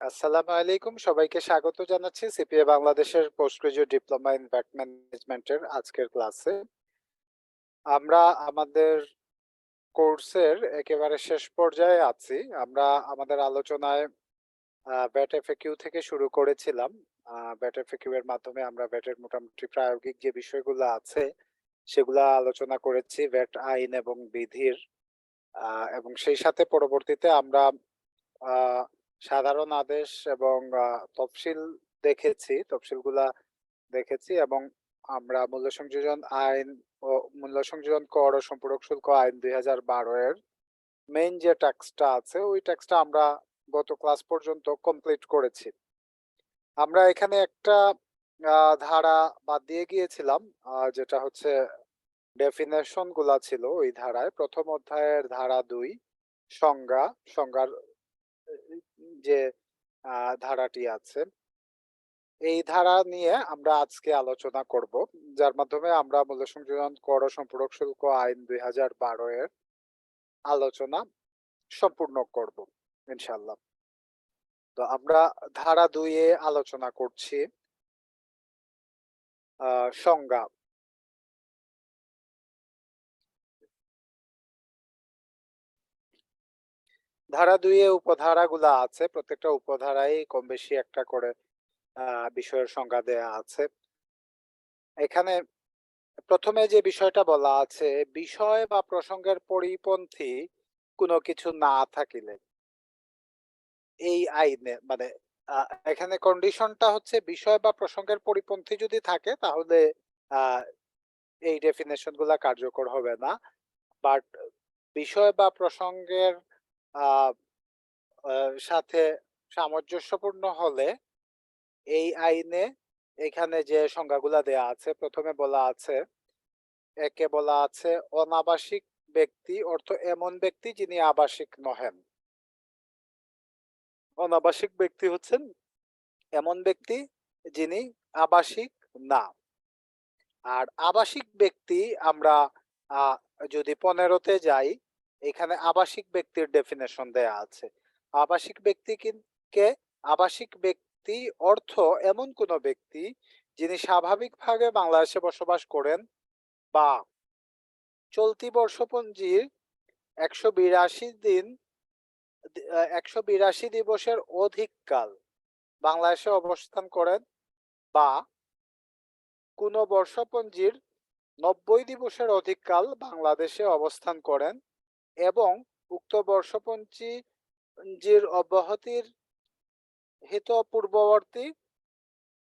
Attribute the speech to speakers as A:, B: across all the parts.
A: আসসালামু আলাইকুম। সবাইকে স্বাগত জানাচ্ছি সিপিএ বাংলাদেশের post graduate diploma in bank ম্যানেজমেন্টের আজকের ক্লাসে। আমরা আমাদের কোর্সের একেবারে শেষ পর্যায়ে আছি। আমরা আমাদের আলোচনায় ভ্যাট এফএকিউ থেকে শুরু করেছিলাম। ভ্যাট এফএকিউ এর মাধ্যমে আমরা ভ্যাটের মোটামুটি প্রায়োগিক যে বিষয়গুলো আছে সেগুলা আলোচনা করেছি, ভ্যাট আইন এবং বিধির। এবং সেই সাথে পরবর্তীতে আমরা আ সাধারণ আদেশ এবং তফসিল তফসিলগুলা দেখেছি এবং আমরা মূল্য সংযোজন আইন ও মূল্য সংযোজন কর ও সম্পূরক শুল্ক আইন ২০১২ এর মেইন যে টেক্সটটা আছে ওই টেক্সটটা আমরা গত ক্লাস পর্যন্ত কমপ্লিট করেছি। আমরা এখানে একটা ধারা বাদ দিয়ে গিয়েছিলাম, যেটা হচ্ছে ডেফিনেশন গুলা ছিল ওই ধারায়। ১ম অধ্যায়ের ধারা ২ সংজ্ঞার যে ধারাটি আছে, এই ধারা নিয়ে আমরা আজকে আলোচনা করব, যার মাধ্যমে আমরা মূল্য সংযোজন কর ও সম্পূরক শুল্ক আইন ২০১২ এর আলোচনা সম্পূর্ণ করব ইনশাআল্লাহ। তো আমরা ধারা ২ এ আলোচনা করছি সংজ্ঞা। ধারা ২ এ উপধারাগুলা আছে। প্রত্যেকটা উপধারায় কম বেশি একটা করে বিষয়ের সংজ্ঞা দেয়া আছে। এখানে ১ম এ যে বিষয়টা বলা আছে, বিষয় বা প্রসঙ্গের পরিপন্থী কোনো কিছু না থাকিলে এই আইনে মানে আ এখানে কন্ডিশনটা হচ্ছে বিষয় বা প্রসঙ্গের পরিপন্থী যদি থাকে তাহলে আ এই ডেফিনিশন গুলা কার্যকর হবে না। বাট বিষয় বা প্রসঙ্গের আ আ সাথে সামঞ্জস্যপূর্ণ হলে এই আইনে এখানে যে সংজ্ঞাগুলা দেয়া আছে, ১ম এ বলা আছে, একে বলা আছে অনাবাসিক ব্যক্তি অর্থ এমন ব্যক্তি যিনি আবাসিক নহেন। অনাবাসিক ব্যক্তি হচ্ছেন এমন ব্যক্তি যিনি আবাসিক না। আর আবাসিক ব্যক্তি আমরা আ যদি ১৫ তে যাই, এখানে আবাসিক ব্যক্তির ডেফিনিশন দেয়া আছে। আবাসিক ব্যক্তি কে? আবাসিক ব্যক্তি অর্থ এমন কোন ব্যক্তি যিনি স্বাভাবিকভাবে বাংলাদেশে বসবাস করেন বা চলতি বর্ষপঞ্জির ১৮২ দিন ১৮২ দিবসের অধিককাল বাংলাদেশে অবস্থান করেন বা কোন বর্ষপঞ্জির ৯০ দিবসের অধিককাল বাংলাদেশে অবস্থান করেন এবং উক্ত বর্ষপঞ্জির অব্যাহতির হিত পূর্ববর্তী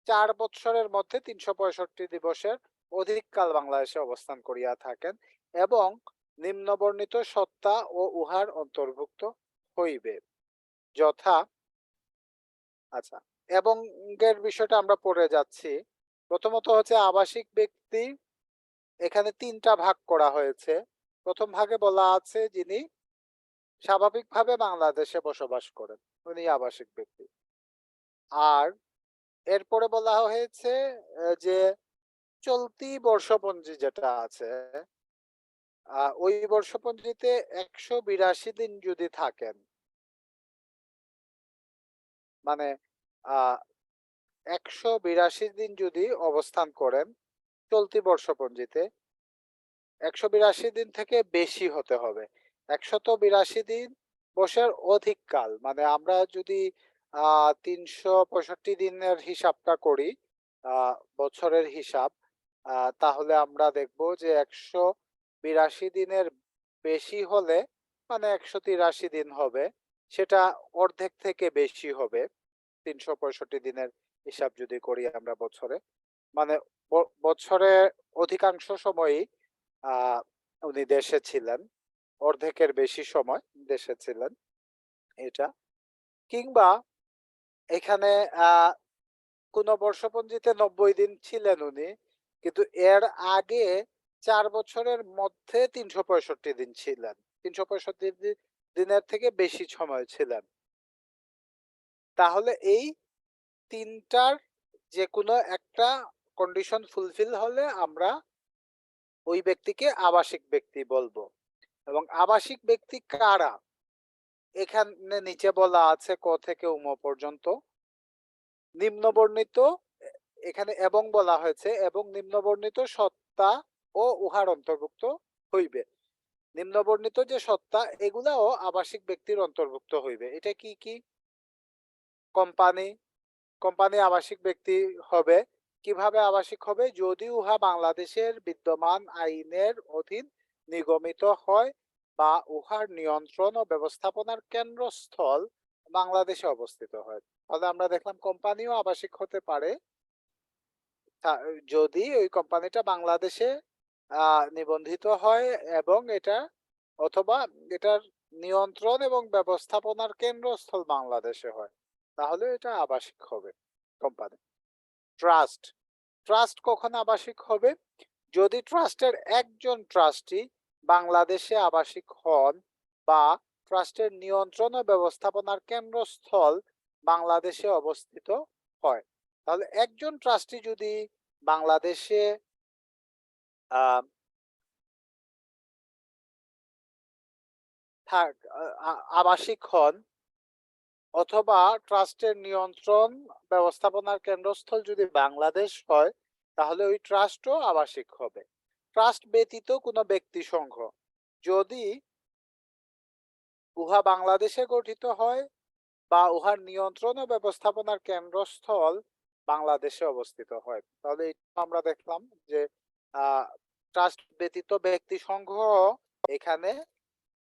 A: ৪ বৎসরের মধ্যে ৩৬৫ দিবসের অধিককাল বাংলাদেশে অবস্থান করিয়া থাকেন এবং নিম্নবর্ণিত সত্তা ও উহার অন্তর্ভুক্ত হইবে। যথা, আচ্ছা, এবং এর বিষয়টা আমরা পড়ে যাচ্ছি। প্রথমত হচ্ছে আবাসিক ব্যক্তি, এখানে ৩ টা ভাগ করা হয়েছে। ১ম ভাগে বলা আছে যিনি স্বাভাবিকভাবে বাংলাদেশে বসবাস করেন, উনি আবাসিক ব্যক্তি। আর এরপরে বলা হয়েছে যে চলতি বর্ষপঞ্জি যেটা আছে, ওই বর্ষপঞ্জিতে ১৮২ দিন যদি থাকেন, মানে আ ১৮২ দিন যদি অবস্থান করেন চলতি বর্ষপঞ্জিতে, ১৮২ দিন থেকে বেশি হতে হবে। ১৮২ দিন বর্ষের অধিককাল, মানে আমরা যদি ৩৬৫ দিনের হিসাবটা করি, বছরের হিসাব, তাহলে আমরা দেখব যে ১৮২ দিনের বেশি হলে মানে ১৮৩ দিন হবে। সেটা অর্ধেক থেকে বেশি হবে ৩৬৫ দিনের হিসাব যদি করি আমরা বছরে। মানে বছরে অধিকাংশ সময়ই আ উনি দেশে ছিলেন। অর্ধেকের বেশি সময় দেশে ছিলেন এটা। কিংবা এখানে আ কোন বর্ষপঞ্জিতে ৯০ দিন ছিলেন উনি। কিন্তু এর আগে ৪ বছরের মধ্যে ৩৬৫ দিন ছিলেন। ৩৬৫ দিনের থেকে বেশি সময় ছিলেন। তাহলে এই ৩ টার যেকোনো একটা কন্ডিশন ফুলফিল হলে আমরা ওই ব্যক্তিকে আবাসিক ব্যক্তি বলবো। এবং আবাসিক ব্যক্তি কারা? এখানে নিচে বলা আছে ক থেকে উম পর্যন্ত নিম্নবর্ণিত এখানে এবং বলা হয়েছে এবং নিম্নবর্ণিত সত্তা ও উহার অন্তর্ভুক্ত হইবে। নিম্নবর্ণিত যে সত্তা এগুলাও আবাসিক ব্যক্তির অন্তর্ভুক্ত হইবে। এটা কি কি? কোম্পানি, কোম্পানি আবাসিক ব্যক্তি হবে। কিভাবে আবাসিক হবে? যদি উহা বাংলাদেশের বিদ্যমান আইনের অধীন নিগমিত হয় বা উহার নিয়ন্ত্রণ ও ব্যবস্থাপনার কেন্দ্রস্থল বাংলাদেশে অবস্থিত হয়। তাহলে আমরা দেখলাম কোম্পানিও আবাসিক হতে পারে যদি ওই কোম্পানিটা বাংলাদেশে নিবন্ধিত হয় এবং এটা অথবা এটার নিয়ন্ত্রণ এবং ব্যবস্থাপনার কেন্দ্রস্থল বাংলাদেশে হয়, তাহলে এটা আবাসিক হবে কোম্পানি। ট্রাস্ট, ট্রাস্ট কখন আবাসিক হবে? যদি ট্রাস্টের একজন ট্রাস্টি বাংলাদেশে আবাসিক হন বা ট্রাস্টের নিয়ন্ত্রণ ও ব্যবস্থাপনার কেন্দ্রস্থল বাংলাদেশে অবস্থিত হয়। তাহলে একজন ট্রাস্টি যদি বাংলাদেশে আবাসিক হন অথবা ট্রাস্টের নিয়ন্ত্রণ ব্যবস্থাপনার কেন্দ্রস্থল যদি বাংলাদেশ হয়, তাহলে ওই ট্রাস্টও আবাসিক হবে। ট্রাস্ট ব্যতীত কোনো ব্যক্তি সংঘ যদি উহা বাংলাদেশে গঠিত হয় বা উহার নিয়ন্ত্রণ ও ব্যবস্থাপনার কেন্দ্রস্থল বাংলাদেশে অবস্থিত হয়, তাহলে এটা আমরা দেখলাম যে ট্রাস্ট ব্যতীত ব্যক্তি সংঘ এখানে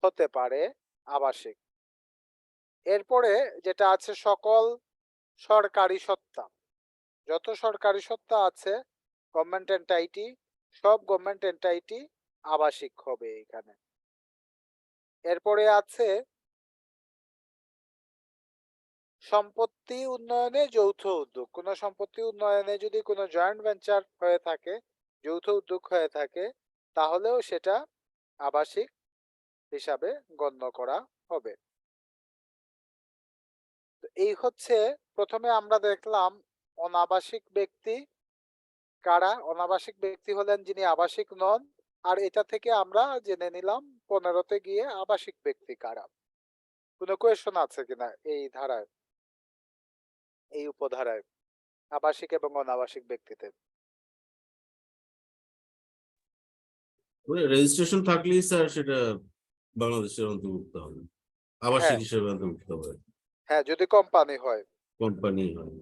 A: হতে পারে আবাসিক। এরপরে যেটা আছে সকল সরকারি সত্তা, যত সরকারি সত্তা আছে গভর্নমেন্ট এন্টাইটি, সব গভর্নমেন্ট এন্টাইটি আবাসিক হবে এখানে। এরপরে আছে সম্পত্তি উন্নয়নে যৌথ উদ্যোগ। কোন সম্পত্তি উন্নয়নে যদি কোনো জয়েন্ট ভেঞ্চার হয়ে থাকে, যৌথ উদ্যোগ হয়ে থাকে, তাহলেও সেটা আবাসিক হিসাবে গণ্য করা হবে। এই হচ্ছে প্রথমে আমরা দেখলাম অনাবাসিক ব্যক্তি কারা। অনাবাসিক ব্যক্তি হলেন যিনি আবাসিক নন। আর এটা থেকে আমরা জেনে নিলাম 15তে গিয়ে আবাসিক ব্যক্তি কারা। কোনো কোয়েশন আছে কিনা এই ধারায়, এই উপধারায় আবাসিক এবং অনাবাসিক ব্যক্তিতে?
B: রেজিস্ট্রেশন থাকলেই স্যার সেটা বাংলাদেশের অন্তর্ভুক্ত হবে, আবাসিক
A: হ্যাঁ
B: হিসেবে অন্তর্ভুক্ত হবে।
A: হ্যাঁ, যদি কোম্পানি হয়।
B: কোম্পানি হয়,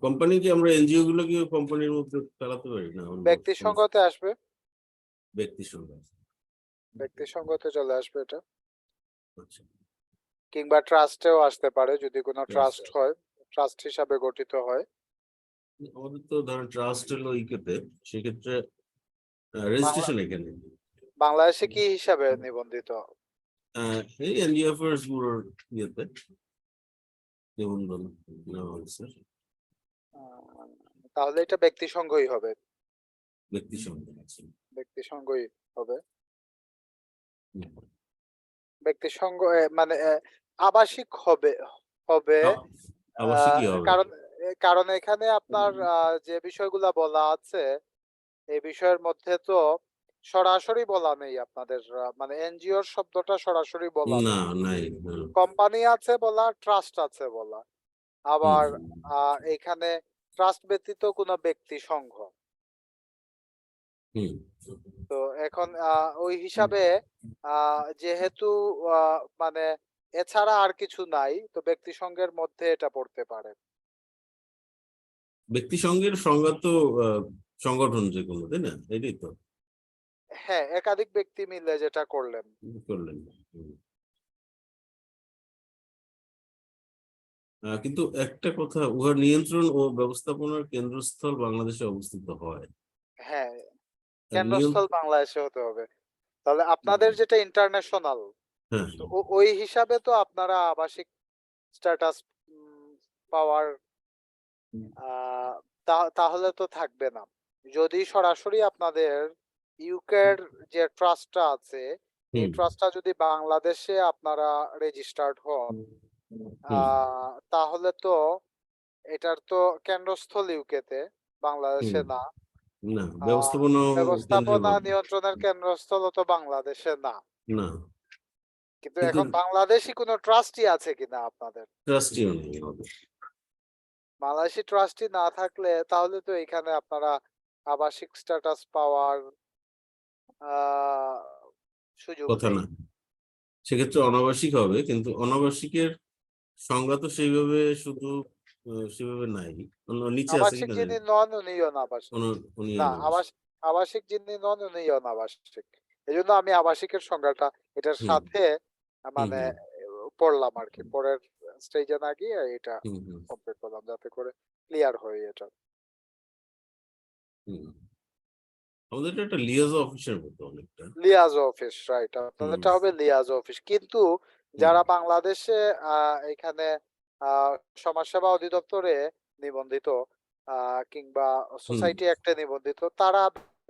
B: কোম্পানি কি আমরা এনজিও গুলো কি কোম্পানির মধ্যে চালাতে পারি না?
A: ব্যক্তি সংঘতে আসবে,
B: ব্যক্তি সংঘ,
A: ব্যক্তি সংঘতে চলে আসবে এটা।
B: আচ্ছা,
A: কিংবা ট্রাস্টেও আসতে পারে যদি কোনো ট্রাস্ট হয়, ট্রাস্ট হিসাবে গঠিত হয়।
B: আমাদের তো ধরেন ট্রাস্ট হলো ইকেতে, সেক্ষেত্রে রেজিস্ট্রেশন এখানে
A: বাংলাদেশে কি হিসাবে নিবন্ধিত?
B: এই এনজিও অ্যাফেয়ার্স ব্যুরোর ইয়েতে নিবন্ধন নেওয়া হয়েছে।
A: তাহলে এটা ব্যক্তি সংঘই হবে,
B: ব্যক্তি সংঘ আছে,
A: ব্যক্তি সংঘই হবে। ব্যক্তি সংঘ মানে আবাসিক হবে হবে
B: আবাসিকই হবে।
A: কারণ কারণ এখানে আপনার যে বিষয়গুলা বলা আছে এই বিষয়ের মধ্যে তো সরাসরি বলা নেই আপনাদের, মানে এনজিওর শব্দটা সরাসরি বলা
B: না,
A: নেই।
B: নাই।
A: কোম্পানি আছে বলা, ট্রাস্ট আছে বলা, আবার এখানে ট্রাস্ট ব্যতীত কোনো ব্যক্তি সংঘ। তো এখন ওই হিসাবে যেহেতু মানে এছাড়া আর কিছু নাই, তো ব্যক্তি সংঘের মধ্যে এটা পড়তে পারে।
B: ব্যক্তি সংঘের সংজ্ঞা তো সংগঠন যে কোনো, তাই না? এটাই তো।
A: হ্যাঁ, একাধিক ব্যক্তি মিলে যেটা করলেন।
B: করলেন। কিন্তু একটা কথা, উহার নিয়ন্ত্রণ ও ব্যবস্থাপনার কেন্দ্রস্থল বাংলাদেশে অবস্থিত হয়।
A: হ্যাঁ, কেন্দ্রস্থল বাংলাদেশে হতে হবে। তাহলে আপনাদের যেটা ইন্টারন্যাশনাল,
B: হ্যাঁ,
A: তো ওই হিসাবে তো আপনারা আবাসিক স্ট্যাটাস পাওয়ার তাহলে তো থাকবে না। যদি সরাসরি আপনাদের ইউকের যে ট্রাস্টটা আছে এই ট্রাস্টটা যদি বাংলাদেশে আপনারা রেজিস্টার্ড হন, তাহলে তো এটার তো কেন্দ্রস্থল ইউকেতে, বাংলাদেশে না।
B: না, ব্যবস্থাপনা
A: ব্যবস্থাপনা নিয়ন্ত্রণের কেন্দ্রস্থল তো বাংলাদেশে না।
B: না।
A: কিন্তু
B: কিন্তু
A: এখন বাংলাদেশি কোনো ট্রাস্টি আছে কিনা আপনাদের?
B: ট্রাস্টিও নেই আমাদের।
A: বাংলাদেশি ট্রাস্টি না থাকলে তাহলে তো এখানে আপনারা আবাসিক স্ট্যাটাস পাওয়ার সুযোগ
B: কথা
A: নেই।
B: না। সেক্ষেত্রে অনাবাসিক হবে, কিন্তু অনাবাসিকের সংজ্ঞা তো সেইভাবে শুধু সেভাবে নাই। নিচে আছে
A: আবাসিক
B: কিনা জানি
A: যিনি নন উনিও অনাবাসিক।
B: উনি
A: না,
B: অনাবাসিক।
A: আবাসিক যিনি নন উনিই অনাবাসিক। এজন্য আমি আবাসিকের সংজ্ঞাটা এটার
B: হুম
A: সাথে
B: হুম
A: মানে
B: হুম
A: পড়লাম আরকি। পরের স্টেজে না গিয়ে এটা
B: হুম হুম
A: কমপ্লিট করলাম যাতে করে ক্লিয়ার হয় এটা।
B: হুম। আমাদের এটা একটা লিয়াজো অফিসের মতো অনেকটা।
A: Liaison office right.
B: হুম
A: আপনাদেরটা হবে লিয়াজো অফিস। কিন্তু
B: হুম
A: যারা বাংলাদেশে আ এখানে আ সমাজসেবা অধিদপ্তরে নিবন্ধিত আ কিংবা
B: হুম
A: সোসাইটি অ্যাক্টে নিবন্ধিত তারা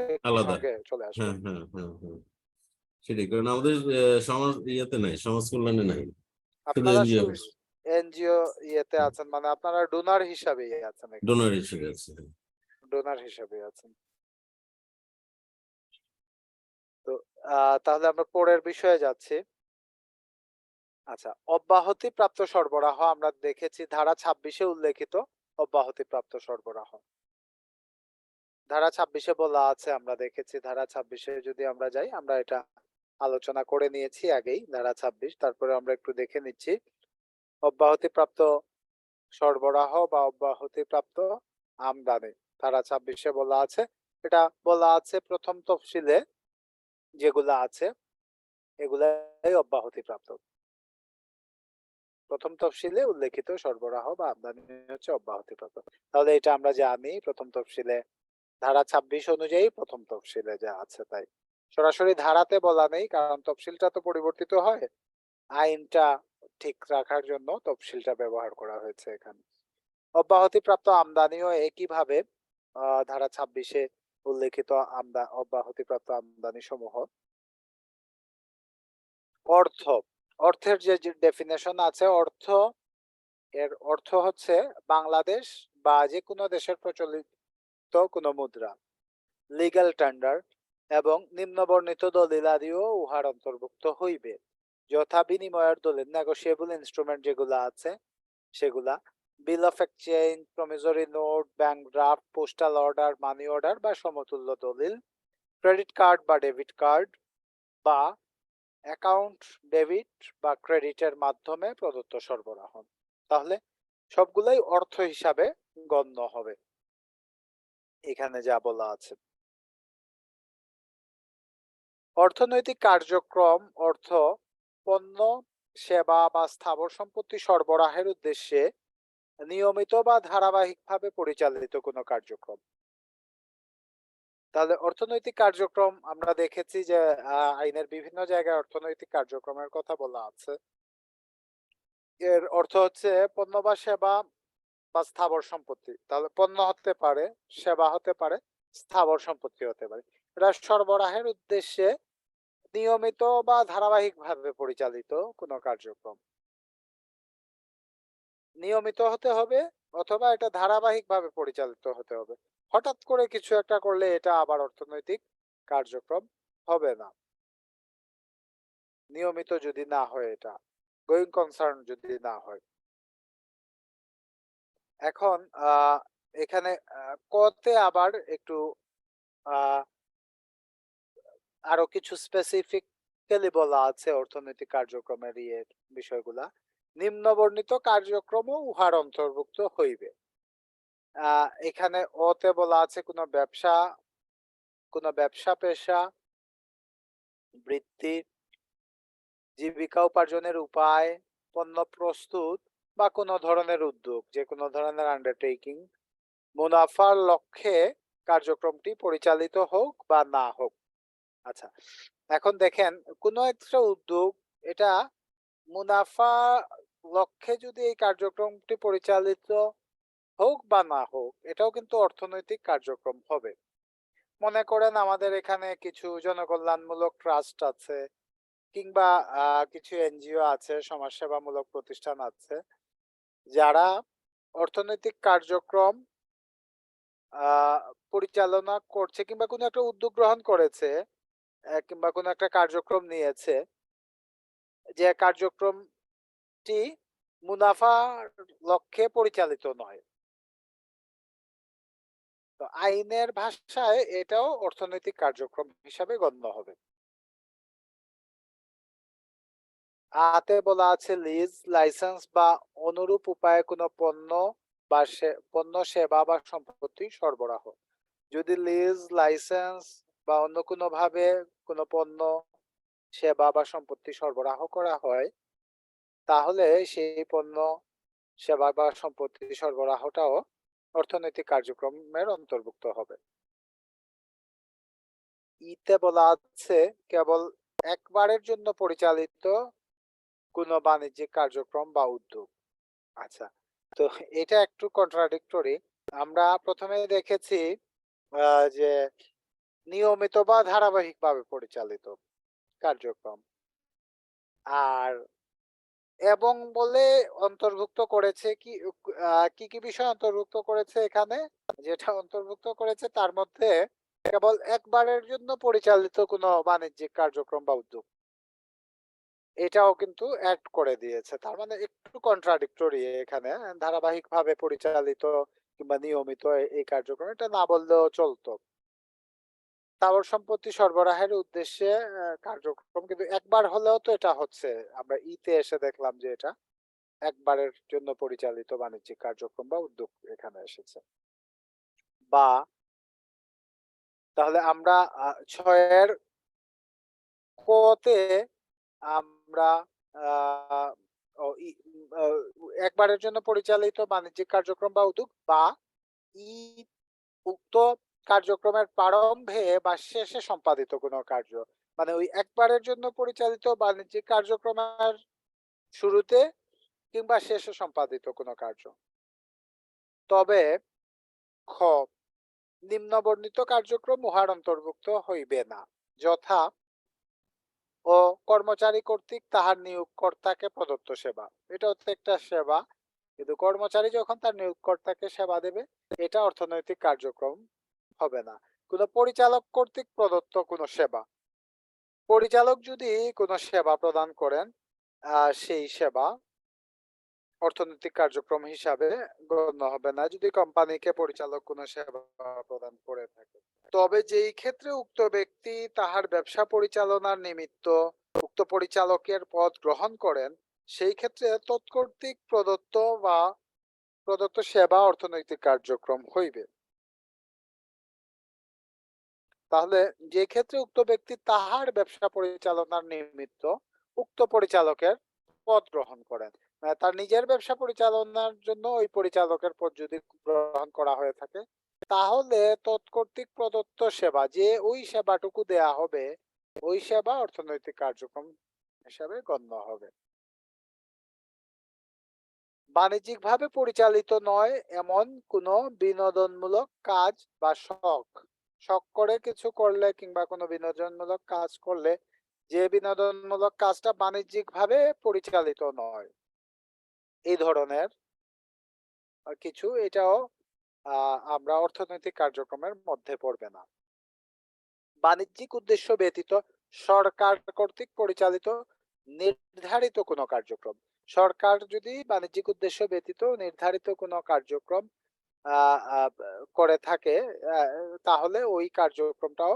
A: একই
B: আলাদা।
A: সঙ্গে চলে আসবে।
B: হ্যাঁ হ্যাঁ হ্যাঁ হ্যাঁ, সেটাই। কারণ আমাদের সমাজ ইয়েতে নাই, সমাজ কল্যাণে নাই, শুধু
A: আপনারা
B: এনজিও অফিস।
A: এনজিও ইয়েতে আছেন মানে আপনারা ডোনার হিসাবেই আছেন এখানে।
B: ডোনার হিসেবে আছে।
A: ডোনার হিসাবে আছেন। তো তাহলে আমরা পরের বিষয়ে যাচ্ছি। আচ্ছা, অব্যাহতিপ্রাপ্ত সরবরাহ আমরা দেখেছি ধারা ২৬ এ উল্লেখিত অব্যাহতিপ্রাপ্ত সরবরাহ। ধারা ২৬ এ বলা আছে আমরা দেখেছি ধারা ২৬ এ যদি আমরা যাই আমরা এটা আলোচনা করে নিয়েছি আগেই ধারা ২৬ তারপরে আমরা একটু দেখে নিচ্ছি। অব্যাহতিপ্রাপ্ত সরবরাহ বা অব্যাহতিপ্রাপ্ত আমদানি ধারা ২৬ এ বলা আছে। এটা বলা আছে প্রথম তফসিলে যেগুলা আছে এগুলাই অব্যাহতিপ্রাপ্ত। প্রথম তফসিলে উল্লেখিত সরবরাহ বা আমদানি হচ্ছে অব্যাহতিপ্রাপ্ত। তাহলে এটা আমরা জানি প্রথম তফসিলে ধারা ২৬ অনুযায়ী প্রথম তফসিলে যা আছে তাই। সরাসরি ধারাতে বলা নেই কারণ তফসিলটা তো পরিবর্তিত হয়। আইনটা ঠিক রাখার জন্য তফসিলটা ব্যবহার করা হয়েছে এখানে। অব্যাহতিপ্রাপ্ত আমদানিও একইভাবে ধারা ২৬ এ উল্লেখিত অব্যাহতিপ্রাপ্ত আমদানি সমূহ। অর্থ, অর্থের যে ডেফিনেশন আছে এর অর্থ হচ্ছে বাংলাদেশ বা যেকোনো দেশের প্রচলিত কোনো মুদ্রা, লিগ্যাল টেন্ডার এবং নিম্নবর্ণিত দলিলাদিও উহার অন্তর্ভুক্ত হইবে। যথা বিনিময়ের দলিল নেগোশিয়েবল ইনস্ট্রুমেন্ট যেগুলা আছে সেগুলা, bill of exchange, promissory note, bank draft, postal order, money order বা সমতুল্য দলিল, ক্রেডিট কার্ড বা ডেবিট কার্ড বা অ্যাকাউন্ট ডেবিট বা ক্রেডিটের মাধ্যমে প্রদত্ত সরবরাহ। তাহলে সবগুলাই অর্থ হিসাবে গণ্য হবে এখানে যা বলা আছে। অর্থনৈতিক কার্যক্রম অর্থ পণ্য, সেবা বা স্থাবর সম্পত্তি সরবরাহের উদ্দেশ্যে নিয়মিত বা ধারাবাহিকভাবে পরিচালিত কোনো কার্যক্রম। তাহলে অর্থনৈতিক কার্যক্রম আমরা দেখেছি যে আইনের বিভিন্ন জায়গায় অর্থনৈতিক কার্যক্রমের কথা বলা আছে। এর অর্থ হচ্ছে পণ্য বা সেবা বা স্থাবর সম্পত্তি। তাহলে পণ্য হতে পারে, সেবা হতে পারে, স্থাবর সম্পত্তি হতে পারে। এটা সরবরাহের উদ্দেশ্যে নিয়মিত বা ধারাবাহিকভাবে পরিচালিত কোনো কার্যক্রম। নিয়মিত হতে হবে অথবা এটা ধারাবাহিকভাবে পরিচালিত হতে হবে। হঠাৎ করে কিছু একটা করলে এটা আবার অর্থনৈতিক কার্যক্রম হবে না। নিয়মিত যদি না হয় এটা, গোয়িং কনসার্ন যদি না হয়। এখন এখানে কতে আবার একটু আ আরো কিছু স্পেসিফিক্যালি বলা আছে অর্থনৈতিক কার্যক্রমের বিষয়গুলা। নিম্নবর্ণিত কার্যক্রমও উহার অন্তর্ভুক্ত হইবে। এখানে অতে বলা আছে কোনো ব্যবসা পেশা, বৃত্তি, জীবিকা উপার্জনের উপায়, পণ্য প্রস্তুত বা কোনো ধরনের উদ্যোগ, যেকোনো ধরনের আন্ডারটেকিং, মুনাফার লক্ষ্যে কার্যক্রমটি পরিচালিত হোক বা না হোক। আচ্ছা, এখন দেখেন কোনো একটা উদ্যোগ এটা মুনাফা লক্ষ্যে যদি এই কার্যক্রমটি পরিচালিত হোক বা না হোক, এটাও কিন্তু অর্থনৈতিক কার্যক্রম হবে। মনে করেন আমাদের এখানে কিছু জনকল্যাণমূলক ট্রাস্ট আছে কিংবা কিছু এনজিও আছে, সমাজসেবামূলক প্রতিষ্ঠান আছে, যারা অর্থনৈতিক কার্যক্রম আ পরিচালনা করছে কিংবা কোনো একটা উদ্যোগ গ্রহণ করেছে, কিংবা কোনো একটা কার্যক্রম নিয়েছে। যে কার্যক্রমটি মুনাফার লক্ষ্যে পরিচালিত নয়। তো আইনের ভাষায় এটাও অর্থনৈতিক কার্যক্রম হিসাবে গণ্য হবে। আতে বলা আছে লিজ, লাইসেন্স বা অনুরূপ উপায়ে কোনো পণ্য বা পণ্য, সেবা বা সম্পত্তি সরবরাহ। যদি লিজ, লাইসেন্স বা অন্য কোনো ভাবে কোনো পণ্য, সেবা বা সম্পত্তি সরবরাহ করা হয়, তাহলে সেই পণ্য, সেবা বা সম্পত্তি সরবরাহটাও অর্থনৈতিক কার্যক্রমের অন্তর্ভুক্ত হবে। ইতে বলা আছে কেবল একবারের জন্য পরিচালিত কোনো বাণিজ্যিক কার্যক্রম বা উদ্যোগ। আচ্ছা, তো এটা একটু কন্ট্রাডিক্টরি। আমরা প্রথমে দেখেছি যে নিয়মিত বা ধারাবাহিকভাবে পরিচালিত কার্যক্রম, আর এবং বলে অন্তর্ভুক্ত করেছে কি কি কি বিষয় অন্তর্ভুক্ত করেছে এখানে, যেটা অন্তর্ভুক্ত করেছে তার মধ্যে কেবল একবারের জন্য পরিচালিত কোনো বাণিজ্যিক কার্যক্রম বা উদ্যোগ, এটাও কিন্তু অ্যাড করে দিয়েছে। তার মানে একটু কন্ট্রাডিক্টরি এখানে। ধারাবাহিকভাবে পরিচালিত কিংবা নিয়মিত এই কার্যক্রম, এটা না বললেও চলতো। স্থাবর সম্পত্তি সরবরাহের উদ্দেশ্যে কার্যক্রম, কিন্তু একবার হলেও তো এটা হচ্ছে। আমরা ইতে এসে দেখলাম যে এটা একবারের জন্য পরিচালিত বাণিজ্যিক কার্যক্রম বা উদ্যোগ এখানে এসেছে। বা তাহলে আমরা ৬ ক-তে আমরা আহ, ও একবারের জন্য পরিচালিত বাণিজ্যিক কার্যক্রম বা উদ্যোগ বা ই উক্ত কার্যক্রমের প্রারম্ভে বা শেষে সম্পাদিত কোনো কার্য, মানে ওই একবারের জন্য পরিচালিত বাণিজ্যিক কার্যক্রমের শুরুতে কিংবা শেষে সম্পাদিত কোনো কার্য। তবে খ, নিম্নবর্ণিত কার্যক্রম উহার অন্তর্ভুক্ত হইবে না, যথা ও কর্মচারী কর্তৃক তাহার নিয়োগকর্তাকে প্রদত্ত সেবা। এটা হচ্ছে একটা সেবা, কিন্তু কর্মচারী যখন তার নিয়োগকর্তাকে সেবা দেবে, এটা অর্থনৈতিক কার্যক্রম হবে না। কোনো পরিচালক কর্তৃক প্রদত্ত কোনো সেবা, পরিচালক যদি কোনো সেবা প্রদান করেন, সেই সেবা অর্থনৈতিক কার্যক্রম হিসাবে গণ্য হবে না যদি কোম্পানিকে পরিচালক কোনো সেবা প্রদান করে থাকে। তবে যেই ক্ষেত্রে উক্ত ব্যক্তি তাহার ব্যবসা পরিচালনার নিমিত্ত উক্ত পরিচালকের পদ গ্রহণ করেন, সেই ক্ষেত্রে তৎকর্তৃক প্রদত্ত সেবা অর্থনৈতিক কার্যক্রম হইবে। তাহলে যে ক্ষেত্রে উক্ত ব্যক্তি তাহার ব্যবসা পরিচালনার নিমিত্ত উক্ত পরিচালকের পদ গ্রহণ করেন, মানে তার নিজের ব্যবসা পরিচালনার জন্য ওই পরিচালকের পদ যদি গ্রহণ করা হয়ে থাকে, তাহলে তৎকর্তৃক প্রদত্ত সেবা, যে ওই সেবাটুকু দেয়া হবে, ওই সেবা অর্থনৈতিক কার্যক্রম হিসাবে গণ্য হবে। বাণিজ্যিকভাবে পরিচালিত নয় এমন কোনো বিনোদনমূলক কাজ বা শখ, শখ করে কিছু করলে কিংবা কোনো বিনোদনমূলক কাজ করলে, যে বিনোদনমূলক কাজটা বাণিজ্যিকভাবে পরিচালিত নয়, এই ধরনের কিছু, এটাও আমরা অর্থনৈতিক কার্যক্রমের মধ্যে পড়বে না। বাণিজ্যিক উদ্দেশ্য ব্যতীত সরকার কর্তৃক পরিচালিত নির্ধারিত কোনো কার্যক্রম, সরকার যদি বাণিজ্যিক উদ্দেশ্য ব্যতীত নির্ধারিত কোনো কার্যক্রম আহ, আহ, করে থাকে, আহ, তাহলে ওই কার্যক্রমটাও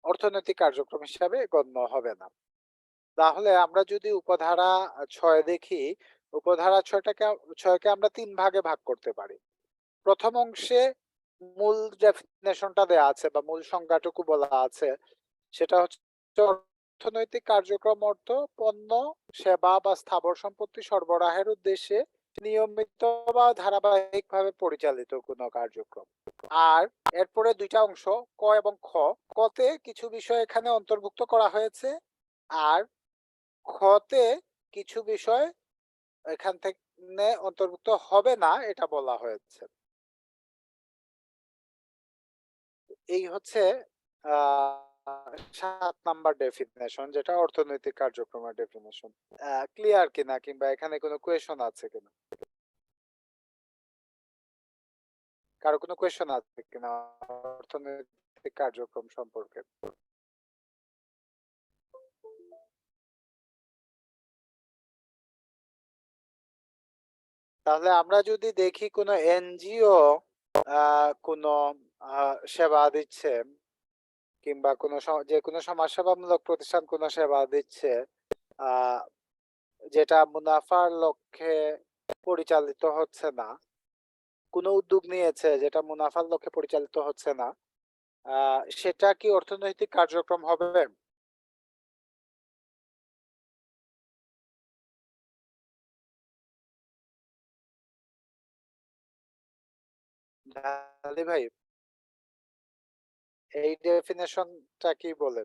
A: অর্থনৈতিক কার্যক্রম হিসাবে গণ্য হবে না। তাহলে আমরা যদি উপধারা ৬ দেখি, উপধারা ৬কে আমরা ৩ ভাগে ভাগ করতে পারি। প্রথম অংশে মূল ডেফিনেশনটা দেয়া আছে বা মূল সংজ্ঞাটুকু বলা আছে, সেটা হচ্ছে অর্থনৈতিক কার্যক্রম অর্থ পণ্য, সেবা বা স্থাবর সম্পত্তি সরবরাহের উদ্দেশ্যে নিয়মিত বা ধারাবাহিকভাবে পরিচালিত কোনো কার্যক্রম। আর এরপরে দুইটা অংশ, ক এবং খ। কতে কিছু বিষয় এখানে অন্তর্ভুক্ত করা হয়েছে, আর খতে কিছু বিষয় এখান থেকে অন্তর্ভুক্ত হবে না, এটা বলা হয়েছে। এই হচ্ছে ৭ নাম্বার ডেফিনেশন, যেটা অর্থনৈতিক কার্যক্রমের ডেফিনেশন। ক্লিয়ার কিনা, কিংবা এখানে কোনো কোয়েশন আছে কিনা, কারো কোনো কোয়েশন আছে কিনা অর্থনৈতিক কার্যক্রম সম্পর্কে? তাহলে আমরা যদি দেখি কোনো এনজিও কোনো সেবা দিচ্ছে কিংবা কোনো যে কোনো সমাজসেবামূলক প্রতিষ্ঠান কোনো সেবা দিচ্ছে আহ যেটা মুনাফার লক্ষ্যে পরিচালিত হচ্ছে না, কোনো উদ্যোগ নিয়েছে যেটা মুনাফার লক্ষ্যে পরিচালিত হচ্ছে না, সেটা কি অর্থনৈতিক কার্যক্রম হবে? ঢালি ভাই, এই ডেফিনেশনটা কি বলে?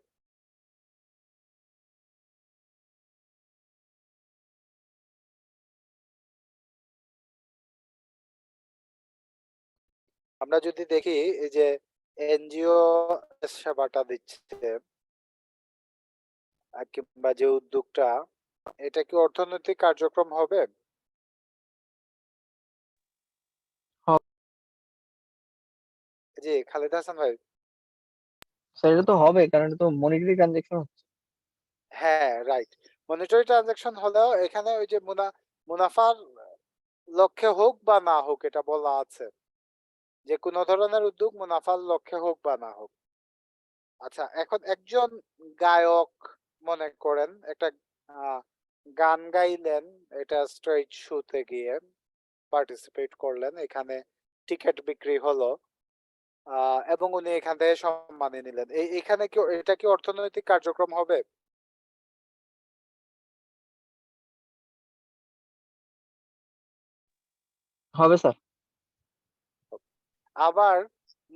A: আমরা যদি দেখি এই যে এনজিও সেবাটা দিচ্ছে কিংবা যে উদ্যোগটা, এটা কি অর্থনৈতিক কার্যক্রম হবে? জি, খালিদ হাসান ভাই।
C: সেটা তো হবে, কারণ এটা তো মনিটারি ট্রানজেকশন হচ্ছে।
A: হ্যাঁ, রাইট। মনিটারি ট্রানজাকশন হলেও এখানে ওই যে মুনাফার লক্ষ্যে হোক বা না হোক, এটা বলা আছে যে কোনো ধরনের উদ্যোগ মুনাফার লক্ষ্যে হোক বা না হোক। আচ্ছা, এখন একজন গায়ক মনে করেন একটা গান গাইলেন, এটা স্ট্রেজ শোতে গিয়ে পার্টিসিপেট করলেন, এখানে টিকিট বিক্রি হলো এবং উনি এখান থেকে সম্মানী নিলেন, এখানে কি এটা কি অর্থনৈতিক কার্যক্রম হবে?
C: হবে স্যার।
A: আবার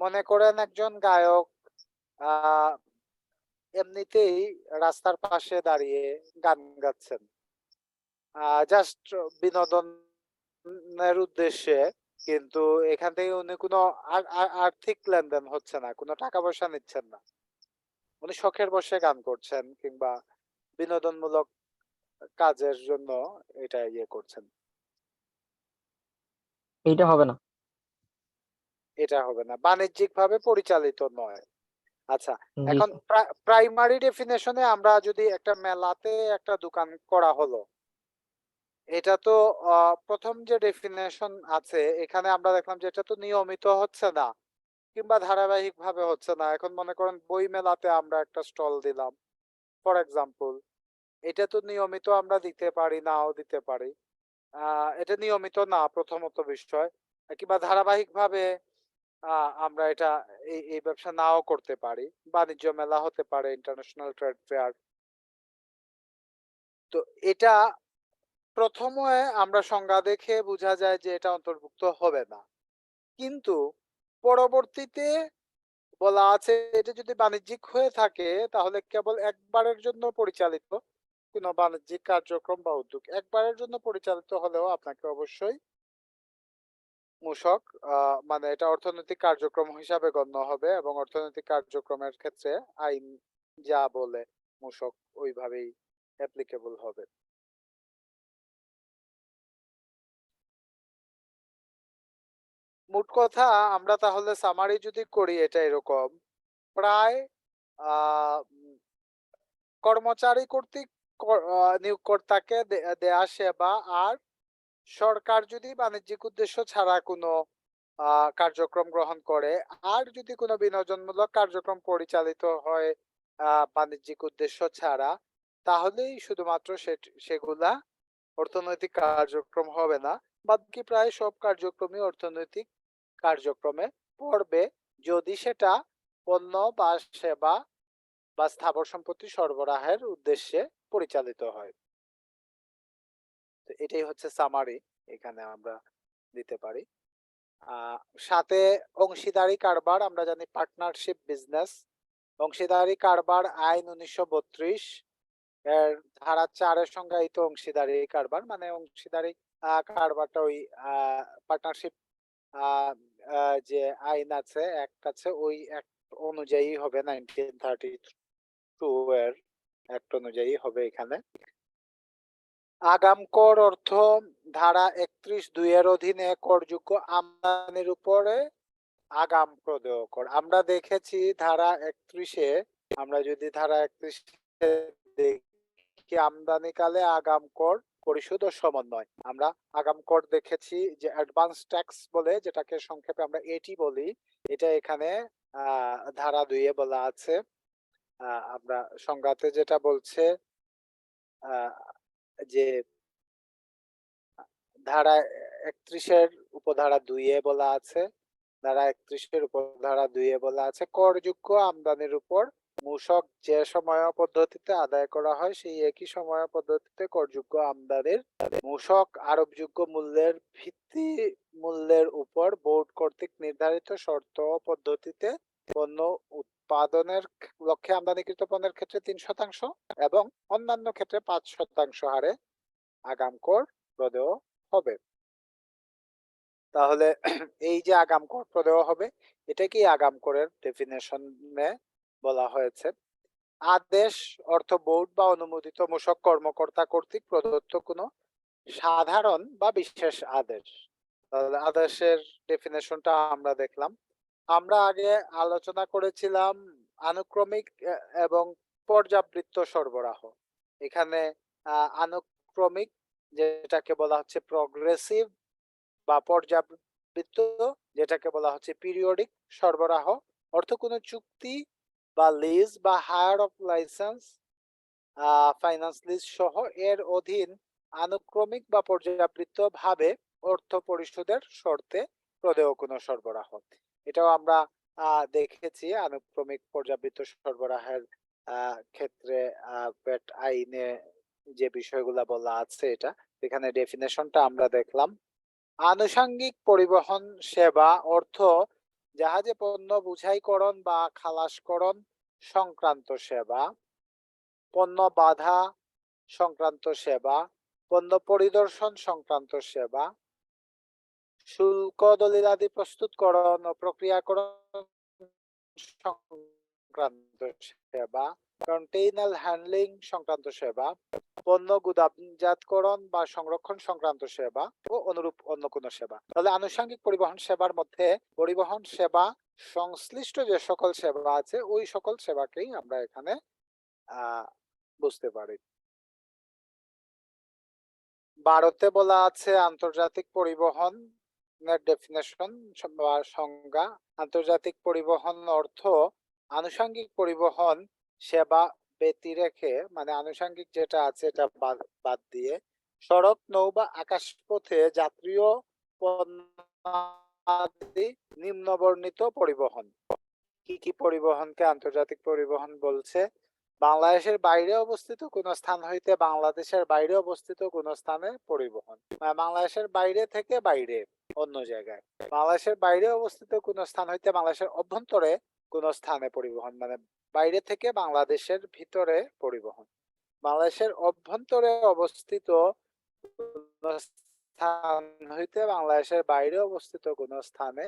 A: মনে করেন একজন গায়ক আহ এমনিতেই রাস্তার পাশে দাঁড়িয়ে গান গাচ্ছেন, জাস্ট বিনোদনের উদ্দেশ্যে, কিন্তু এখান থেকে উনি কোনো আর্থিক লেনদেন হচ্ছে না, কোনো টাকা পয়সা নিচ্ছেন না, উনি শখের বসে গান করছেন কিংবা বিনোদনমূলক কাজের জন্য এটা ইয়ে করছেন,
C: এইটা হবে না।
A: এটা হবে না, বাণিজ্যিক ভাবে পরিচালিত নয়। আচ্ছা,
C: জি
A: এখন
C: স্যার।
A: প্রাইমারি ডেফিনেশনে আমরা যদি একটা মেলাতে একটা দোকান করা হলো, এটা তো প্রথম যে ডেফিনেশন আছে এখানে আমরা দেখলাম যে এটা তো নিয়মিত হচ্ছে না কিংবা ধারাবাহিক ভাবে হচ্ছে না। এখন মনে করেন বই মেলাতে আমরা একটা স্টল দিলাম ফর এক্সাম্পল, এটা তো নিয়মিত আমরা দিতে পারি, নাও দিতে পারি, এটা নিয়মিত না প্রথমত বিষয়, কিংবা ধারাবাহিক ভাবে আমরা এটা এই ব্যবসা নাও করতে পারি, বাণিজ্য মেলা হতে পারে, ইন্টারন্যাশনাল ট্রেড ফেয়ার। তো এটা প্রথমে আমরা সংজ্ঞা দেখে বোঝা যায় যে এটা অন্তর্ভুক্ত হবে না, কিন্তু পরবর্তীতে বলা আছে এটা যদি বাণিজ্যিক হয়ে থাকে তাহলে কেবল একবারের জন্য পরিচালিত কোনো বাণিজ্যিক কার্যক্রম বা উদ্যোগ, একবারের জন্য পরিচালিত হলেও আপনাকে অবশ্যই মূসক মানে এটা অর্থনৈতিক কার্যক্রম হিসাবে গণ্য হবে এবং অর্থনৈতিক কার্যক্রমের ক্ষেত্রে আইন যা বলে মূসক ওইভাবেই অ্যাপ্লিকেবল হবে। মোট কথা আমরা তাহলে সামারি যদি করি এটা এরকম, প্রায় কর্মচারী কর্তৃক নিয়োগকর্তাকে দেয়া সেবা, আর সরকার যদি বাণিজ্যিক উদ্দেশ্য ছাড়া কোনো কার্যক্রম গ্রহণ করে, আর যদি কোনো বিনোদনমূলক কার্যক্রম পরিচালিত হয় বাণিজ্যিক উদ্দেশ্য ছাড়া, তাহলেই শুধুমাত্র সেগুলা অর্থনৈতিক কার্যক্রম হবে না। বাকি প্রায় সব কার্যক্রমই অর্থনৈতিক কার্যক্রমে পড়বে, যদি সেটা পণ্য বা সেবা বা স্থাবর সম্পত্তি সরবরাহের উদ্দেশ্যে পরিচালিত হয়। তো এটাই হচ্ছে সামারি, এখানে আমরা দিতে পারি। সাথে অংশীদারি কারবার, আমরা জানি পার্টনারশিপ বিজনেস, অংশীদারি কারবার আইন 1932 এর ধারা 4-এ সংজ্ঞায়িত অংশীদারি কারবার, মানে অংশীদারি কারবারটা ওই পার্টনারশিপ যে আইন আছে, অ্যাক্ট আছে, ওই অ্যাক্ট অনুযায়ী হবে, 1932 এর অ্যাক্ট অনুযায়ী হবে এখানে। আগাম কর অর্থ ধারা 31(2) এর অধীনে করযোগ্য আমদানির উপরে আগাম প্রদেয় কর। আমরা দেখেছি ধারা 31-এ, আমরা যদি ধারা 31 দেখি আমদানিকালে আগাম কর পরিশোধ ও সমন্বয়। আমরা আগাম কর দেখেছি যে অ্যাডভান্স ট্যাক্স বলে, যেটাকে সংক্ষেপে আমরা এটি বলি। এটা এখানে ধারা 2 এ বলা আছে। আমরা সংজ্ঞাতে যেটা বলছে আহ, যে ধারা 31 এর উপধারা 2 এ বলা আছে, ধারা 31 এর উপধারা 2 এ বলা আছে, করযোগ্য আমদানির উপর মূসক যে সময় পদ্ধতিতে আদায় করা হয় সেই একই সময় পদ্ধতিতে করযোগ্য আমদানির মূসক আরোপযোগ্য মূল্যের ভিত্তি মূল্যের উপর বোর্ড কর্তৃক নির্ধারিত শর্ত ও পদ্ধতিতে পণ্য উৎপাদনের লক্ষ্যে আমদানিকৃত পণ্যের ক্ষেত্রে 3% এবং অন্যান্য ক্ষেত্রে 5% হারে আগাম কর প্রদেয় হবে। তাহলে এই যে আগাম কর প্রদেয় হবে, এটাকেই আগাম করের ডেফিনেশনে বলা হয়েছে। আদেশ অর্থ বোর্ড বা অনুমোদিত মূসক কর্মকর্তা কর্তৃক প্রদত্ত কোনো সাধারণ বা বিশেষ আদেশ। তাহলে আদেশের ডেফিনেশনটা আমরা দেখলাম। আমরা আগে আলোচনা করেছিলাম আনুক্রমিক এবং পর্যাবৃত্ত সরবরাহ। এখানে আনুক্রমিক যেটাকে বলা হচ্ছে প্রগ্রেসিভ বা পর্যাবৃত্ত যেটাকে বলা হচ্ছে পিরিয়ডিক সরবরাহ, অর্থ কোনো চুক্তি বা লিজ বা hire of licence, finance lease সহ এর অধীন আনুক্রমিক বা পর্যাবৃত্ত ভাবে অর্থ পরিশোধের শর্তে প্রদেয় কোনো সরবরাহ। এটাও আমরা দেখেছি আনুক্রমিক পর্যাবৃত্ত সরবরাহের ক্ষেত্রে পেট আইনে যে বিষয়গুলো বলা আছে, এটা এখানে ডেফিনেশনটা আমরা দেখলাম। আনুষঙ্গিক পরিবহন সেবা অর্থ জাহাজে পণ্য বুঝাইকরণ বা খালাসকরণ সংক্রান্ত সেবা, পণ্য বাধা সংক্রান্ত সেবা, পণ্য পরিদর্শন সংক্রান্ত সেবা, শুল্ক দলিলাদি প্রস্তুতকরণ ও প্রক্রিয়াকরণ সংক্রান্ত সেবা, কন্টেইনার হ্যান্ডলিং সংক্রান্ত সেবা, পণ্য গুদামজাতকরণ বা সংরক্ষণ সংক্রান্ত সেবা ও অনুরূপ অন্য কোনো সেবা। তাহলে আনুষঙ্গিক পরিবহন সেবার মধ্যে পরিবহন সেবা সংশ্লিষ্ট যে সকল সেবা আছে ওই সকল সেবাকেই আমরা এখানে বুঝতে পারি। 12তে বলা আছে আন্তর্জাতিক পরিবহন ডেফিনেশন বা সংজ্ঞা। আন্তর্জাতিক পরিবহন অর্থ আনুষঙ্গিক পরিবহন সেবা ব্যতি রেখে, মানে আনুষঙ্গিক যেটা আছে এটা বাদ দিয়ে সড়ক, নৌ বা আকাশপথে যাত্রী ও পণ্যাদি নিম্নবর্ণিত পরিবহন। কি কি পরিবহনকে আন্তর্জাতিক পরিবহন বলছে? বাংলাদেশের বাইরে অবস্থিত কোন স্থান হইতে বাংলাদেশের বাইরে অবস্থিত কোন স্থানে পরিবহন, বাংলাদেশের বাইরে থেকে বাইরে অন্য জায়গায়, বাংলাদেশের বাইরে অবস্থিত কোন স্থান হইতে বাংলাদেশের অভ্যন্তরে কোন স্থানে পরিবহন, মানে বাইরে থেকে বাংলাদেশের ভিতরে পরিবহন। বাংলাদেশের অভ্যন্তরে অবস্থিত কোন স্থান হইতে বাংলাদেশের বাইরে অবস্থিত কোন স্থানে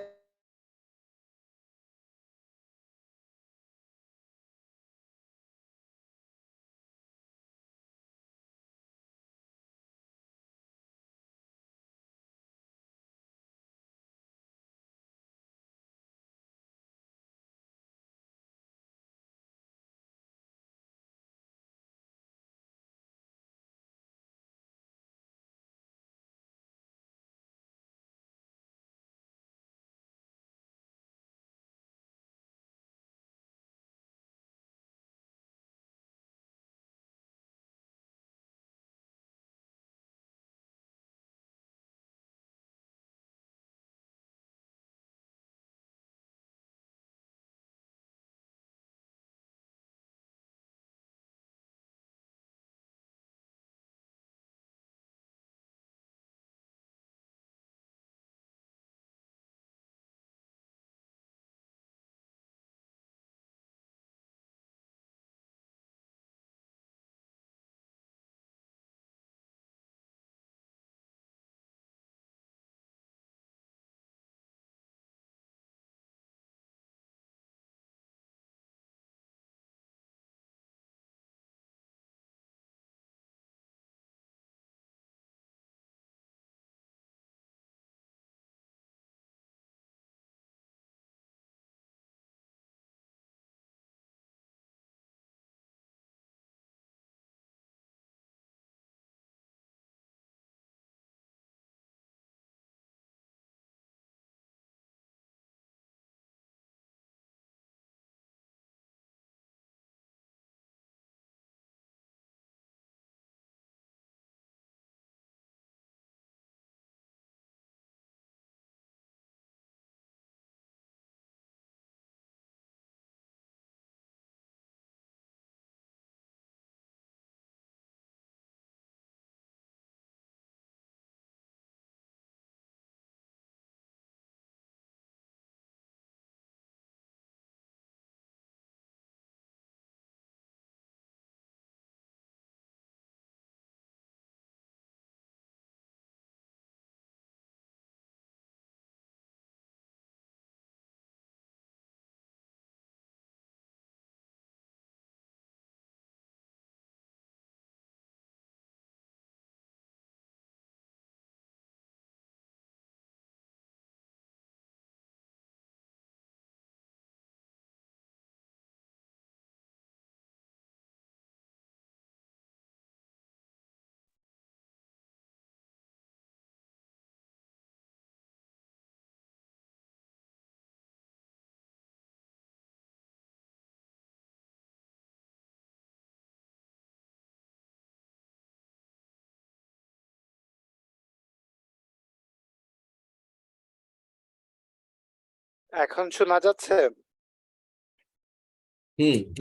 A: এখন শোনা যাচ্ছে?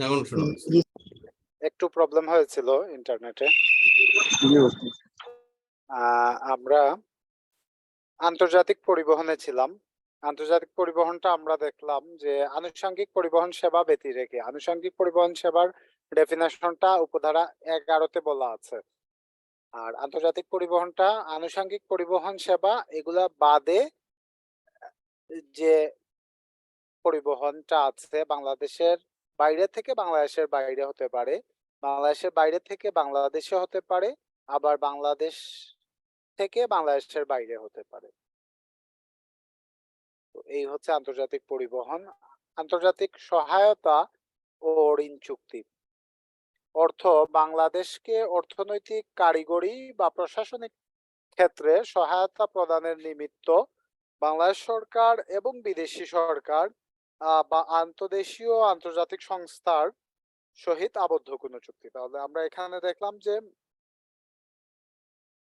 B: এখন শোনা যাচ্ছে।
C: জি
A: একটু প্রবলেম হয়েছিল ইন্টারনেটে।
C: জি ওস্তাদ।
A: আমরা আন্তর্জাতিক পরিবহনে ছিলাম। আন্তর্জাতিক পরিবহনটা আমরা দেখলাম যে আনুষঙ্গিক পরিবহন সেবা ব্যতি রেখে আনুষঙ্গিক পরিবহন সেবার ডেফিনেশনটা উপধারা 11 বলা আছে। আর আন্তর্জাতিক পরিবহনটা আনুষঙ্গিক পরিবহন সেবা এগুলা বাদে যে পরিবহনটা আছে বাংলাদেশের বাইরে থেকে বাংলাদেশের বাইরে হতে পারে, বাংলাদেশের বাইরে থেকে বাংলাদেশে হতে পারে, আবার বাংলাদেশ থেকে বাংলাদেশের বাইরে হতে পারে। তো এই হচ্ছে আন্তর্জাতিক পরিবহন। আন্তর্জাতিক সহায়তা ও ঋণ চুক্তি অর্থ বাংলাদেশকে অর্থনৈতিক, কারিগরি বা প্রশাসনিক ক্ষেত্রে সহায়তা প্রদানের নিমিত্ত বাংলাদেশ সরকার এবং বিদেশি সরকার বা আন্তদেশীয় আন্তর্জাতিক সংস্থার সহিত আবদ্ধ কোনো চুক্তি। তাহলে আমরা এখানে দেখলাম যে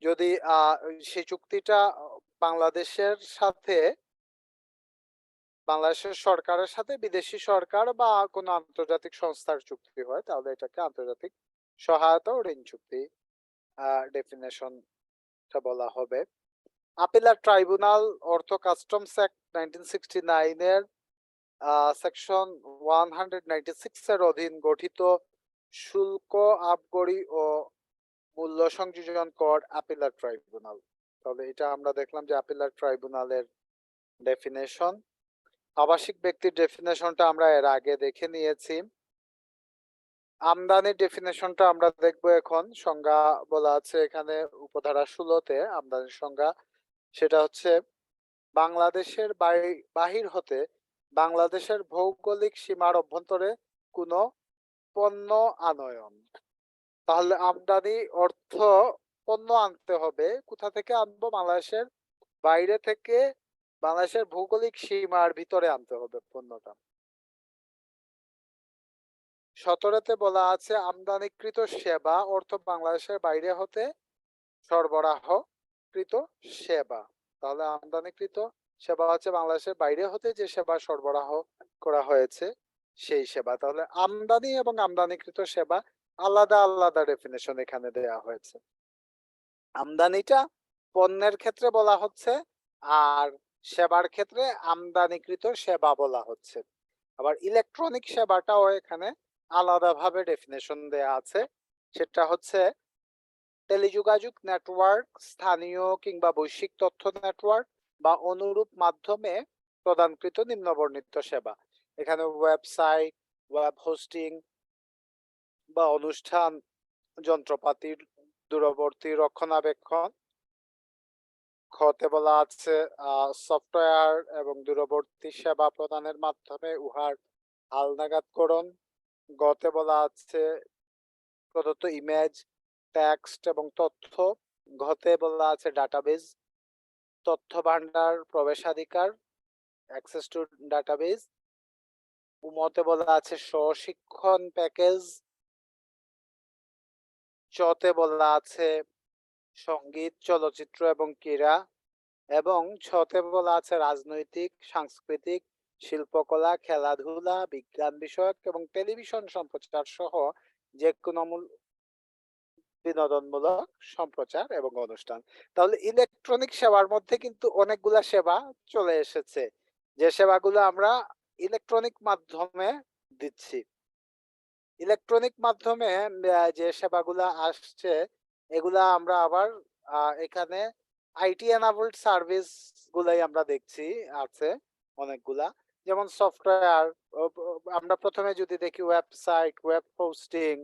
A: যদি সেই চুক্তিটা বাংলাদেশের সাথে বাংলাদেশের সরকারের সাথে বিদেশি সরকার বা কোনো আন্তর্জাতিক সংস্থার চুক্তি হয় তাহলে এটাকে আন্তর্জাতিক সহায়তা ও ঋণ চুক্তি ডেফিনেশনটা বলা হবে। আপিলার ট্রাইব্যুনাল অর্থ কাস্টমস অ্যাক্ট 1969 এর সেকশন 196 এর অধীন গঠিত শুল্ক আবগারি ও মূল্য সংযোজন কর আপিলার ট্রাইব্যুনাল। তাহলে এটা আমরা দেখলাম যে আপিলার ট্রাইব্যুনালের ডেফিনেশন। আবাসিক ব্যক্তির ডেফিনেশনটা আমরা এর আগে দেখে নিয়েছি। আমদানির ডেফিনেশনটা আমরা দেখবো এখন। সংজ্ঞা বলা আছে এখানে উপধারা 16-তে আমদানির সংজ্ঞা। সেটা হচ্ছে বাংলাদেশের বাহির হতে বাংলাদেশের ভৌগোলিক সীমার অভ্যন্তরে কোনো পণ্য আনয়ন। তাহলে আমদানি অর্থ পণ্য আনতে হবে। কোথা থেকে আনবো? বাংলাদেশের বাইরে থেকে বাংলাদেশের ভৌগোলিক সীমার ভিতরে আনতে হবে পণ্যটা। 17-তে বলা আছে আমদানিকৃত সেবা অর্থ বাংলাদেশের বাইরে হতে সরবরাহকৃত সেবা। তাহলে আমদানিকৃত সেবা হচ্ছে বাংলাদেশের বাইরে হতে যে সেবা সরবরাহ করা হয়েছে সেই সেবা। তাহলে আমদানি এবং আমদানিকৃত সেবা আলাদা আলাদা ডেফিনেশন এখানে দেয়া হয়েছে। আমদানিটা পণ্যের ক্ষেত্রে বলা হচ্ছে আর সেবার ক্ষেত্রে আমদানিকৃত সেবা বলা হচ্ছে। আবার ইলেকট্রনিক সেবাটাও এখানে আলাদাভাবে ডেফিনেশন দেয়া আছে। সেটা হচ্ছে টেলিযোগাযোগ নেটওয়ার্ক, স্থানীয় কিংবা বৈশ্বিক তথ্য নেটওয়ার্ক বা অনুরূপ মাধ্যমে প্রদানকৃত নিম্নবর্ণিত সেবা। এখানে ওয়েবসাইট, ওয়েব হোস্টিং বা অনুষ্ঠান, যন্ত্রপাতির দূরবর্তী রক্ষণাবেক্ষণ। খতে বলা আছে সফটওয়্যার এবং দূরবর্তী সেবা প্রদানের মাধ্যমে উহার হালনাগাদকরণ। গতে বলা আছে প্রদত্ত ইমেজ, টেক্সট এবং তথ্য। ঘতে বলা আছে ডাটাবেজ, তথ্য ভান্ডার, প্রবেশাধিকার, অ্যাক্সেস টু ডাটাবেজ। উমতে বলা আছে স্বশিক্ষণ প্যাকেজ। চতে বলা আছে সঙ্গীত, চলচ্চিত্র এবং ক্রীড়া। এবং ছতে বলা আছে রাজনৈতিক, সাংস্কৃতিক, শিল্পকলা, খেলাধুলা, বিজ্ঞান বিষয়ক এবং টেলিভিশন সম্প্রচার সহ যে কোনো বিনোদনমূলক সম্প্রচার এবং অনুষ্ঠান। তাহলে ইলেকট্রনিক সেবার মধ্যে কিন্তু অনেকগুলা সেবা চলে এসেছে, যে সেবাগুলো আমরা ইলেকট্রনিক মাধ্যমে দিচ্ছি। ইলেকট্রনিক মাধ্যমে যে সেবাগুলো আসছে এগুলা আমরা আবার এখানে আইটি এনাবলড সার্ভিস গুলাই আমরা দেখছি আছে অনেকগুলা। যেমন সফটওয়্যার, আমরা প্রথমে যদি দেখি ওয়েবসাইট, ওয়েব হোস্টিং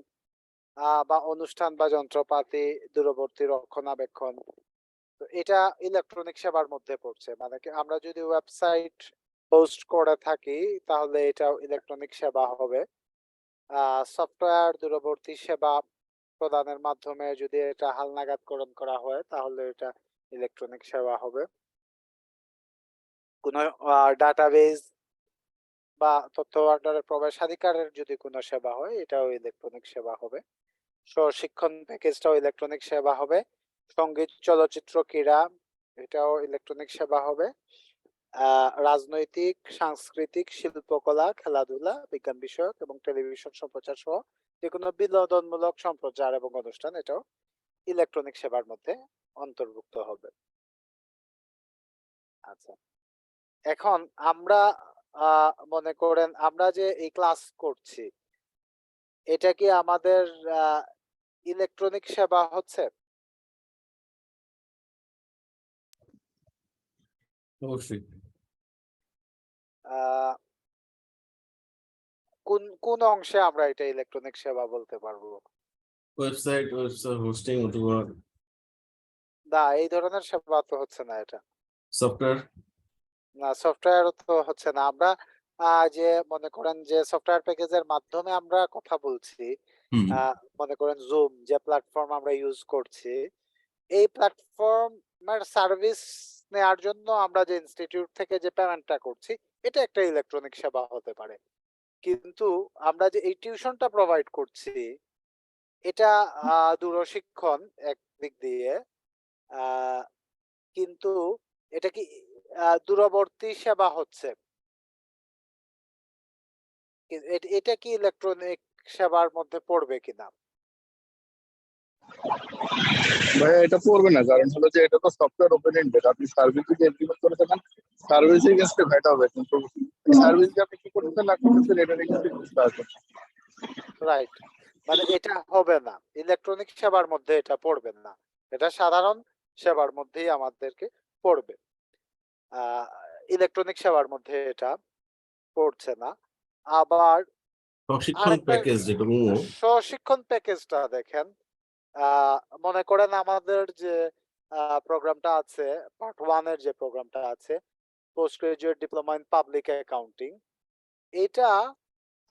A: বা অনুষ্ঠান বা যন্ত্রপাতি দূরবর্তী রক্ষণাবেক্ষণ। তো এটা ইলেকট্রনিক সেবার মধ্যে পড়ছে। মানে কি আমরা যদি ওয়েবসাইট হোস্ট করে থাকি তাহলে এটা ইলেকট্রনিক সেবা হবে। সফটওয়্যার দূরবর্তী সেবা প্রদানের মাধ্যমে যদি এটা হালনাগাদকরণ করা হয় তাহলে এটা ইলেকট্রনিক সেবা হবে। কোনো ডাটাবেজ বা তথ্য ভান্ডারের প্রবেশাধিকারের যদি কোনো সেবা হয় এটাও ইলেকট্রনিক সেবা হবে। স্বশিক্ষণ প্যাকেজটাও ইলেকট্রনিক সেবা হবে। সঙ্গীত, চলচ্চিত্র, ক্রীড়া এটাও ইলেকট্রনিক সেবা হবে। রাজনৈতিক, সাংস্কৃতিক, শিল্পকলা, খেলাধুলা, বিজ্ঞান বিষয়ক এবং টেলিভিশন সম্প্রচার সহ যেকোনো বিনোদনমূলক সম্প্রচার এবং অনুষ্ঠান এটাও ইলেকট্রনিক সেবার মধ্যে অন্তর্ভুক্ত হবে। আচ্ছা, এখন আমরা মনে করেন আমরা যে এই ক্লাস করছি এটা কি আমাদের ইলেকট্রনিক সেবা হচ্ছে?
B: অবশ্যই।
A: আহ কোন অংশে আমরা এটা ইলেকট্রনিক সেবা বলতে পারবো?
B: ওয়েবসাইট হোস্টিং অথবা
A: না, এই ধরনের সেবা তো হচ্ছে না এটা।
B: সফটওয়্যার।
A: না, সফটওয়্যার তো হচ্ছে না। আমরা যে মনে করেন যে সফটওয়্যার প্যাকেজের মাধ্যমে আমরা কথা বলছি,
B: হুম।
A: মনে করেন জুম যে প্ল্যাটফর্ম আমরা ইউজ করছি, এই প্ল্যাটফর্মের সার্ভিস নেওয়ার জন্য আমরা যে ইনস্টিটিউট থেকে যে পেমেন্টটা করছি এটা একটা ইলেকট্রনিক সেবা হতে পারে। কিন্তু আমরা যে এই টিউশনটা প্রোভাইড করছি এটা দূরশিক্ষণ একদিক দিয়ে। আহ কিন্তু এটা কি দূরবর্তী সেবা হচ্ছে? এটা কি ইলেকট্রনিক সেবার মধ্যে পড়বে কিনা?
D: ভাইয়া এটা পড়বে না, কারণ হলো যে এটা তো সফটওয়্যার ওপেন এন্ডেড। আপনি সার্ভিস যদি ইমপ্লিমেন্ট করে থাকেন সার্ভিস এগেইনস্টে ভ্যাট হবে, কিন্তু সার্ভিস যে আপনি কি করতেছেন না করতেছেন এটা কিন্তু বুঝতে হবে।
A: রাইট, মানে এটা হবে না, ইলেকট্রনিক সেবার মধ্যে এটা পড়বে না, এটা সাধারণ সেবার মধ্যেই আমাদেরকে পড়বে। ইলেকট্রনিক সেবার মধ্যে এটা পড়ছে না। আবার
B: প্রশিক্ষণ
A: আরেকটা
B: প্যাকেজ যেটা মোমো।
A: স্বশিক্ষণ প্যাকেজটা দেখেন, মনে করেন আমাদের যে প্রোগ্রামটা আছে, পার্ট 1 এর যে প্রোগ্রামটা আছে, post graduate diploma in public accounting, এটা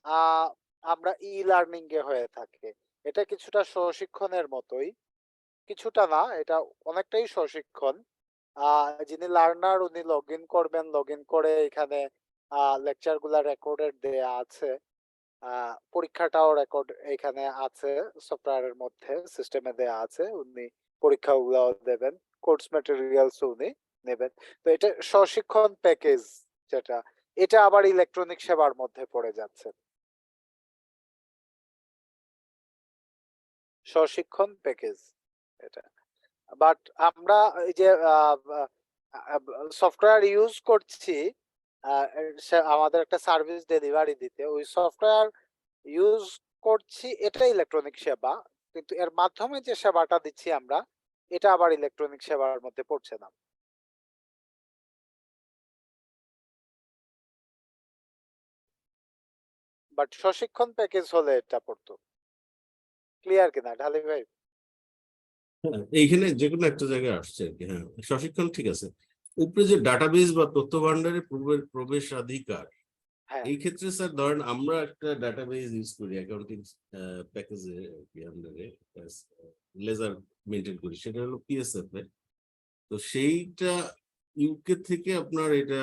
A: আহ, আমরা ই লার্নিং এ হয়ে থাকে। এটা কিছুটা স্বশিক্ষণের মতোই, কিছুটা না, এটা অনেকটাই স্বশিক্ষণ। যিনি লার্নার উনি লগ ইন করবেন, লগ ইন করে এখানে লেকচার গুলা রেকর্ডেড দেয়া আছে, পরীক্ষাটাও রেকর্ড এখানে আছে, সফটওয়্যারের মধ্যে সিস্টেমে দেয়া আছে, উনি পরীক্ষাগুলো দেবেন, কোর্স ম্যাটেরিয়ালস উনি নেবেন। তো এটা স্বশিক্ষণ প্যাকেজ যেটা, এটা আবার ইলেকট্রনিক সেবার মধ্যে পড়ে যাচ্ছে, স্বশিক্ষণ প্যাকেজ এটা। বাট আমরা এই যে সফটওয়্যার ইউজ করছি আমাদের একটা সার্ভিস ডেলিভারি দিতে, ওই সফটওয়্যার ইউজ করছি, এটা ইলেকট্রনিক সেবা, কিন্তু এর মাধ্যমে যে সেবাটা দিচ্ছি আমরা এটা আবার ইলেকট্রনিক সেবার মধ্যে পড়ছে না। বাট প্রশিক্ষণ প্যাকেজ হলে এটা পড়তো। ক্লিয়ার কিনা ঢালি ভাই?
B: হ্যাঁ, এইখানে যে কোনো একটা জায়গায় আসছে আর কি। হ্যাঁ, প্রশিক্ষণ ঠিক আছে। উপরে যে ডাটাবেস বা তথ্য ভান্ডারে প্রবেশাধিকার,
A: হ্যাঁ,
B: এই ক্ষেত্রে স্যার ধরেন আমরা একটা ডাটাবেস ইউজ করি অ্যাকাউন্টিং প্যাকেজে আন্ডারে, লেজার মেনটেন করি, সেটা হলো পিএসএফ এ। তো সেইটা ইউকে থেকে আপনার এটা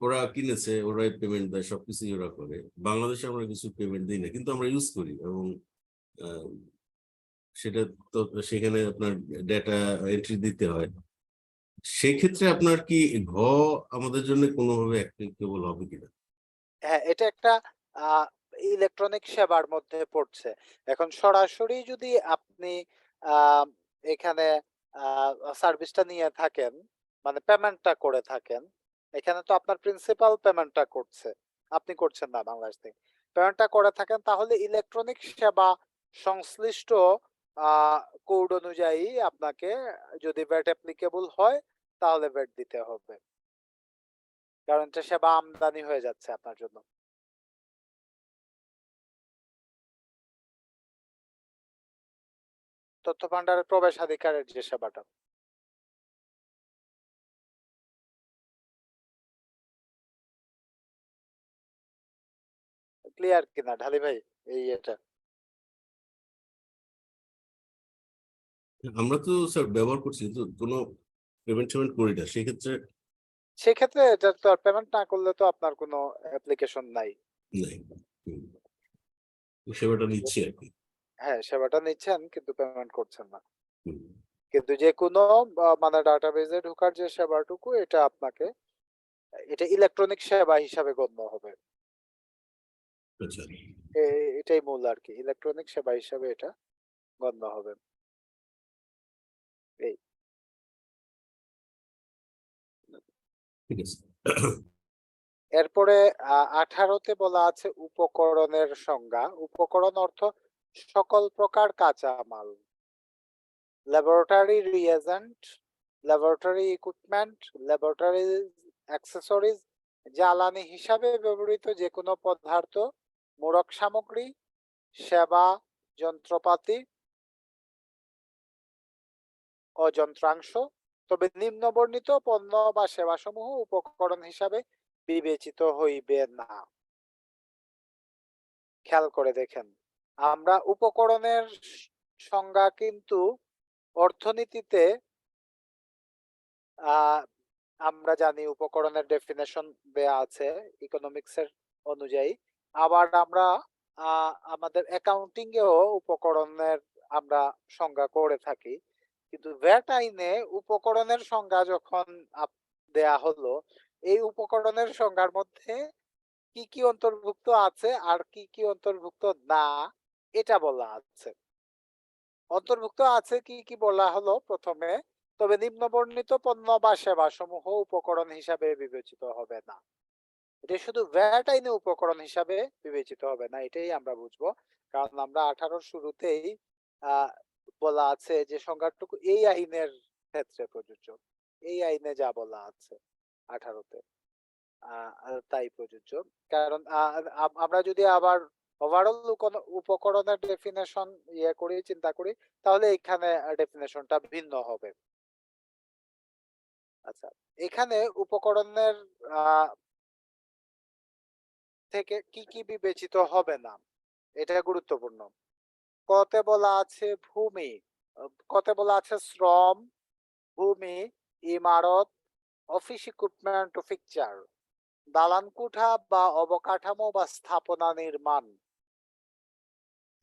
B: ওরা কিনেছে, ওরাই পেমেন্ট দেয়, সবকিছুই ওরা করে। বাংলাদেশে আমরা কিছু পেমেন্ট দিই না, কিন্তু আমরা ইউজ করি এবং আহ, সেটা তো সেখানে আপনার ডেটা এন্ট্রি দিতে হয়। সেক্ষেত্রে আপনার কি ঘ আমাদের জন্য কোনোভাবে অ্যাপ্লিকেবল হবে কিনা?
A: হ্যাঁ, এটা একটা ইলেকট্রনিক সেবার মধ্যে পড়ছে। এখন সরাসরি যদি আপনি আহ, এখানে সার্ভিসটা নিয়ে থাকেন, মানে পেমেন্টটা করে থাকেন, এখানে তো আপনার প্রিন্সিপাল পেমেন্টটা করছে, আপনি করছেন না বাংলাদেশ থেকে, পেমেন্টটা করে থাকেন, তাহলে ইলেকট্রনিক সেবা সংশ্লিষ্ট কোড অনুযায়ী আপনাকে যদি ভ্যাট অ্যাপ্লিকেবল হয় তাহলে ভ্যাট দিতে হবে, কারণ এটা সেবা আমদানি হয়ে যাচ্ছে আপনার জন্য। তথ্য ভান্ডারের প্রবেশাধিকারের যে সেবাটা। ক্লিয়ার কিনা ঢালি ভাই? এই এটা
B: আমরা তো স্যার ব্যবহার করছি, কিন্তু কোনো পেমেন্ট টেমেন্ট করি না, সেক্ষেত্রে
A: সেক্ষেত্রে এটা তো আর পেমেন্ট না করলে তো আপনার কোনো অ্যাপ্লিকেশন নাই।
B: নাই। হুম, সেবাটা নিচ্ছি আর কি।
A: হ্যাঁ, সেবাটা নিচ্ছেন কিন্তু পেমেন্ট করছেন না।
B: হুম।
A: কিন্তু যে কোনো মানে ডাটাবেজে ঢোকার যে সেবাটুকু এটা আপনাকে এটা ইলেকট্রনিক সেবা হিসাবে গণ্য হবে।
B: আচ্ছা,
A: এটাই মূল আর কি, ইলেকট্রনিক সেবা হিসাবে এটা গণ্য হবে। এই
B: ঠিক আছে।
A: এরপরে 18তে বলা আছে উপকরণের সংজ্ঞা। উপকরণ অর্থ সকল প্রকার কাঁচামাল, laboratory reagent, laboratory equipment, laboratory accessories, জ্বালানি হিসাবে ব্যবহৃত যে কোনো পদার্থ, মোড়ক সামগ্রী, সেবা যন্ত্রপাতি ও যন্ত্রাংশ। তবে নিম্নবর্ণিত পণ্য বা সেবাসমূহ উপকরণ হিসাবে বিবেচিত হইবে না। খেয়াল করে দেখেন, আমরা উপকরণের সংজ্ঞা কিন্তু অর্থনীতিতে আমরা জানি উপকরণের ডেফিনেশন দেয়া আছে ইকোনমিক্স এর অনুযায়ী। আবার আমরা আমাদের অ্যাকাউন্টিং এও উপকরণের আমরা সংজ্ঞা করে থাকি। কিন্তু ভ্যাট আইনে উপকরণের সংজ্ঞা যখন দেয়া হলো, এই উপকরণের সংজ্ঞার মধ্যে কি কি অন্তর্ভুক্ত আছে আর কি কি অন্তর্ভুক্ত না এটা বলা আছে। অন্তর্ভুক্ত আছে কি কি বলা হলো প্রথমে, তবে নিম্নবর্ণিত পণ্য বা সেবা সমূহ উপকরণ হিসাবে বিবেচিত হবে না। এটা শুধু ভ্যাট আইনে উপকরণ হিসাবে বিবেচিত হবে না, এটাই আমরা বুঝবো। কারণ আমরা 18 শুরুতেই বলা আছে যে সংজ্ঞাটুকু এই আইনের ক্ষেত্রে প্রযোজ্য, এই আইনে যা বলা আছে 18তে তাই প্রযোজ্য। কারণ আমরা যদি আবার ওভারঅল উপকরণের ডেফিনেশন করি, চিন্তা করি, তাহলে এখানে ডেফিনেশনটা ভিন্ন হবে। আচ্ছা, এখানে উপকরণের থেকে কি কি বিবেচিত হবে না এটা গুরুত্বপূর্ণ। কতে বলা আছে ভূমি, কতে বলা আছে শ্রম, ভূমি, ইমারত, অফিস ইকুইপমেন্ট ও ফিকচার, দালান কুঠা বা অবকাঠামো বা স্থাপনা নির্মাণ,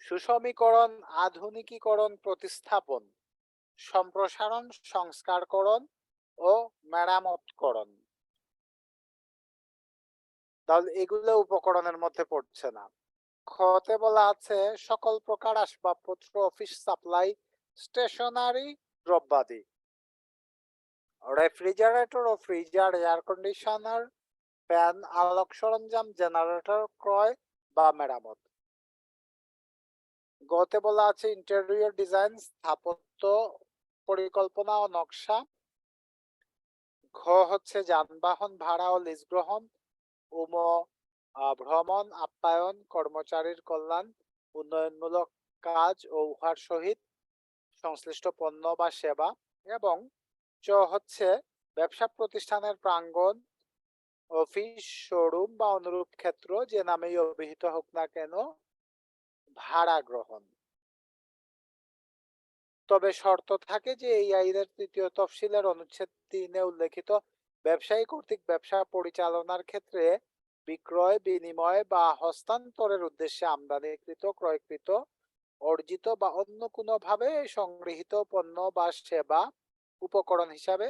A: সুশমীকরণ, আধুনিকীকরণ, প্রতিস্থাপন, সম্প্রসারণ, সংস্কারকরণ ও মেরামতকরণ। তাহলে এগুলো উপকরণের মধ্যে পড়ছে না। খতে বলা আছে সকল প্রকার আসবাবপত্র, অফিস সাপ্লাই, স্টেশনারি দ্রব্যাদি, রেফ্রিজারেটর ও ফ্রিজার, এয়ার কন্ডিশনার, ফ্যান, আলোক সরঞ্জাম, জেনারেটর ক্রয় বা মেরামত। গতে বলা আছে ইন্টেরিয়র ডিজাইন, স্থাপত্য পরিকল্পনা ও নকশা। ঘ হচ্ছে যানবাহন ভাড়া ও লিজ গ্রহণ, ভ্রমণ, আপ্যায়ন, কর্মচারীর কল্যাণ, উন্নয়নমূলক কাজ ও উহার সহিত সংশ্লিষ্ট পণ্য বা সেবা। এবং চ হচ্ছে ব্যবসা প্রতিষ্ঠানের প্রাঙ্গণ, অফিস, শোরুম বা অনুরূপ ক্ষেত্র যে নামেই অভিহিত হোক না কেন, ভাড়া গ্রহণ। তবে শর্ত থাকে যে এই আইনের ৩য় তফসিলের অনুচ্ছেদ ৩-এ উল্লেখিত ব্যবসায়ী কর্তৃক ব্যবসা পরিচালনার ক্ষেত্রে বিক্রয়, বিনিময় বা হস্তান্তরের উদ্দেশ্যে আমদানিকৃত, ক্রয়কৃত, অর্জিত বা অন্য কোনো ভাবে সংগৃহীত পণ্য বা সেবা উপকরণ হিসাবে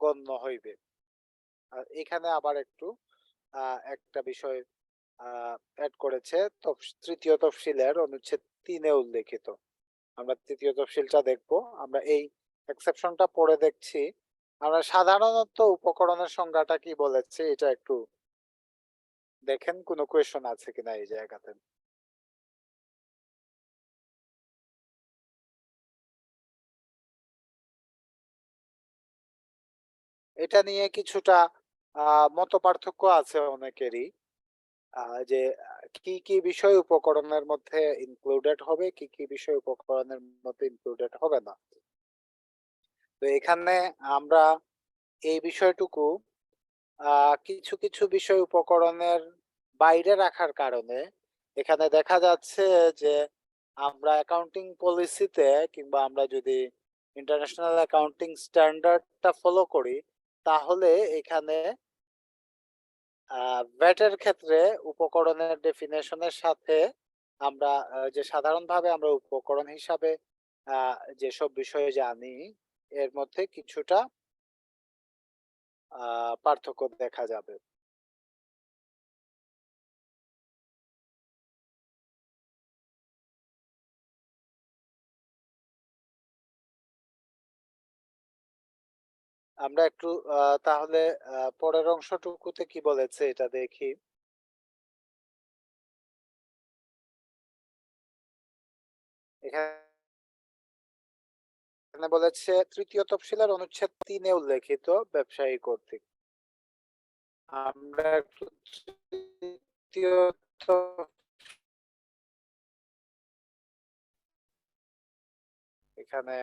A: গণ্য হইবে। এখানে আবার একটু একটা বিষয় অ্যাড করেছে, ৩য় তফসিলের অনুচ্ছেদ ৩-এ উল্লেখিত। আমরা ৩য় তফসিলটা দেখবো। আমরা এই এক্সেপশনটা পড়ে দেখছি। আমরা সাধারণত উপকরণের সংজ্ঞাটা কি বলেছে এটা একটু দেখেন, কোনো কোয়েশন আছে কিনা এই জায়গাতে। এটা নিয়ে কিছুটা মত পার্থক্য আছে অনেকেরই, যে কি কি বিষয় উপকরণের মধ্যে ইনক্লুডেড হবে, কি কি বিষয় উপকরণের মধ্যে ইনক্লুডেড হবে না। তো এখানে আমরা এই বিষয়টুকু কিছু কিছু বিষয় উপকরণের বাইরে রাখার কারণে এখানে দেখা যাচ্ছে যে আমরা অ্যাকাউন্টিং পলিসিতে কিংবা আমরা যদি ইন্টারন্যাশনাল অ্যাকাউন্টিং স্ট্যান্ডার্ডটা ফলো করি, তাহলে এখানে ভ্যাটের ক্ষেত্রে উপকরণের ডেফিনেশনের সাথে আমরা যে সাধারণভাবে আমরা উপকরণ হিসাবে যেসব বিষয়ে জানি এর মধ্যে কিছুটা পার্থক্য দেখা যাবে। আমরা একটু তাহলে পরের অংশটুকুতে কি বলেছে এটা দেখি। এখানে বলেছে তৃতীয় তফসিলের অনুচ্ছেদ 3-এ উল্লেখিত ব্যবসায়ী কর্তৃক। আমরা একটু তৃতীয় এখানে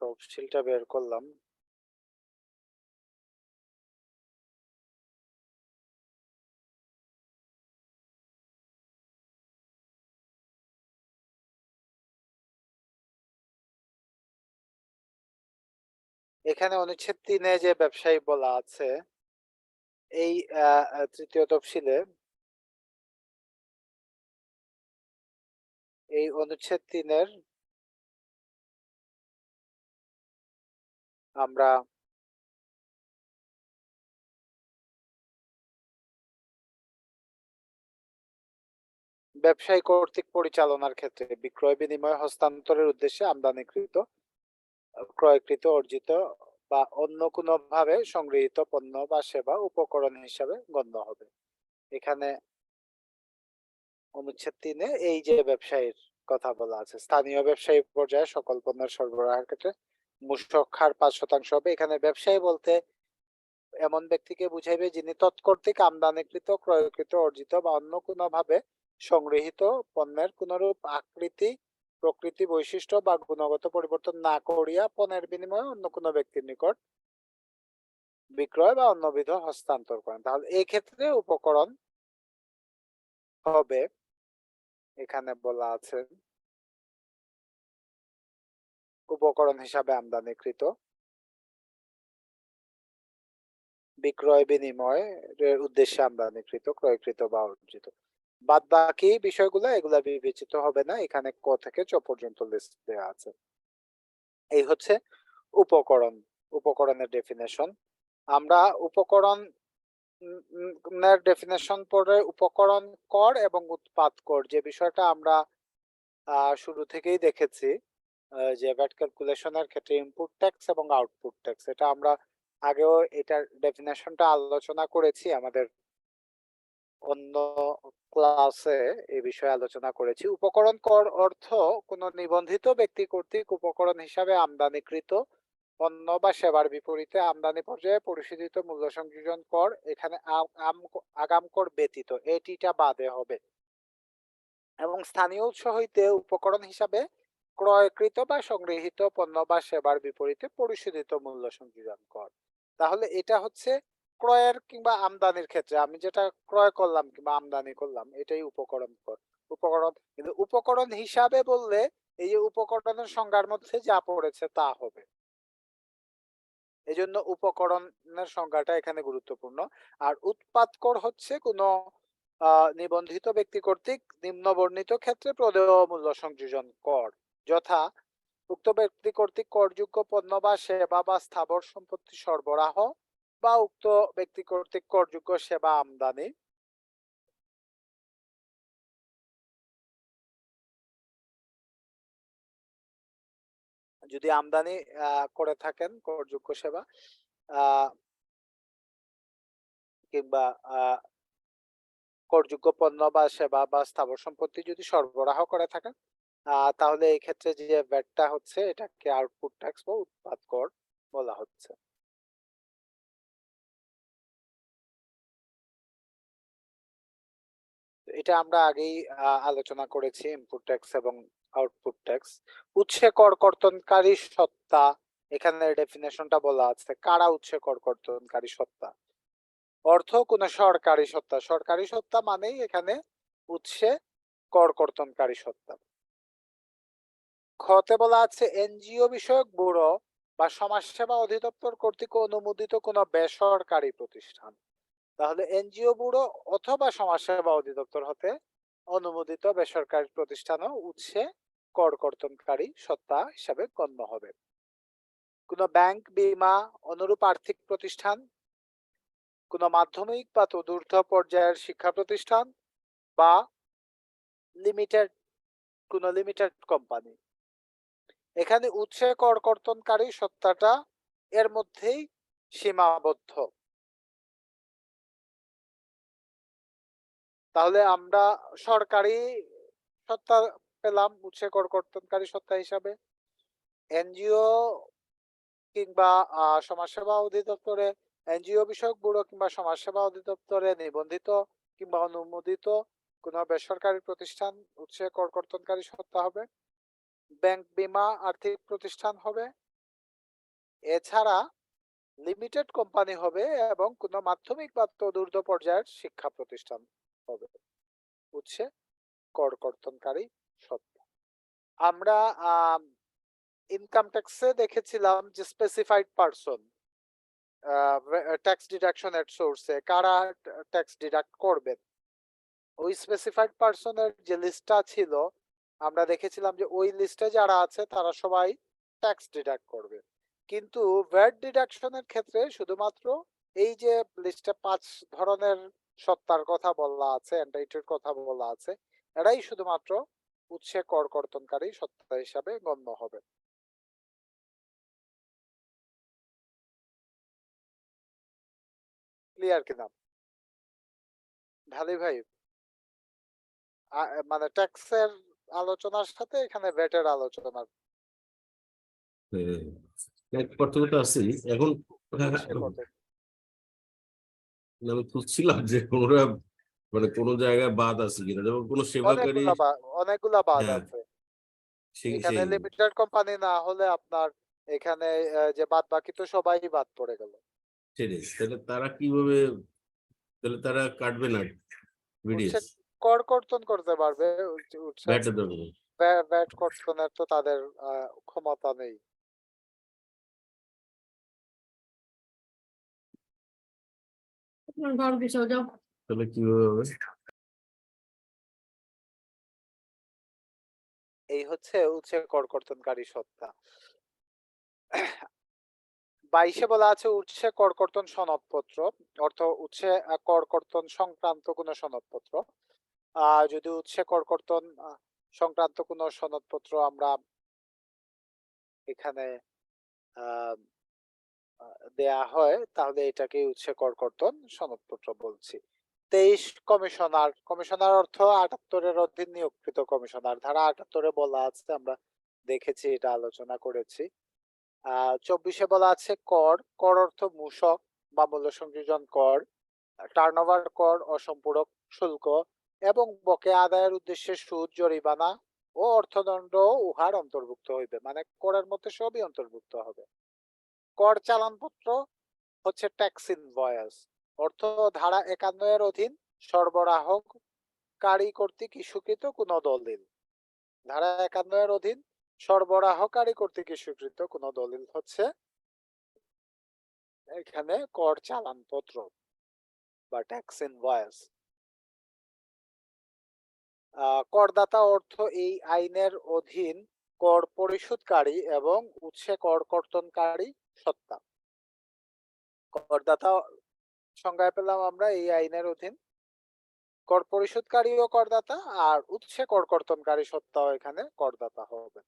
A: তফসিলটা বের করলাম। এখানে অনুচ্ছেদ 3-এ যে ব্যবসায়ী বলা আছে এই তৃতীয় তফসিলে এই অনুচ্ছেদ 3-এর আমরা ব্যবসায়ী কর্তৃক পরিচালনার ক্ষেত্রে বিক্রয় বিনিময় হস্তান্তরের উদ্দেশ্যে আমদানিকৃত, ক্রয়কৃত, অর্জিত বা অন্য কোনো ভাবে সংগৃহীত পণ্য বা সেবা উপকরণ হিসাবে গণ্য হবে। এখানে অনুচ্ছেদ 3-এ এই যে ব্যবসায়ীর কথা বলা আছে, স্থানীয় ব্যবসায়ী পর্যায়ে সকল পণ্যের সরবরাহের ক্ষেত্রে মূসক হার 5% হবে। এখানে ব্যবসায়ী বলতে এমন ব্যক্তিকে বুঝাইবে যিনি তৎকর্তৃক আমদানিকৃত, ক্রয়কৃত, অর্জিত বা অন্য কোনো ভাবে সংগৃহীত পণ্যের কোনরূপ আকৃতি, প্রকৃতি, বৈশিষ্ট্য বা গুণগত পরিবর্তন না করিয়া পণ্যের বিনিময়ে অন্য কোনো ব্যক্তির নিকট বিক্রয় বা অন্যবিধ হস্তান্তর করেন। তাহলে এই ক্ষেত্রে উপকরণ হবে, এখানে বলা আছে উপকরণ হিসাবে আমদানিকৃত, বিক্রয় বিনিময়ের উদ্দেশ্যে আমদানিকৃত, ক্রয়কৃত বা অর্জিত। বাদ বাকি বিষয়গুলো এগুলা বিবেচিত হবে না, এখানে ক থেকে চ পর্যন্ত লিস্ট দেওয়া আছে। এই হচ্ছে উপকরণ, উপকরণের ডেফিনেশন। আমরা উপকরণ ডেফিনেশন পরে উপকরণ কর এবং উৎপাদ কর যে বিষয়টা আমরা শুরু থেকেই দেখেছি, যে ভ্যাট ক্যালকুলেশনের ক্ষেত্রে ইনপুট ট্যাক্স এবং আউটপুট ট্যাক্স, এটা আমরা আগেও এটার ডেফিনেশনটা আলোচনা করেছি আমাদের অন্য ক্লাসে এই বিষয়ে আলোচনা করেছি। উপকরণ কর অর্থ কোন নিবন্ধিত ব্যক্তি কর্তৃক উপকরণ হিসাবে আমদানিকৃত পণ্য বা সেবার বিপরীতে আমদানি পর্যায়ে পরিশোধিত মূল্য সংযোজন কর, এখানে আগাম কর ব্যতীত, এটিটা বাদে হবে। এবং স্থানীয় উৎস হইতে উপকরণ হিসাবে ক্রয়কৃত বা সংগৃহীত পণ্য বা সেবার বিপরীতে পরিশোধিত মূল্য সংযোজন কর। তাহলে এটা হচ্ছে ক্রয়ের কিংবা আমদানির ক্ষেত্রে আমি যেটা ক্রয় করলাম কিংবা আমদানি করলাম এটাই উপকরণ কর। উপকরণ, কিন্তু উপকরণ হিসাবে বললে এই যে উপকরণের সংজ্ঞার মধ্যে যা পড়েছে তা হবে। এই জন্য উপকরণের সংজ্ঞাটা এখানে গুরুত্বপূর্ণ। আর উৎপাদ কর হচ্ছে কোনো নিবন্ধিত ব্যক্তি কর্তৃক নিম্ন বর্ণিত ক্ষেত্রে প্রদেয় মূল্য সংযোজন কর, যথা উক্ত ব্যক্তি কর্তৃক করযোগ্য পণ্য বা সেবা বা স্থাবর সম্পত্তি সরবরাহ বা উক্ত ব্যক্তি কর্তৃক করযোগ্য সেবা আমদানি, যদি আমদানি করে থাকেন করযোগ্য সেবা কিংবা করযোগ্য পণ্য বা সেবা বা স্থাবর সম্পত্তি যদি সরবরাহ করে থাকেন তাহলে এই ক্ষেত্রে যে ভ্যাটটা হচ্ছে এটাকে আউটপুট ট্যাক্স বা উৎপাদ কর বলা হচ্ছে। এটা আমরা আগেই আলোচনা করেছি, ইনপুট ট্যাক্স এবং আউটপুট ট্যাক্স। উৎসে কর কর্তনকারী সত্তা, এখানে ডেফিনেশনটা বলা আছে, কারা উৎসে কর কর্তনকারী সত্তা? অর্থ কোন সরকারি সত্তা, সরকারি সত্তা মানেই এখানে উৎসে কর কর্তনকারী সত্তা। খতে বলা আছে এনজিও বিষয়ক ব্যুরো বা সমাজসেবা অধিদপ্তর কর্তৃক অনুমোদিত কোন বেসরকারি প্রতিষ্ঠান। তাহলে এনজিও ব্যুরো অথবা সমাজসেবা অধিদপ্তর হতে অনুমোদিত বেসরকারি প্রতিষ্ঠানও উৎসে কর কর্তনকারী সত্তা হিসাবে গণ্য হবে। কোনো ব্যাংক, বীমা, অনুরূপ আর্থিক প্রতিষ্ঠান, কোনো মাধ্যমিক বা তদূর্ধ্ব পর্যায়ের শিক্ষা প্রতিষ্ঠান বা লিমিটেড কোনো লিমিটেড কোম্পানি, এখানে উৎসে কর কর্তনকারী সত্তাটা এর মধ্যেই সীমাবদ্ধ। তাহলে আমরা সরকারি সত্তা পেলাম উৎসে কর কর্তনকারী সত্তা হিসাবে, এনজিও কিংবা সমাজসেবা অধিদপ্তরে, এনজিও বিষয়ক ব্যুরো কিংবা সমাজসেবা অধিদপ্তরে নিবন্ধিত কিংবা অনুমোদিত কোনো বেসরকারি প্রতিষ্ঠান উৎসে কর কর্তনকারী সত্তা হবে। ব্যাংক, বীমা, আর্থিক প্রতিষ্ঠান হবে। এছাড়া লিমিটেড কোম্পানি হবে এবং কোনো মাধ্যমিক বা তদূর্ধ্ব পর্যায়ের শিক্ষা প্রতিষ্ঠান হবে উৎসে কর কর্তনকারী সত্তা। আমরা ইনকাম ট্যাক্সে দেখেছিলাম যে specified person, tax deduction at সোর্সে কারা ট্যাক্স ডিডাক্ট করবেন, ওই স্পেসিফাইড পারসনের যে লিস্টটা ছিল আমরা দেখেছিলাম যে ওই লিস্টে যারা আছে তারা সবাই ট্যাক্স ডিডাক্ট করবে। কিন্তু ভ্যাট ডিডাকশনের ক্ষেত্রে শুধুমাত্র এই যে লিস্টে 5 ধরনের সত্তার কথা বলা আছে, এন্টাইটির কথা বলা আছে, এরাই শুধুমাত্র উৎসে কর কর্তনকারী সত্তা হিসাবে গণ্য হবে। ক্লিয়ার কিনা ঢালি ভাই? মানে ট্যাক্সের আলোচনার সাথে এখানে ভ্যাটের আলোচনা
B: পার্থক্যটা আছে এখন।
A: উৎসে কত
B: আমি খুঁজছিলাম যে কোনটা মানে কোন জায়গায় বাদ আছে কিনা, যেমন কোন সেবাকারী।
A: অনেকগুলা বাদ
B: হ্যাঁ,
A: আছে।
B: সেই
A: এখানে
B: সেই
A: লিমিটেড কোম্পানি না হলে আপনার এখানে যে বাদ বাকি তো সবাই বাদ পড়ে গেল।
B: সেটাই। তাহলে তারা কিভাবে, তাহলে তারা কাটবে না
A: উৎসে
B: বিডিএস,
A: কর কর্তন করতে পারবে, উৎসে
B: ভ্যাটের দরকার।
A: ভ্যাট কর্তনের তো তাদের ক্ষমতা নেই।
E: ঘর গুছাও যাও।
B: তাহলে কিভাবে হবে?
A: এই হচ্ছে উৎসে কর কর্তনকারী সত্তা। 22-এ বলা আছে উৎসে কর কর্তন সনদপত্র, অর্থ উৎসে কর কর্তন সংক্রান্ত কোনো সনদপত্র। যদি উৎসে কর কর্তন সংক্রান্ত কোনো সনদপত্র আমরা এখানে আহ দেয়া হয় তাহলে এটাকে উৎসে কর কর্তন সনদপত্র বলছি। 23 কমিশনার, কমিশনার অর্থ 78-এর অধীন নিয়োগকৃত কমিশনার, ধারা 78-এ বলা আছে, আমরা দেখেছি, এটা আলোচনা করেছি। 24-এ বলা আছে কর, কর অর্থ মূসক বা মূল্য সংযোজন কর, টার্নওভার কর, অসম্পূরক শুল্ক এবং বকেয়া আদায়ের উদ্দেশ্যে সুদ, জরিমানা ও অর্থদণ্ড উহার অন্তর্ভুক্ত হইবে, মানে করের মধ্যে সবই অন্তর্ভুক্ত হবে। কর চালানপত্র হচ্ছে ট্যাক্স ইনভয়েস, অর্থ ধারা 51-এর অধীন সরবরাহকারী কর্তৃক ইস্যুকৃত কোনো দলিল। ধারা 51-এর অধীন সরবরাহকারী কর্তৃক ইস্যুকৃত কোনো দলিল হচ্ছে এখানে কর চালানপত্র বা ট্যাক্স ইনভয়েস। করদাতা অর্থ এই আইনের অধীন কর পরিশোধকারী এবং উৎসে কর কর্তনকারী সত্তা। করদাতা সংজ্ঞায় পেলাম আমরা এই আইনের অধীন কর পরিশোধকারী ও করদাতা, আর উৎসে কর কর্তনকারী সত্তাও এখানে করদাতা হবে।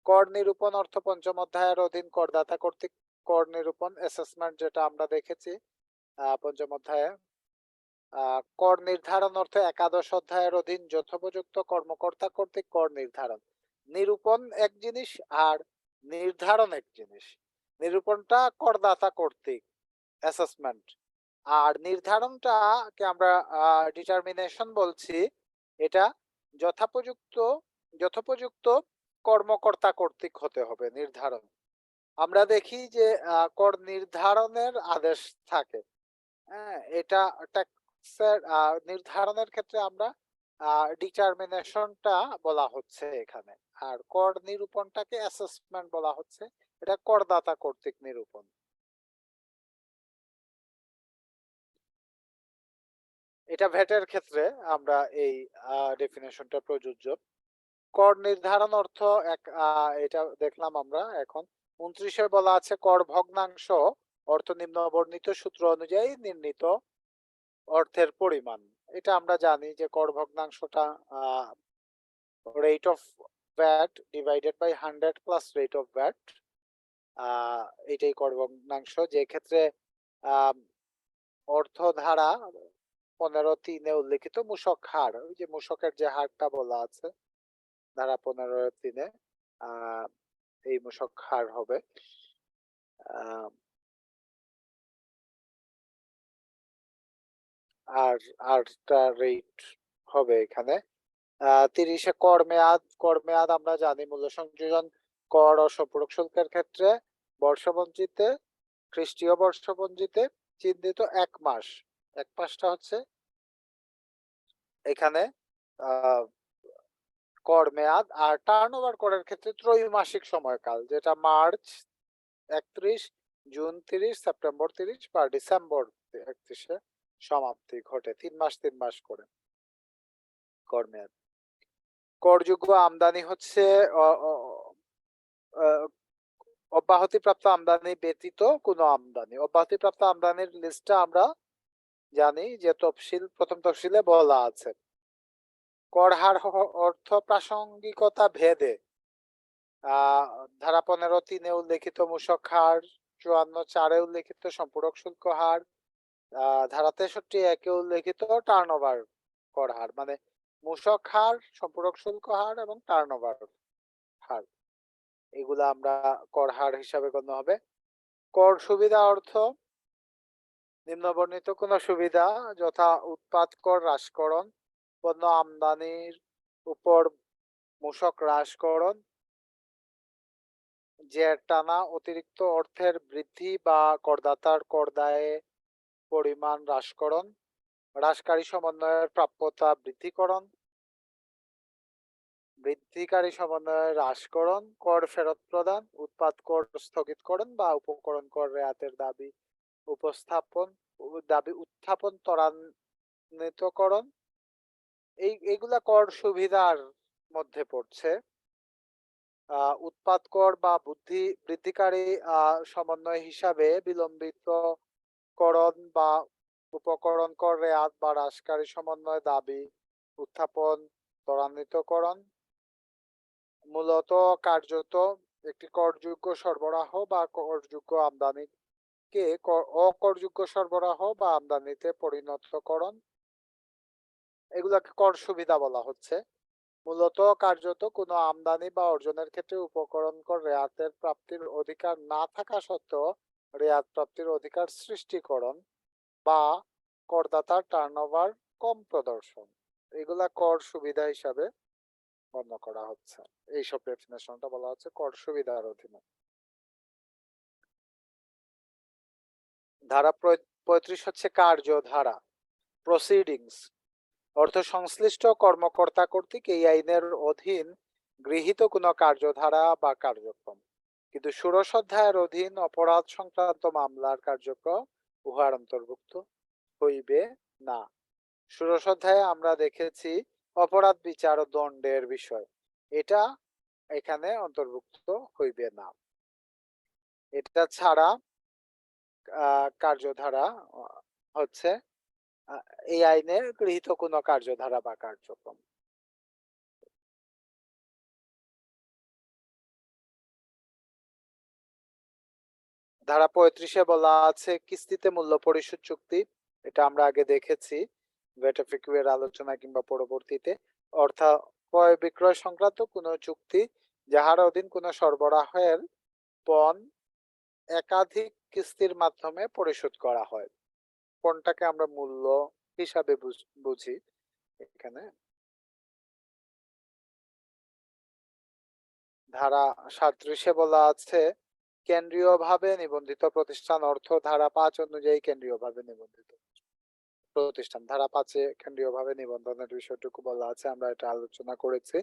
A: কর নিরূপণ অর্থ 5ম অধ্যায়ের অধীন করদাতা কর্তৃক কর নিরূপণ অ্যাসেসমেন্ট, যেটা আমরা দেখেছি 5ম অধ্যায়ে। কর নির্ধারণ অর্থ 11 অধ্যায়ের অধীন যথোপযুক্ত কর্মকর্তা কর্তৃক কর নির্ধারণ। নিরূপণ এক জিনিস আর নির্ধারণ এক জিনিস। নিরূপণটা করদাতা কর্তৃক অ্যাসেসমেন্ট, আর নির্ধারণটাকে আমরা ডিটারমিনেশন বলছি। এটা যথোপযুক্ত কর্মকর্তা কর্তৃক হতে হবে নির্ধারণ। আমরা দেখি যে কর নির্ধারণের আদেশ থাকে, হ্যাঁ, এটা ট্যাক্সের নির্ধারণের ক্ষেত্রে আমরা ডিটারমিনেশনটা বলা হচ্ছে এখানে, আর কর নিরূপণটাকে অ্যাসেসমেন্ট বলা হচ্ছে, এটা করদাতা কর্তৃক নিরূপণ। এটা ভ্যাটের ক্ষেত্রে আমরা এই ডেফিনেশনটা প্রযোজ্য। কর নির্ধারণ অর্থ এটা দেখলাম আমরা। এখন 29-এ বলা আছে কর ভগ্নাংশ অর্থ নিম্নবর্ণিত সূত্র অনুযায়ী নির্ণীত অর্থের পরিমাণ। এটা আমরা জানি যে কর ভগ্নাংশটা rate of VAT divided by 100 plus rate of VAT, এটাই কর ভগ্নাংশ। যে ক্ষেত্রে অর্থধারা 15(3)-এ উল্লেখিত মূসক হার, ওই যে মূসকের যে হারটা বলা আছে ধারা 15(3)-এ, এই মূসক হার হবে। আর আরটা রেট হবে এখানে। 30-এ কর মেয়াদ আমরা জানি মূল্য সংযোজন কর ও সম্পূরক শুল্কের ক্ষেত্রে বর্ষপঞ্জিতে, খ্রিস্টীয় বর্ষপঞ্জিতে চিহ্নিত 1 মাস। 1 মাসটা হচ্ছে এখানে কর মেয়াদ। আর টার্নওভার করের ক্ষেত্রে ত্রৈমাসিক সময়কাল, যেটা মার্চ 31, জুন 30, সেপ্টেম্বর 30 বা ডিসেম্বর 31-এ সমাপ্তি ঘটে। 3 মাস 3 মাস করে কর মেয়াদ। করযোগ্য আমদানি হচ্ছে অব্যাহতিপ্রাপ্ত আমদানি ব্যতীত কোনো আমদানি। অব্যাহতিপ্রাপ্ত আমদানির লিস্টটা আমরা জানি যে প্রথম তফসিলে বলা আছে। কর হার অর্থ প্রাসঙ্গিকতা ভেদে ধারা 15(3)-এ উল্লেখিত মূসক হার, 54(4)-এ উল্লেখিত সম্পূরক শুল্ক হার, ধারা 63(1)-এ উল্লেখিত টার্নওভার কর হার, মানে মূসক হার, সম্পূরক শুল্ক হার এবং টার্নওভার হার, এগুলা আমরা কর হার হিসাবে গণ্য হবে। কর সুবিধা অর্থ নিম্নবর্ণিত কোন সুবিধা, যথা উৎপাদ কর হ্রাসকরণ, পণ্য আমদানির উপর মূসক হ্রাসকরণ, জের টানা অতিরিক্ত অর্থের বৃদ্ধি বা করদাতার কর দায়ে পরিমাণ হ্রাসকরণ, হ্রাসকারী সমন্বয়ের প্রাপ্যতা বৃদ্ধিকারী সমন্বয়ের হ্রাসকরণ, কর ফেরত প্রদান, উৎপাদ কর স্থগিতকরণ বা উপকরণ কর রেয়াতের দাবি উত্থাপন ত্বরান্বিতকরণ, এইগুলা কর সুবিধার মধ্যে পড়ছে। উৎপাদ কর বা বৃদ্ধিকারী সমন্বয় হিসাবে বিলম্বিতকরণ বা উপকরণ কর রেয়াত বা হ্রাসকারী সমন্বয় দাবি উত্থাপন ত্বরান্বিতকরণ মূলত কার্যত একটি করযোগ্য সরবরাহ বা করযোগ্য আমদানিকে অকরযোগ্য সরবরাহ বা আমদানিতে পরিণতকরণ, এগুলাকে কর সুবিধা বলা হচ্ছে। মূলত কার্যত কোনো আমদানি বা অর্জনের ক্ষেত্রে উপকরণ কর রেয়াতের প্রাপ্তির অধিকার না থাকা সত্ত্বেও রেয়াত প্রাপ্তির অধিকার সৃষ্টিকরণ বা করদাতার টার্নওভার কম প্রদর্শন, এগুলা কর সুবিধা হিসাবে গণ্য করা হচ্ছে। এইসব ডেফিনেশনটা বলা হচ্ছে কর সুবিধার অধীনে। ধারা 35 হচ্ছে কার্যধারা, প্রসিডিংস অর্থ সংশ্লিষ্ট কর্মকর্তা কর্তৃক এই আইনের অধীন গৃহীত কোনো কার্যধারা বা কার্যক্রম। কিন্তু ষোড়শ অধ্যায়ের অধীন অপরাধ সংক্রান্ত মামলার কার্যক্রম উহার অন্তর্ভুক্ত হইবে না। ষোড়শ অধ্যায়ে আমরা দেখেছি অপরাধ বিচার ও দণ্ডের বিষয়, এটা এখানে অন্তর্ভুক্ত হইবে না। এটা ছাড়া কার্যধারা হচ্ছে এই আইনে গৃহীত কোনো কার্যধারা বা কার্যক্রম। ধারা 35-এ বলা আছে কিস্তিতে মূল্য পরিশোধ চুক্তি, এটা আমরা আগে দেখেছি ভেটাফিকুয়ের আলোচনা কিংবা পরবর্তীতে। অর্থাৎ ক্রয় বিক্রয় সংক্রান্ত কোনো চুক্তি যাহার অধীন কোনো সরবরাহের পণ একাধিক কিস্তির মাধ্যমে পরিশোধ করা হয়। পণটাকে আমরা মূল্য হিসাবে বুঝি এখানে। ধারা 37-এ বলা আছে কেন্দ্রীয়ভাবে নিবন্ধিত প্রতিষ্ঠান অর্থ ধারা 5 অনুযায়ী কেন্দ্রীয়ভাবে নিবন্ধিত প্রতিষ্ঠান। ধারা 5-এ কেন্দ্রীয়ভাবে নিবন্ধনের বিষয়টুকু বলা আছে, আমরা এটা আলোচনা করেছি।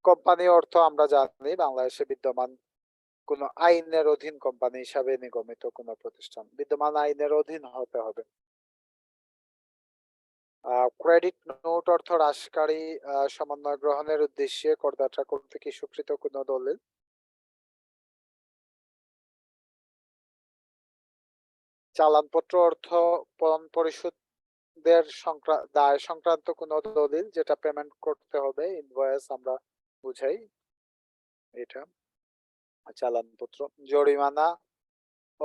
A: কোম্পানি অর্থ আমরা জানি বাংলাদেশে বিদ্যমান কোন আইনের অধীন কোম্পানি হিসাবে নিগমিত কোন প্রতিষ্ঠান, বিদ্যমান আইনের অধীন হতে হবে। ক্রেডিট নোট অর্থ হ্রাসকারী সমন্বয় গ্রহণের উদ্দেশ্যে করদাতা কর্তৃক ইস্যুকৃত কোন দলিল। চালানপত্র অর্থ পণ পরিশোধের দায় সংক্রান্ত কোন দলিল যেটা পেমেন্ট করতে হবে, ইনভয়েস আমরা বুঝাই এটা চালানপত্র। জরিমানা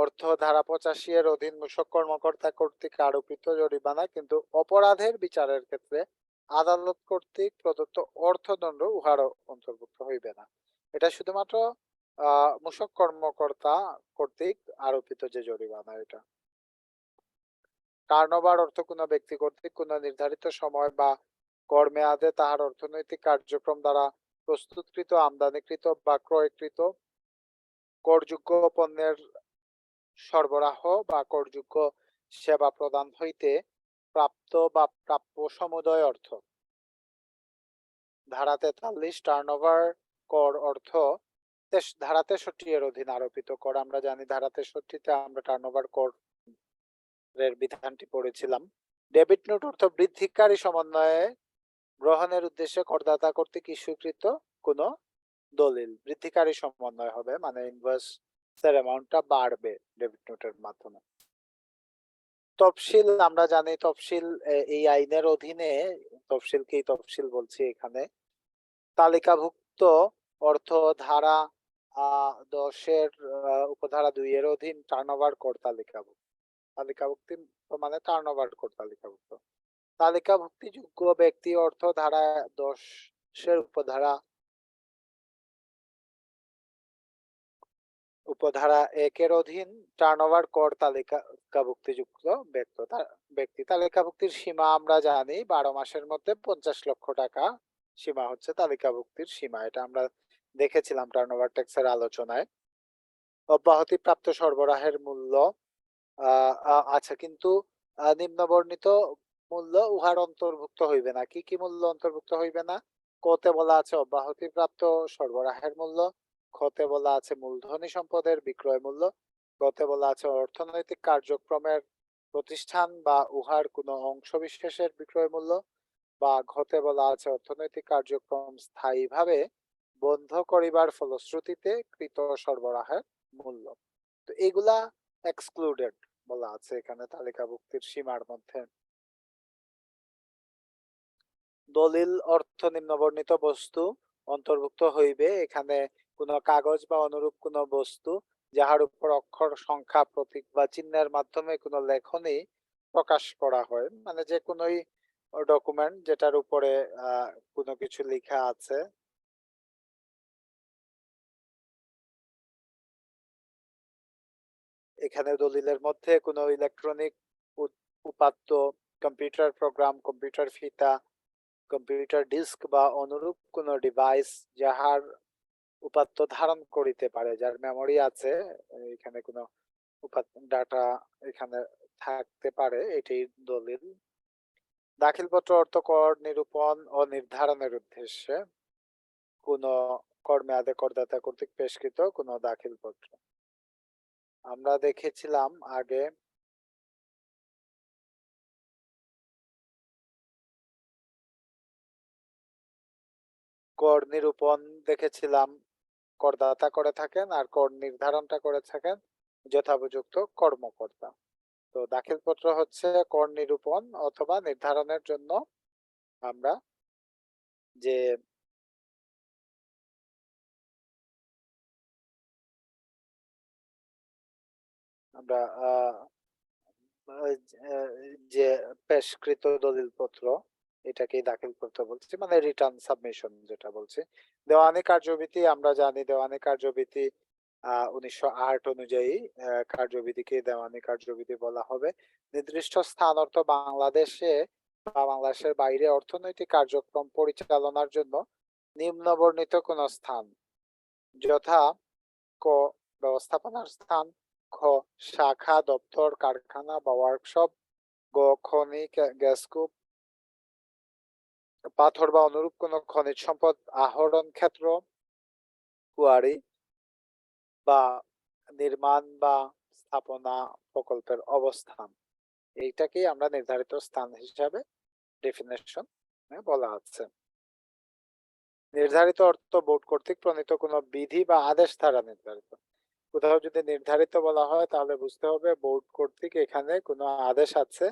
A: অর্থ ধারা 85 এর অধীন মূসক কর্মকর্তা কর্তৃক আরোপিত জরিমানা, কিন্তু অপরাধের বিচারের ক্ষেত্রে আদালত কর্তৃক প্রদত্ত অর্থদণ্ড উহারও অন্তর্ভুক্ত হইবে না। এটা শুধুমাত্র মূসক কর্মকর্তা কর্তৃক আরোপিত যে জরিমানা এটা। টার্নওভার অর্থ কোন ব্যক্তি কর্তৃক কোন নির্ধারিত সময় বা কর মেয়াদে তাহার অর্থনৈতিক কার্যক্রম দ্বারা প্রস্তুতকৃত, আমদানিকৃত বা ক্রয়কৃত করযোগ্য পণ্যের সরবরাহ বা করযোগ্য সেবা প্রদান হইতে প্রাপ্ত বা প্রাপ্য সমুদয় অর্থ। ধারা 43 টার্নওভার কর অর্থ ধারা 63 এর অধীন আরোপিত কর। আমরা জানি ধারা 63-তে আমরা টার্নওভার কর এর বিধানটি পড়েছিলাম। ডেবিট নোট অর্থ বৃদ্ধিকারী সমন্বয়ে গ্রহণের উদ্দেশ্যে করদাতা কর্তৃক ইস্যুকৃত কোন দলিল। বৃদ্ধিকারী সমন্বয় হবে মানে ইনভয়েস এর অ্যামাউন্টটা বাড়বে ডেবিট নোটের মাধ্যমে। তফসিল আমরা জানি তফসিল এই আইনের অধীনে তফসিলকেই তফসিল বলছি এখানে। তালিকাভুক্ত অর্থ ধারা 10 এর উপধারা 2 এর অধীন টার্নওভার কর তালিকাভুক্ত। তালিকাভুক্তি মানে টার্নওভার কর তালিকাভুক্ত। তালিকাভুক্তিযোগ্য ব্যক্তি অর্থ ধারা 10 এর উপধারা 1 এর অধীন টার্নওভার কর তালিকাভুক্তিযুক্ত ব্যক্তি। তালিকাভুক্তির সীমা আমরা জানি 12 মাসের মধ্যে 50 লক্ষ টাকা সীমা হচ্ছে তালিকাভুক্তির সীমা। এটা আমরা দেখেছিলাম টার্নওভার ট্যাক্সের আলোচনায়। অব্যাহতিপ্রাপ্ত সরবরাহের মূল্য আচ্ছা, কিন্তু নিম্নবর্ণিত মূল্য উহার অন্তর্ভুক্ত হইবে না। কি কি মূল্য অন্তর্ভুক্ত হইবে না? কতে বলা আছে অব্যাহতিপ্রাপ্ত সরবরাহের মূল্য, খতে বলা আছে মূলধনী সম্পদের বিক্রয় মূল্য, গতে বলা আছে অর্থনৈতিক কার্যক্রমের প্রতিষ্ঠান বা উহার কোনো অংশ বিশেষের বিক্রয় মূল্য, বা ঘতে বলা আছে অর্থনৈতিক কার্যক্রম স্থায়ীভাবে বন্ধ করিবার ফলশ্রুতিতে কৃত সরবরাহের মূল্য। তো এগুলা এক্সক্লুডেড বলা আছে এখানে তালিকাভুক্তির সীমার মধ্যে। দলিল অর্থ নিম্নবর্ণিত বস্তু অন্তর্ভুক্ত হইবে। এখানে কোন কাগজ বা অনুরূপ কোন বস্তু যাহার উপর অক্ষর, সংখ্যা, প্রতীক বা চিহ্নের মাধ্যমে কোন লেখনী প্রকাশ করা হয়, মানে যে কোনোই ডকুমেন্ট যেটার উপরে কোনো কিছু লেখা আছে। এখানে দলিলের মধ্যে কোনো ইলেকট্রনিক উপাত্ত, কম্পিউটার প্রোগ্রাম, কম্পিউটার ফিতা, কম্পিউটার ডিস্ক বা অনুরূপ কোন ডিভাইস যাহার উপাত্ত ধারণ করিতে পারে, যার মেমোরি আছে, এখানে কোনো ডাটা এখানে থাকতে পারে, এটি দলিল। দাখিলপত্র অর্থ কর নিরূপণ ও নির্ধারণের উদ্দেশ্যে কোন কর মেয়াদে করদাতা কর্তৃক পেশকৃত কোন দাখিলপত্র। আমরা দেখেছিলাম আগে কর নিরূপণ দেখেছিলাম করদাতা করে থাকেন, আর কর নির্ধারণটা করে থাকেন যথোপযুক্ত কর্মকর্তা। তো দাখিলপত্র হচ্ছে কর নিরূপণ অথবা নির্ধারণের জন্য আমরা যে যে পেশকৃত দলিলপত্র এটাকেই দাখিলপত্র বলছি, মানে রিটার্ন সাবমিশন যেটা বলছি। দেওয়ানি কার্যবিধি আমরা জানি দেওয়ানি কার্যবিধি 1908 অনুযায়ী কার্যবিধিকে দেওয়ানি কার্যবিধি বলা হবে। নির্দিষ্ট স্থান অর্থ বাংলাদেশে বা বাংলাদেশের বাইরে অর্থনৈতিক কার্যক্রম পরিচালনার জন্য নিম্নবর্ণিত কোন স্থান, যথা ক ব্যবস্থাপনার স্থান, খ শাখা, দপ্তর, কারখানা বা ওয়ার্কশপ, গ খনি, গ্যাসকূপ, পাথর বা অনুরূপ কোন খনিজ সম্পদ আহরণ ক্ষেত্র, কুয়ারি বা নির্মাণ বা স্থাপনা প্রকল্পের অবস্থান। এইটাকেই আমরা নির্ধারিত স্থান হিসাবে ডেফিনেশন বলা আছে। নির্ধারিত অর্থ বোর্ড কর্তৃক প্রণীত কোনো বিধি বা আদেশ দ্বারা নির্ধারিত। কোথাও যদি নির্ধারিত বলা হয় তাহলে বুঝতে হবে বোর্ড কর্তৃক এখানে কোনো আদেশ আছে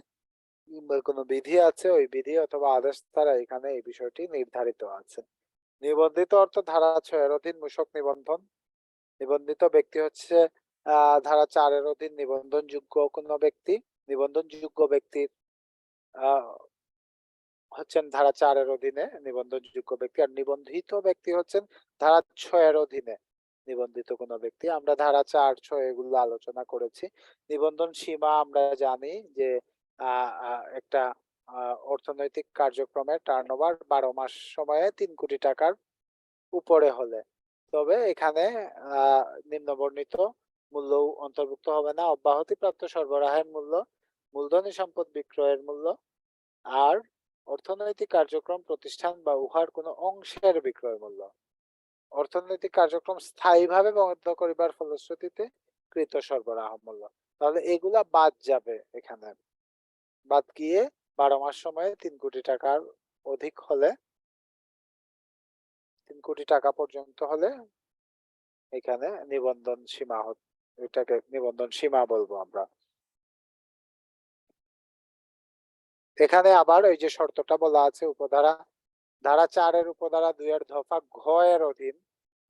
A: কিংবা কোনো বিধি আছে, ওই বিধি অথবা আদেশ দ্বারা এখানে এই বিষয়টি নির্ধারিত আছে। নিবন্ধিত অর্থ ধারা 6 এর অধীন মূসক নিবন্ধন। নিবন্ধিত ব্যক্তি হচ্ছে ধারা 4 এর অধীন নিবন্ধনযোগ্য কোনো ব্যক্তি। নিবন্ধনযোগ্য ব্যক্তির হচ্ছেন ধারা 4 এর অধীনে নিবন্ধনযোগ্য ব্যক্তি, আর নিবন্ধিত ব্যক্তি হচ্ছেন ধারা 6 এর অধীনে নিবন্ধিত কোনো ব্যক্তি। আমরা ধারা 4, 6 এগুলো আলোচনা করেছি। নিবন্ধন সীমা আমরা জানি যে একটা অর্থনৈতিক কার্যক্রমের টার্নওভার 12 মাস সময়ে 3 কোটি টাকার উপরে হলে, তবে এখানে নিম্নবর্ণিত মূল্য অন্তর্ভুক্ত হবে না। অব্যাহতিপ্রাপ্ত সরবরাহের মূল্য, মূলধনী সম্পদ বিক্রয়ের মূল্য, আর অর্থনৈতিক কার্যক্রম প্রতিষ্ঠান বা উহার কোনো অংশের বিক্রয় মূল্য। অর্থনৈতিক কার্যক্রম স্থায়ীভাবে বন্ধ করিবার ফলশ্রুতিতে কৃত সরবরাহ মূল্য। তাহলে এগুলা বাদ যাবে, এখানে বাদ গিয়ে 12 মাস সময়ে 3 কোটি টাকার অধিক হলে, 3 কোটি টাকা পর্যন্ত হলে এখানে নিবন্ধন সীমা, এটাকে নিবন্ধন সীমা বলবো আমরা। এখানে আবার এই যে শর্তটা বলা আছে উপধারা ধারা 4 এর উপধারা 2 এর দফা ঘ এর অধীন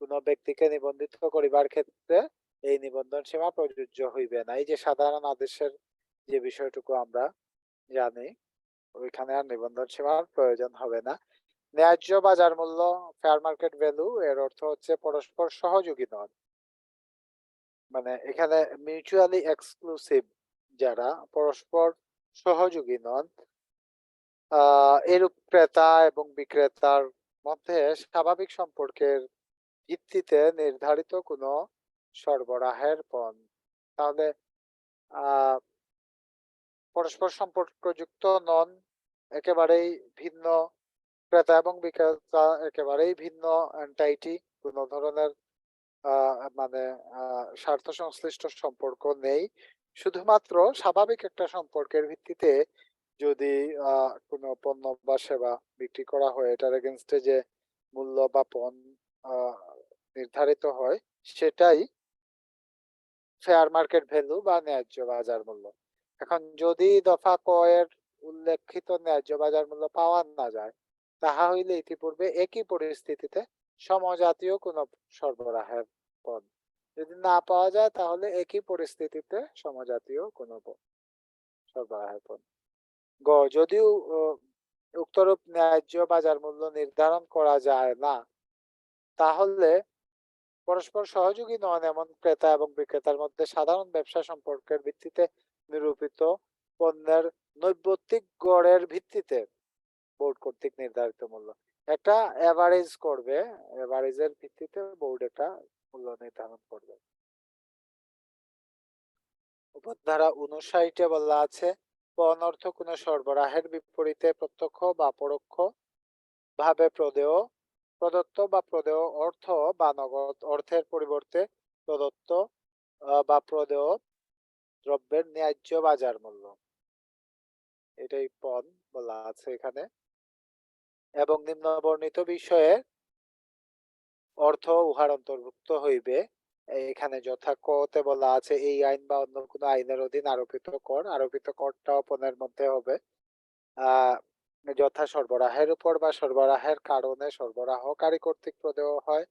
A: কোন ব্যক্তিকে নিবন্ধিত করিবার ক্ষেত্রে এই নিবন্ধন সীমা প্রযোজ্য হইবে না। এই যে সাধারণ আদেশের যে বিষয়টুকু আমরা জানি, ওইখানে আর নিবন্ধন সীমার প্রয়োজন হবে না। ন্যায্য বাজার মূল্য, ফেয়ার মার্কেট ভ্যালু এর অর্থ হচ্ছে পরস্পর সহযোগী নন, মানে এখানে মিউচুয়ালি এক্সক্লুসিভ, যারা পরস্পর সহযোগী নন, এরূপ ক্রেতা এবং বিক্রেতার মধ্যে স্বাভাবিক সম্পর্কের ভিত্তিতে নির্ধারিত কোনো সরবরাহের পণ। তাহলে পরস্পর সম্পর্কযুক্ত নন, একেবারেই ভিন্ন, ক্রেতা এবং বিক্রেতা একেবারেই ভিন্ন এন্টাইটি, কোনো ধরনের মানে স্বার্থ সংশ্লিষ্ট সম্পর্ক নেই, শুধুমাত্র স্বাভাবিক একটা সম্পর্কের ভিত্তিতে যদি কোনো পণ্য বা সেবা বিক্রি করা হয়, এটার এগেনস্টে যে মূল্য বা পণ নির্ধারিত হয় সেটাই ফেয়ার মার্কেট ভ্যালু বা ন্যায্য বাজার মূল্য। এখন যদি দফা ক এর উল্লেখিত ন্যায্য বাজার মূল্য পাওয়া না যায়, তাহা হইলে ইতিপূর্বে একই পরিস্থিতিতে সমজাতীয় কোন সরবরাহের পণ্য। যদি না পাওয়া যায় তাহলে একই পরিস্থিতিতে সমজাতীয় কোন সরবরাহের পণ্য। গ যদিও উক্তরূপ ন্যায্য বাজার মূল্য নির্ধারণ করা যায় না, তাহলে পরস্পর সহযোগী নন এমন ক্রেতা এবং বিক্রেতার মধ্যে সাধারণ ব্যবসা সম্পর্কের ভিত্তিতে নিরূপিত পণ্যের নৈর্ব্যক্তিক গড়ের ভিত্তিতে বোর্ড কর্তৃক নির্ধারিত মূল্য একটা এভারেজ করবে, এভারেজের ভিত্তিতে বোর্ড একটা মূল্য নির্ধারণ করবে। উপধারা 59 বলা আছে, পণ অর্থ কোন সরবরাহের বিপরীতে প্রত্যক্ষ বা পরোক্ষ ভাবে প্রদত্ত বা প্রদেয় অর্থ বা নগদ অর্থের পরিবর্তে প্রদত্ত বা প্রদেয় দ্রব্যের ন্যায্য বাজার মূল্য, এটাই পণ বলা আছে এখানে। এবং নিম্নবর্ণিত বিষয়ে অর্থ উহার অন্তর্ভুক্ত হইবে। এখানে যথা কতে বলা আছে এই আইন বা অন্য কোনো আইনের অধীন আরোপিত কর, আরোপিত করটাও পণের মধ্যে হবে। যথা সরবরাহের উপর বা সরবরাহের কারণে সরবরাহকারী কর্তৃক প্রদেয় হয়,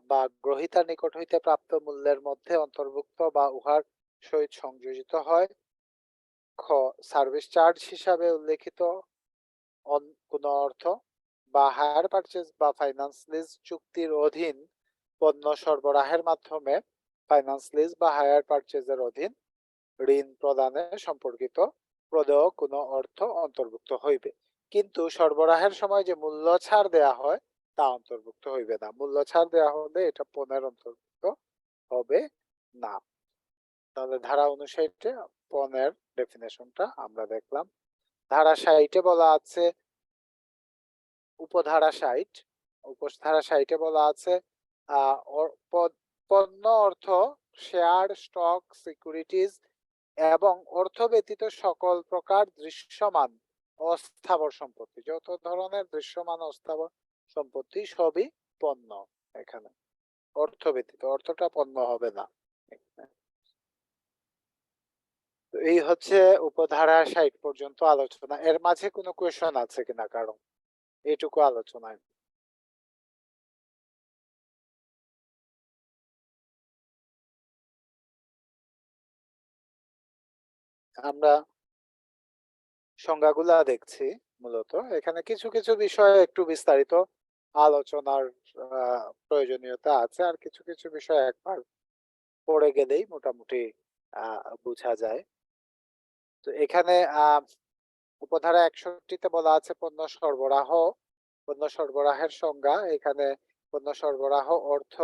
A: বা গ্রহীতার নিকট হইতে প্রাপ্ত মূল্যের মধ্যে অন্তর্ভুক্ত বা উহার সহিত সংযোজিত হয়। খ সার্ভিস চার্জ হিসাবে উল্লেখিত কোন অর্থ বা হায়ার পারচেজ বা ফাইন্যান্স লিজ চুক্তির অধীন পণ্য সরবরাহের মাধ্যমে ফাইন্যান্স লিজ বা হায়ার পারচেজের অধীন ঋণ প্রদানে সম্পর্কিত প্রদেয় কোনো অর্থ অন্তর্ভুক্ত হইবে, কিন্তু সরবরাহের সময় যে মূল্য ছাড় দেয়া হয় তা অন্তর্ভুক্ত হইবে না। মূল্য ছাড় দেওয়া হলে এটা পণ্যের অন্তর্ভুক্ত হবে না। তাহলে ধারা 59 পণ্যের ডেফিনেশনটা আমরা দেখলাম। ধারা 60 বলা আছে, উপধারা 60 বলা আছে পণ্য অর্থ শেয়ার, স্টক, সিকিউরিটিজ এবং অর্থ ব্যতীত সকল প্রকার দৃশ্যমান অস্থাবর সম্পত্তি, যত ধরনের দৃশ্যমান অস্থাবর সম্পত্তি সবই পণ্য। এখানে অর্থ ব্যতীত, অর্থটা পণ্য হবে না। তো এই হচ্ছে উপধারা 60 পর্যন্ত আলোচনা। এর মাঝে কোনো কোয়েশন আছে কিনা কারণ? এইটুকু আলোচনায় আমরা সংজ্ঞাগুলা দেখছি। মূলত এখানে কিছু কিছু বিষয়ে একটু বিস্তারিত আলোচনার প্রয়োজনীয়তা আছে, আর কিছু কিছু বিষয় একবার পড়ে গেলেই মোটামুটি বোঝা যায়। তো এখানে উপধারা 61-তে বলা আছে পণ্য সরবরাহ। পণ্য সরবরাহের সংজ্ঞা এখানে পণ্য সরবরাহ অর্থ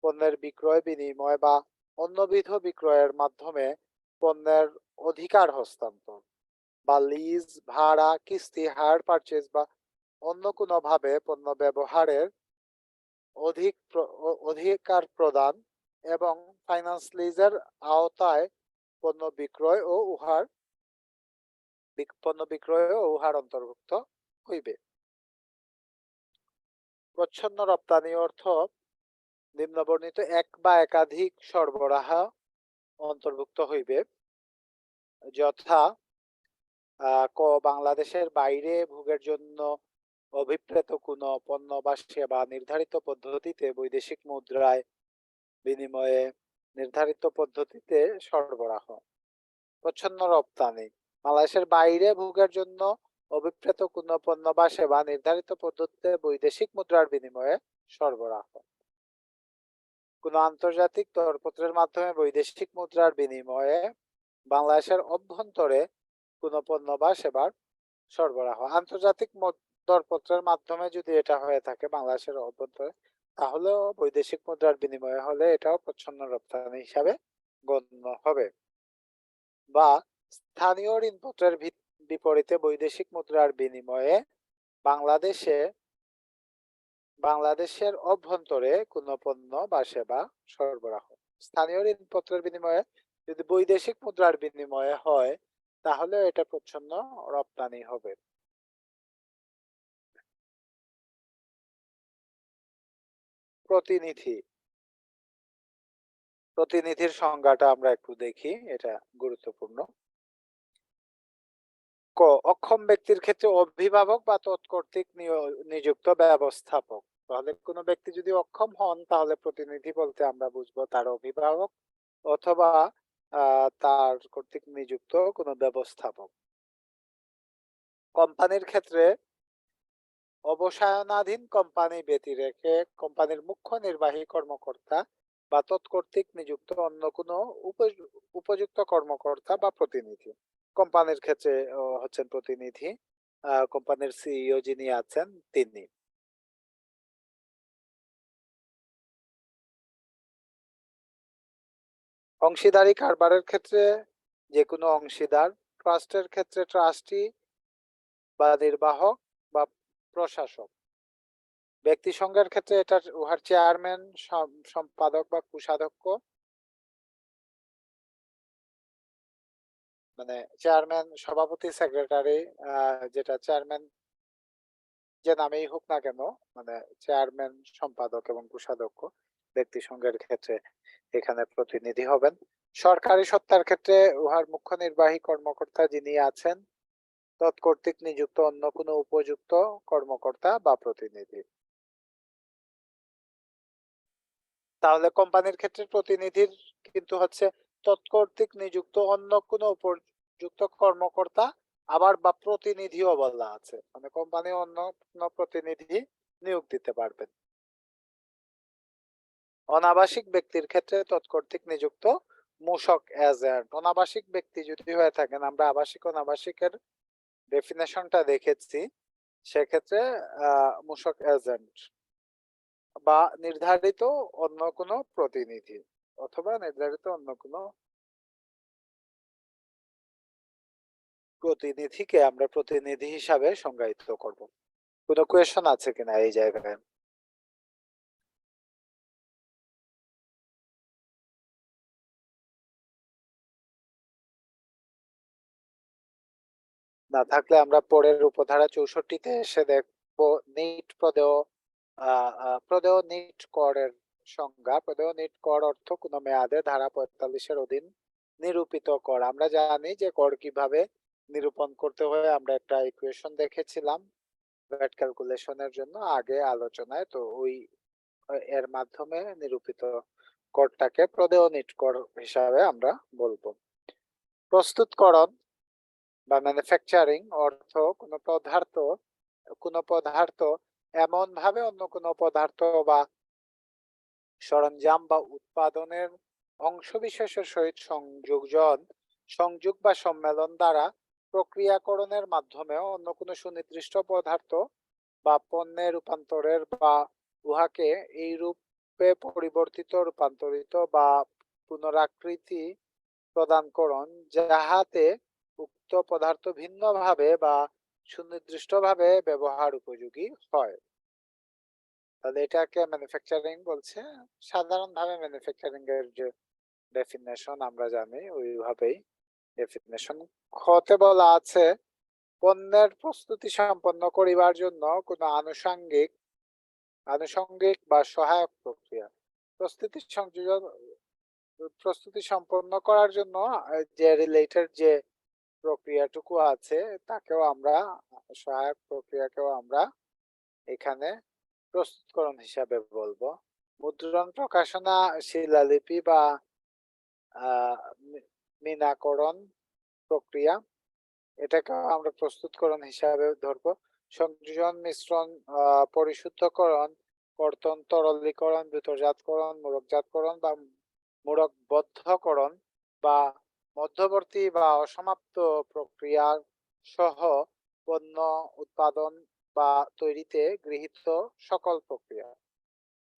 A: পণ্যের বিক্রয়, বিনিময় বা অন্যবিধ বিক্রয়ের মাধ্যমে পণ্যের অধিকার হস্তান্তর বা লিজ, ভাড়া, কিস্তি, হায়ার পারচেজ বা অন্য কোনো ভাবে পণ্য ব্যবহারের অধিকার প্রদান এবং ফাইন্যান্স লিজের আওতায় পণ্য বিক্রয় ও উহার অন্তর্ভুক্ত হইবে। প্রচ্ছন্ন রপ্তানি অর্থ নিম্নবর্ণিত এক বা একাধিক সরবরাহ অন্তর্ভুক্ত হইবে, যথা ক বাংলাদেশের বাইরে ভোগের জন্য অভিপ্রেত কোনো পণ্য বা সেবা নির্ধারিত পদ্ধতিতে বৈদেশিক মুদ্রায় বিনিময়ে নির্ধারিত পদ্ধতিতে সরবরাহ। প্রচ্ছন্ন রপ্তানি বাংলাদেশের বাইরে ভোগের জন্য অভিপ্রেত কোনো পণ্য বা সেবা নির্ধারিত পদ্ধতিতে বৈদেশিক মুদ্রার বিনিময়ে সরবরাহ। কোন আন্তর্জাতিক দরপত্রের মাধ্যমে বৈদেশিক মুদ্রার বিনিময়ে বাংলাদেশের অভ্যন্তরে কোন পণ্য বা সেবার সরবরাহ। আন্তর্জাতিক দরপত্রের মাধ্যমে যদি এটা হয়ে থাকে বাংলাদেশের অভ্যন্তরে, তাহলেও বৈদেশিক মুদ্রার বিনিময়ে হলে এটাও প্রচ্ছন্ন রপ্তানি হিসাবে গণ্য হবে। বা স্থানীয় ঋণপত্রের বিপরীতে বৈদেশিক মুদ্রার বিনিময়ে বাংলাদেশের অভ্যন্তরে কোনো পণ্য বা সেবা সরবরাহ। স্থানীয় ঋণপত্রের বিনিময়ে যদি বৈদেশিক মুদ্রার বিনিময়ে হয়, তাহলে এটা প্রচ্ছন্ন রপ্তানি হবে। প্রতিনিধি, প্রতিনিধির সংজ্ঞাটা আমরা একটু দেখি, এটা গুরুত্বপূর্ণ। ক অক্ষম ব্যক্তির ক্ষেত্রে অভিভাবক বা তৎকর্তৃক নিযুক্ত ব্যবস্থাপক। তাহলে কোনো ব্যক্তি যদি অক্ষম হন, তাহলে প্রতিনিধি বলতে আমরা বুঝবো তার অভিভাবক অথবা তার কর্তৃক নিযুক্ত কোনো ব্যবস্থাপক। কোম্পানির ক্ষেত্রে অবসায়নাধীন কোম্পানি ব্যতি রেখে কোম্পানির মুখ্য নির্বাহী কর্মকর্তা বা তৎকর্তৃক নিযুক্ত অন্য কোনো উপযুক্ত কর্মকর্তা বা প্রতিনিধি। কোম্পানির ক্ষেত্রে হচ্ছেন প্রতিনিধি, কোম্পানির সিইও যিনি আছেন তিনি। অংশীদারি কারবারের ক্ষেত্রে যে কোনো অংশীদার, ট্রাস্টের ক্ষেত্রে ট্রাস্টি বা নির্বাহক বা প্রশাসক। ব্যক্তি সংঘের ক্ষেত্রে এটা উহার চেয়ারম্যান, সম্পাদক বা কোষাধ্যক্ষ, মানে চেয়ারম্যান, সভাপতি, সেক্রেটারি, যেটা চেয়ারম্যান যে নামেই হোক না কেন, মানে চেয়ারম্যান, সম্পাদক এবং কোষাধ্যক্ষ ব্যক্তি সংঘের ক্ষেত্রে এখানে প্রতিনিধি হবেন। সরকারি সত্তার ক্ষেত্রে উহার মুখ্য নির্বাহী কর্মকর্তা যিনি আছেন তৎকর্তৃক নিযুক্ত অন্য কোনো উপযুক্ত কর্মকর্তা বা প্রতিনিধি। তাহলে কোম্পানির ক্ষেত্রে প্রতিনিধির কিন্তু হচ্ছে তৎকর্তৃক নিযুক্ত অন্য কোনো উপযুক্ত কর্মকর্তা আবার বা প্রতিনিধিও বলা আছে, মানে কোম্পানি অন্য কোনো প্রতিনিধি নিয়োগ দিতে পারবেন। অনাবাসিক ব্যক্তির ক্ষেত্রে তৎকর্তৃক নিযুক্ত মূসক এজেন্ট। অনাবাসিক ব্যক্তি যদি হয়ে থাকেন, আমরা আবাসিক অনাবাসিকের ডেফিনেশনটা দেখেছি, সেক্ষেত্রে মূসক এজেন্ট বা নির্ধারিত অন্য কোনো প্রতিনিধি অথবা নির্ধারিত অন্য কোনো প্রতিনিধিকে আমরা প্রতিনিধি হিসাবে সংজ্ঞায়িত করব। কোনো কোয়েশন আছে কিনা এই জায়গায়? না থাকলে আমরা পরের উপধারা 64-তে এসে দেখবো নিট প্রদেয় প্রদেয় নিট করের সংজ্ঞা। প্রদেয় নিট কর অর্থ কোনো মেয়াদে ধারা 45-এর অধীন নিরূপিত কর। আমরা জানি যে কর কিভাবে নিরূপণ করতে হয়, আমরা একটা ইকুয়েশন দেখেছিলাম ভ্যাট ক্যালকুলেশনের জন্য আগে আলোচনায়। তো ওই এর মাধ্যমে নিরূপিত করটাকে প্রদেয় নিট কর হিসাবে আমরা বলবো। প্রস্তুতকরণ বা ম্যানুফ্যাকচারিং অর্থ কোনো পদার্থ এমন ভাবে অন্য কোনো পদার্থ বা সরঞ্জাম বা উৎপাদনের অংশবিশেষের সহিত সংযোগ বা সম্মেলন দ্বারা প্রক্রিয়াকরণের মাধ্যমে অন্য কোনো সুনির্দিষ্ট পদার্থ বা পণ্যে রূপান্তরের বা উহাকে এই রূপে পরিবর্তিত, রূপান্তরিত বা পুনরাকৃতি প্রদানকরণ, যাহাতে উক্ত পদার্থ ভিন্নভাবে বা সুনির্দিষ্টভাবে ব্যবহার উপযোগী হয়। তাহলে এটাকে ম্যানুফ্যাকচারিং বলছে। সাধারণভাবে ম্যানুফ্যাকচারিং এর যে ডেফিনেশন আমরা জানি ওইভাবেই ডেফিনেশন। খতে বলা আছে পণ্যের প্রস্তুতি সম্পন্ন করিবার জন্য কোনো আনুষঙ্গিক বা সহায়ক প্রক্রিয়া প্রস্তুতি সম্পন্ন করার জন্য যে রিলেটেড যে প্রক্রিয়াটুকু আছে তাকেও আমরা সহায়ক প্রক্রিয়াকেও আমরা এখানে প্রস্তুতকরণ হিসাবে বলবো। মুদ্রণ, প্রকাশনা, শিলালিপি বা মিনাকরণ প্রক্রিয়া, এটাকে আমরা প্রস্তুতকরণ হিসাবে ধরবো। সংযোজন, মিশ্রণ, পরিশুদ্ধকরণ, কর্তন, তরলীকরণ, দ্রুতজাতকরণ, মোড়কজাতকরণ বা মোড়কবদ্ধকরণ বা মধ্যবর্তী বা অসমাপ্ত প্রক্রিয়া সহ পণ্য উৎপাদন বা তৈরিতে গৃহীত সকল প্রক্রিয়া।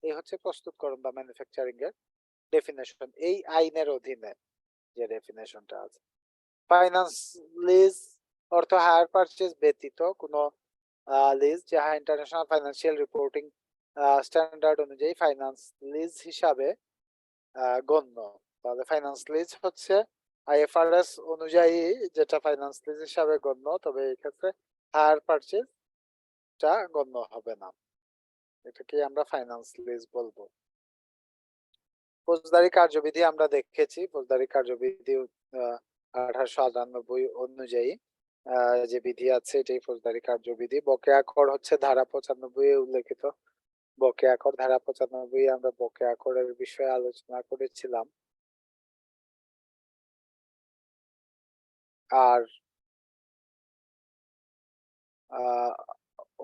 A: এই হচ্ছে প্রস্তুতকরণ বা ম্যানুফ্যাকচারিং এর ডেফিনেশন এই আইনের অধীনে যে ডেফিনেশনটা আছে। ফাইন্যান্স লিজ অর্থ হায়ার পারচেজ ব্যতীত কোনো লিজ যাহা ইন্টারন্যাশনাল ফাইন্যান্সিয়াল রিপোর্টিং স্ট্যান্ডার্ড অনুযায়ী ফাইন্যান্স লিজ হিসাবে গণ্য। তাহলে ফাইন্যান্স লিজ হচ্ছে আইএফআরএস অনুযায়ী যেটা ফাইন্যান্স লিজ হিসাবে গণ্য, তবে এই ক্ষেত্রে হায়ার পারচেজটা গণ্য হবে না, এটাকে আমরা ফাইন্যান্স লিজ বলবো। ফৌজদারি কার্যবিধি আমরা দেখেছি। ফৌজদারি কার্যবিধি 1898 অনুযায়ী যে বিধি আছে এটাই ফৌজদারি কার্যবিধি। বকেয়া কর হচ্ছে ধারা 95 উল্লেখিত বকেয়া কর। ধারা 95 আমরা বকেয়া করের বিষয়ে আলোচনা করেছিলাম। আর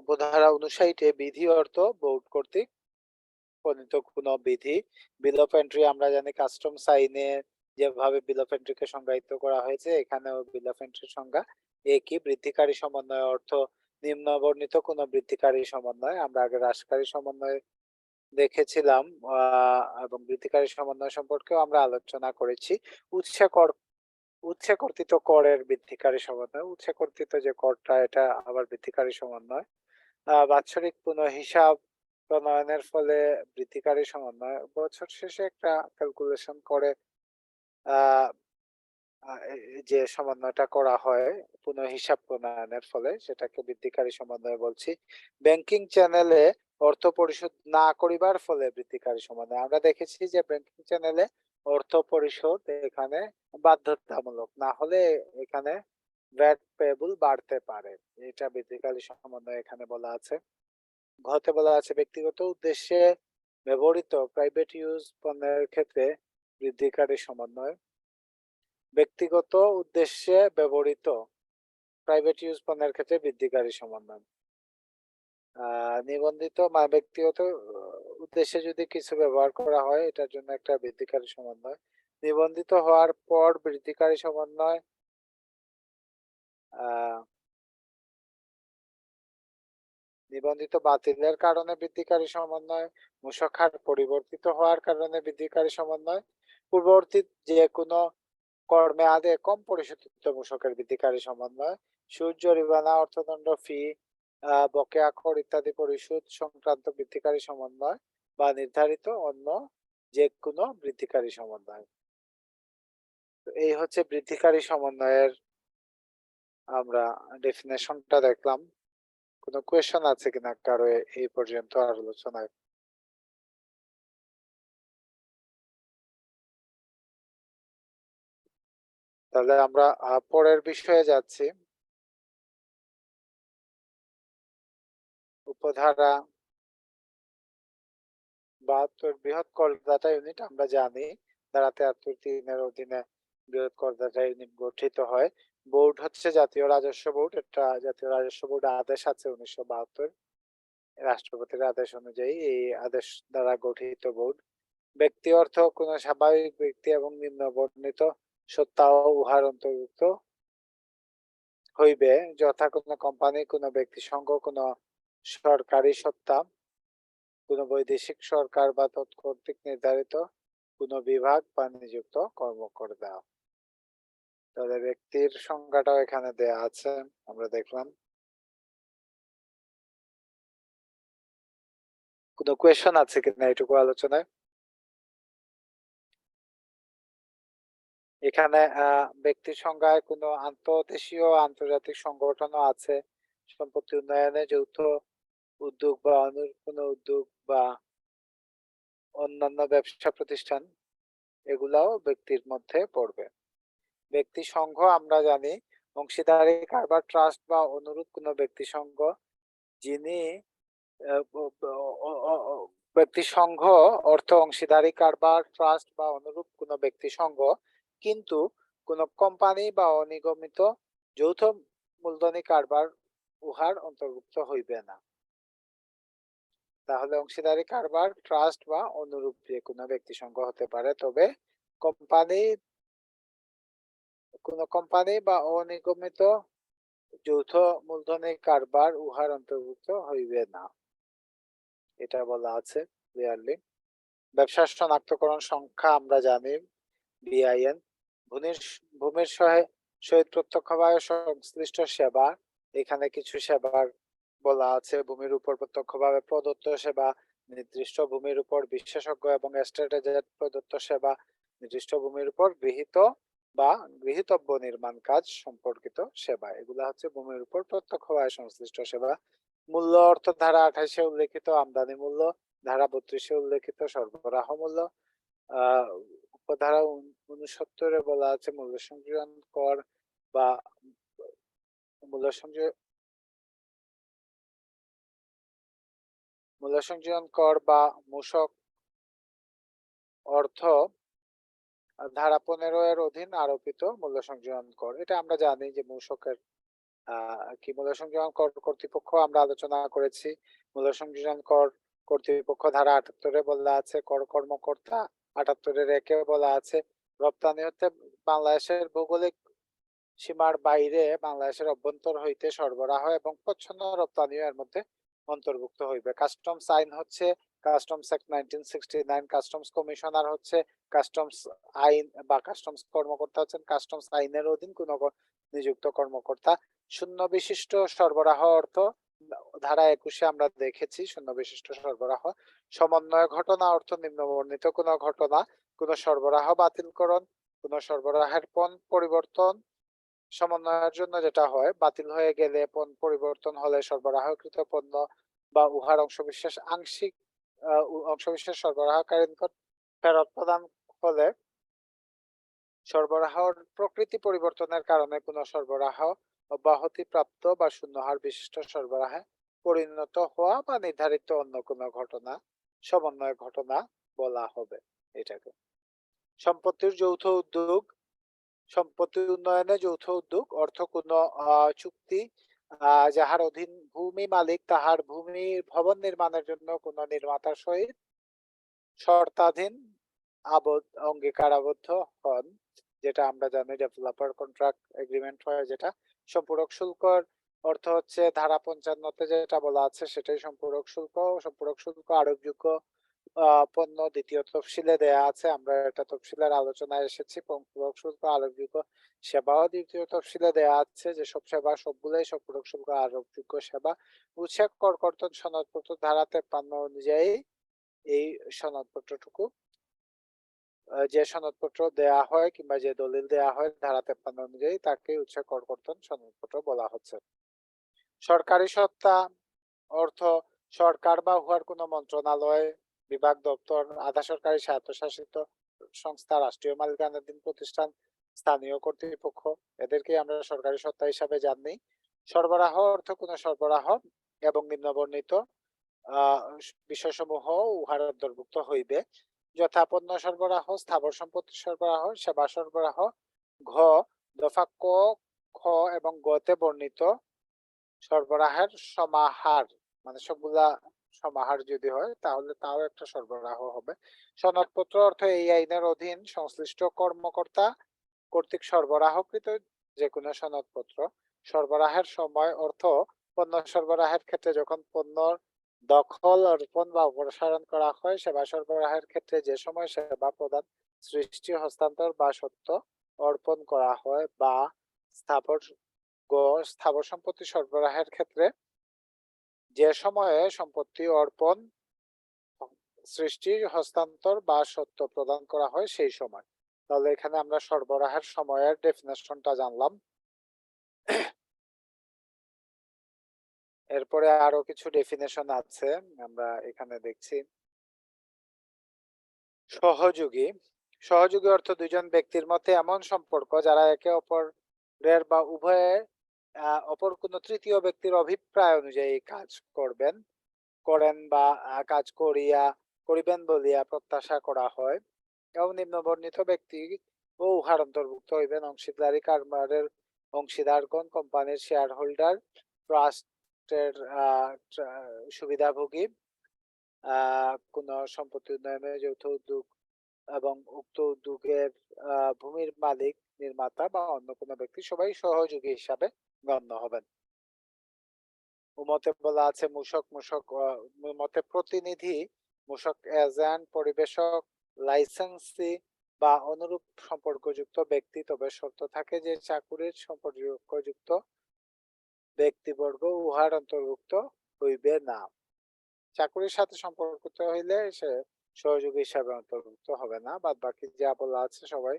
A: উপধারা 59 বিধি অর্থ বোর্ড কর্তৃক প্রণীত কোনো বিধি। বিল অফ এন্ট্রি আমরা জানি কাস্টমস আইনে যেভাবে বিল অফ এন্ট্রিকে সংজ্ঞায়িত করা হয়েছে এখানেও বিল অফ এন্ট্রির সংজ্ঞা একই। বৃদ্ধিকারী সমন্বয় অর্থ নিম্ন বর্ণিত কোনো বৃদ্ধিকারী সমন্বয়। আমরা আগে হ্রাসকারী সমন্বয় দেখেছিলাম এবং বৃদ্ধিকারী সমন্বয় সম্পর্কেও আমরা আলোচনা করেছি। উৎসে কর্তৃত করের বৃদ্ধিকারী সমন্বয়, উৎসে কর্তৃত যে করটা এটা আবার বৃদ্ধিকারী সমন্বয়। বাৎসরিক পুনঃহিসাব প্রণয়নের ফলে বৃদ্ধিকারী সমন্বয়। বছর শেষে একটা ক্যালকুলেশন করে যে সমন্বয়টা করা হয় পুনঃহিসাব প্রণয়নের ফলে সেটাকে বৃদ্ধিকারী সমন্বয় বলছি। ব্যাংকিং চ্যানেলে অর্থ পরিশোধ না করিবার ফলে বৃদ্ধিকারী সমন্বয়। আমরা দেখেছি যে ব্যাংকিং চ্যানেলে অর্থ পরিশোধ এখানে বাধ্যতামূলক, না হলে এখানে ভ্যাট পেয়েবল বাড়তে পারে, এটা বৃদ্ধিকারী সমন্বয় এখানে বলা আছে। ঘতে বলা আছে ব্যক্তিগত উদ্দেশ্যে ব্যবহৃত প্রাইভেট ইউজ পণ্যের ক্ষেত্রে বৃদ্ধিকারী সমন্বয়। ব্যক্তিগত উদ্দেশ্যে ব্যবহৃত প্রাইভেট ইউজ পণ্যের ক্ষেত্রে বৃদ্ধিকারী সমন্বয়। নিবন্ধিত ব্যক্তিগত উদ্দেশ্যে যদি কিছু ব্যবহার করা হয় এটার জন্য একটা বৃদ্ধিকারী সমন্বয়। নিবন্ধিত হওয়ার পর বৃদ্ধিকারী সমন্বয় নিবন্ধিত বাতিলের কারণে বৃদ্ধিকারী সমন্বয়, মূসক হার পরিবর্তিত হওয়ার কারণে বৃদ্ধিকারী সমন্বয়, পূর্ববর্তী যে কোনো কর মেয়াদে কম পরিশোধিত মূসকের বৃদ্ধিকারী সমন্বয়, সুদ, জরিমানা, অর্থদণ্ড, ফি, বকেয়া কর ইত্যাদি পরিশোধ সংক্রান্ত বৃদ্ধিকারী সমন্বয় বা নির্ধারিত অন্য যে কোনো বৃদ্ধিকারী সমন্বয়। এই হচ্ছে বৃদ্ধিকারী সমন্বয়ের আমরা ডেফিনেশনটা দেখলাম। কোনো কোয়েশ্চেন আছে কিনা কারো এই পর্যন্ত আলোচনায়? তাহলে আমরা পরের বিষয়ে যাচ্ছি। উপধারা ৭২ বৃহৎ করদাতা ইউনিট আমরা জানি ধারা ৭৩(৩)-এর অধীনে বৃহৎ করদাতা ইউনিট গঠিত হয়। বোর্ড হচ্ছে জাতীয় রাজস্ব বোর্ড। এটা জাতীয় রাজস্ব বোর্ড আদেশ আছে ১৯৭২ রাষ্ট্রপতির আদেশ অনুযায়ী এই আদেশ দ্বারা গঠিত বোর্ড। ব্যক্তি অর্থ কোন স্বাভাবিক ব্যক্তি এবং নিম্ন বর্ণিত সত্তাও উহার অন্তর্ভুক্ত হইবে, যথা কোন কোম্পানি, কোন ব্যক্তি সংঘ, কোন সরকারি সত্তা, কোন বৈদেশিক সরকার বা তৎকর্তৃক নির্ধারিত কোন বিভাগ বা নিযুক্ত কর্মকর্তা। তাহলে ব্যক্তির সংজ্ঞাটাও এখানে দেয়া আছে, আমরা দেখলাম। কোনো কোয়েশ্চেন আছে কিনা এটুকু আলোচনায়? এখানে ব্যক্তির সংজ্ঞায় কোনো আন্তঃদেশীয় আন্তর্জাতিক সংগঠনও আছে। সম্পত্তি উন্নয়নে যৌথ উদ্যোগ বা কোনো উদ্যোগ বা অন্যান্য ব্যবসা প্রতিষ্ঠান, এগুলাও ব্যক্তির মধ্যে পড়বে। ব্যক্তি সংঘ আমরা জানি অংশীদারি কারবার ট্রাস্ট বা অনুরূপ কোনো ব্যক্তি সংঘ, যিনি ব্যক্তি সংঘ অর্থ অংশীদারি কারবার ট্রাস্ট বা অনুরূপ কোনো ব্যক্তি সংঘ, কিন্তু কোনো কোম্পানি বা অনিগমিত যৌথ মূলধনী কারবার উহার অন্তর্ভুক্ত হইবে না। তাহলে অংশীদারি কারবার ট্রাস্ট বা অনুরূপ যে কোনো ব্যক্তি সংঘ হতে পারে, তবে কোনো কোম্পানি বা অনিগমিত যৌথ মূলধনী কারবার উহার অন্তর্ভুক্ত হইবে না, এটা বলা আছে ক্লিয়ারলি। ব্যবসার শনাক্তকরণ সংখ্যা আমরা জানি বিআইএন। ভূমির সহিত প্রত্যক্ষভাবে সংশ্লিষ্ট সেবা, এখানে কিছু সেবার বলা আছে। ভূমির উপর প্রত্যক্ষভাবে প্রদত্ত সেবা, নির্দিষ্ট ভূমির উপর বিশেষজ্ঞ এবং এস্টেট এজেন্ট প্রদত্ত সেবা, নির্দিষ্ট ভূমির উপর গৃহীত বা গৃহীতব্য নির্মাণ কাজ সম্পর্কিত সেবা, এগুলা হচ্ছে ভূমির উপর প্রত্যক্ষভাবে সংশ্লিষ্ট সেবা। মূল্য অর্থ ধারা ২৮-এ উল্লেখিত আমদানি মূল্য, ধারা ৩২-এ উল্লেখিত সরবরাহ মূল্য। উপধারা ৬৯-এ বলা আছে মূল্য সংযোজন কর বা মূল্য সংযোজন কর বা মূসক অর্থ ধারা ১৫-এর অধীন আরোপিত মূল্য সংযোজন কর। এটা আমরা জানি যে মূসকের কি মূল্য সংযোজন কর কর্তৃপক্ষ আমরা আলোচনা করেছি। মূল্য সংযোজন কর কর্তৃপক্ষ ধারা ৭৮-এ বলা আছে কর কর্মকর্তা। ৭৮-এর ১-এ বলা আছে রপ্তানি হতে বাংলাদেশের ভৌগোলিক সীমার বাইরে বাংলাদেশের অভ্যন্তর হইতে সরবরাহ এবং প্রচ্ছন্ন রপ্তানিও এর মধ্যে অন্তর্ভুক্ত হইবে। কাস্টমস আইন হচ্ছে কাস্টমস অ্যাক্ট 1969, কাস্টমস কমিশনার হচ্ছে কাস্টমস আইন বা কাস্টমস কর্মকর্তা হচ্ছেন কাস্টমস আইনের অধীন কোন নিযুক্ত কর্মকর্তা। শূন্য বিশিষ্ট সরবরাহ অর্থ ধারা ২১-এ আমরা দেখেছি শূন্য বিশিষ্ট সরবরাহ। সমন্বয় ঘটনা অর্থ নিম্নবর্ণিত কোন ঘটনা, কোন সরবরাহ বাতিলকরণ, কোন সরবরাহের পণ পরিবর্তন, সমন্বয়ের জন্য যেটা হয় বাতিল হয়ে গেলে পণ্য পরিবর্তন হলে সরবরাহকৃত পণ্য বা উহার অংশবিশেষ আংশিক অংশবিশেষ সরবরাহকারী নিকট ফেরত প্রদান হলে সরবরাহর প্রকৃতি পরিবর্তনের কারণে কোনো সরবরাহ অব্যাহতি প্রাপ্ত বা শূন্যহার বিশিষ্ট সরবরাহে পরিণত হওয়া বা নির্ধারিত অন্য কোনো ঘটনা সমন্বয় ঘটনা বলা হবে এটাকে। সম্পত্তির যৌথ উদ্যোগ, সম্পত্তি উন্নয়নে যৌথ উদ্যোগ অর্থ কোন চুক্তি যাহার অধীন ভূমি মালিক তাহার ভূমি ভবন নির্মাণের জন্য কোন নির্মাতার সহিত শর্তাধীন অঙ্গীকার আবদ্ধ হন, যেটা আমরা জানি ডেভেলপার কন্ট্রাক্ট এগ্রিমেন্ট হয়, যেটা সম্পূরক শুল্কর অর্থ হচ্ছে ধারা ৫৫-তে যেটা বলা আছে সেটাই সম্পূরক শুল্ক। সম্পূরক শুল্ক আরোপযোগ্য পণ্য দ্বিতীয় তফসিলে দেয়া আছে, আমরা এটা তফসিলের আলোচনায় এসেছি। সম্পূরক শুল্ক আরোপযোগ্য সেবাও দ্বিতীয় তফসিলে দেয়া আছে, যেসব সেবা সবগুলোই সম্পূরক শুল্ক আরোপযোগ্য সেবা। উচ্ছেদ কর কর্তন সনদপত্র ধারা ৫৩ অনুযায়ী এই সনদপত্রটুকু যে সনদপত্র দেয়া হয় কিংবা যে দলিল দেয়া হয় ধারা 53 অনুযায়ী তাকে হচ্ছে করকর্তন সনদপত্র বলা হচ্ছে। সরকারি সত্তা অর্থ সরকার বা উহার কোনো মন্ত্রণালয়, বিভাগ, দপ্তর, আধা সরকারি স্বায়ত্তশাসিত সংস্থা, রাষ্ট্রীয় মালিকানাধীন প্রতিষ্ঠান, স্থানীয় কর্তৃপক্ষ, এদেরকে আমরা সরকারি সত্তা হিসাবে জানি। সরবরাহ অর্থ কোনো সরবরাহ এবং নিম্নবর্ণিত বিষয়সমূহ উহার অন্তর্ভুক্ত হইবে, যথা পণ্য সরবরাহ, স্থাবর সম্পত্তি সরবরাহ, সেবা সরবরাহ। ঘ দফা ক, খ এবং গতে বর্ণিত সরবরাহের সমাহার, মানে সবগুলা সমাহার যদি হয় তাহলে তাও একটা সরবরাহ হবে। সনদপত্র অর্থ এই আইনের অধীন সংশ্লিষ্ট কর্মকর্তা কর্তৃক সরবরাহকৃত যে কোনো সনদপত্র। সরবরাহের সময় অর্থ পণ্য সরবরাহের ক্ষেত্রে যখন পণ্য দখল, অর্পণ বা অপসারণ করা হয়, সেবা সরবরাহের ক্ষেত্রে যে সময় সেবা প্রদান, সৃষ্টি, হস্তান্তর বা সত্য অর্পণ করা হয়, বা স্থাবর স্থাবর সম্পত্তি সরবরাহের ক্ষেত্রে যে সময়ে সম্পত্তি অর্পণ, সৃষ্টি, হস্তান্তর বা সত্য প্রদান করা হয় সেই সময়। তাহলে এখানে আমরা সরবরাহের সময়ের ডেফিনেশনটা জানলাম। এরপরে আরো কিছু ডেফিনেশন আছে, আমরা এখানে দেখছি। সহযোগী। সহযোগী অর্থ দুইজন ব্যক্তির মধ্যে এমন সম্পর্ক যারা একে অপরের বা উভয়ে অপর কোন তৃতীয় ব্যক্তির অভিপ্রায় অনুযায়ী কাজ করেন বা কাজ করিবেন বলিয়া প্রত্যাশা করা হয়, এবং নিম্নবর্ণিত ব্যক্তি ও উহার অন্তর্ভুক্ত হইবেন অংশীদারি কারবারের অংশীদারগণ, কোম্পানির শেয়ার হোল্ডার, ট্রাস্টের সুবিধাভোগী, কোন সম্পত্তি উন্নয়নে যৌথ উদ্যোগ এবং উক্ত উদ্যোগের ভূমির মালিক, নির্মাতা বা অন্য কোনো ব্যক্তি সবাই সহযোগী হিসাবে গণ্য হবেন। মতে বলা আছে মতে প্রতিনিধি, মূসক এজেন্ট, পরিবেশক, লাইসেন্সি বা অনুরূপ সম্পর্কযুক্ত ব্যক্তি, তবে শর্ত থাকে যে চাকুরির সম্পর্কযুক্ত ব্যক্তিবর্গ উহার অন্তর্ভুক্ত হইবে না। চাকুরির সাথে সম্পর্কিত হইলে সে সহযোগী হিসাবে অন্তর্ভুক্ত হবে না, বাদ বাকি যা বলা আছে সবাই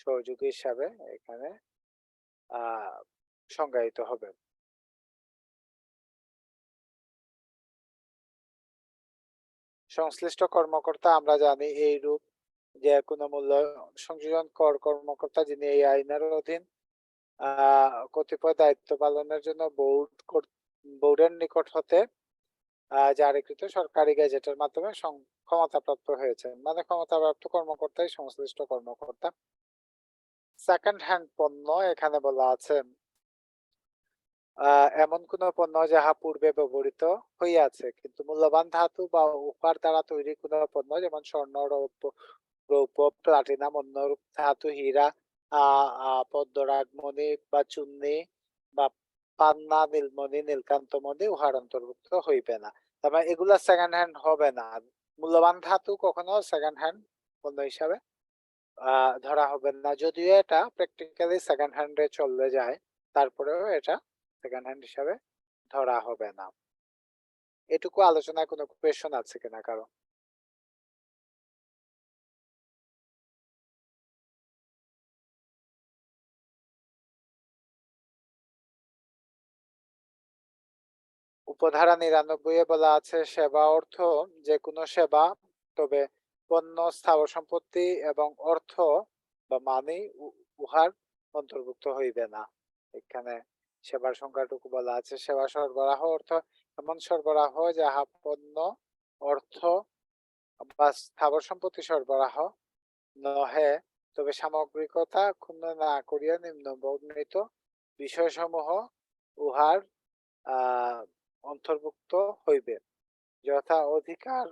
A: সহযোগী হিসাবে এখানে সংজ্ঞায়িত হবে। সংশ্লিষ্ট কর্মকর্তা আমরা জানি এই রূপ যে কোনো মূল্য সংযোজন কর্মকর্তা যিনি এই আইনের অধীন কতিপয় দায়িত্ব পালনের জন্য বোর্ডের নিকট হতে জারিকৃত সরকারি গেজেটের মাধ্যমে ক্ষমতাপ্রাপ্ত হয়েছেন, মানে ক্ষমতাপ্রাপ্ত কর্মকর্তাই সংশ্লিষ্ট কর্মকর্তা। সেকেন্ড হ্যান্ড পণ্য, এখানে বলা আছে এমন কোন পণ্য যাহা পূর্বে ব্যবহৃত হইয়াছে কিন্তু মূল্যবান ধাতু বা উপার দ্বারা তৈরি কোন পণ্য, যেমন স্বর্ণ, রৌপ্য, প্লাটিনাম, অন্যরূপ ধাতু, হীরা, পদ্মরাগমণি বা চুন্নি বা পান্না, নীলমণি, নীলকান্তমণি উহার অন্তর্ভুক্ত হইবে না। তারপরে এগুলা সেকেন্ড হ্যান্ড হবে না। মূল্যবান ধাতু কখনো সেকেন্ড হ্যান্ড পণ্য হিসাবে ধরা হবে না, যদিও এটা প্র্যাকটিক্যালি সেকেন্ড হ্যান্ডে চলে যায়, তারপরেও এটা সেকেন্ড হ্যান্ড হিসাবে ধরা হবে না। এটুকু আলোচনায় কোনো কোয়েশন আছে কিনা কারো? উপধারা 99 এ বলা আছে সেবা অর্থ যে কোনো সেবা, তবে পণ্য, স্থাবর সম্পত্তি এবং অর্থ বা মানি উহার অন্তর্ভুক্ত হইবে না। এখানে সেবার সংখ্যাটুকু বলা আছে। সেবা সরবরাহ অর্থ এমন সরবরাহ যাহা পণ্য, অর্থ বা স্থাবর সম্পত্তি সরবরাহ নহে, তবে সামগ্রিকতা ক্ষুণ্ণ না করিয়া নিম্নবর্ণিত বিষয়সমূহ উহার অন্তর্ভুক্ত হইবে, যথা অধিকার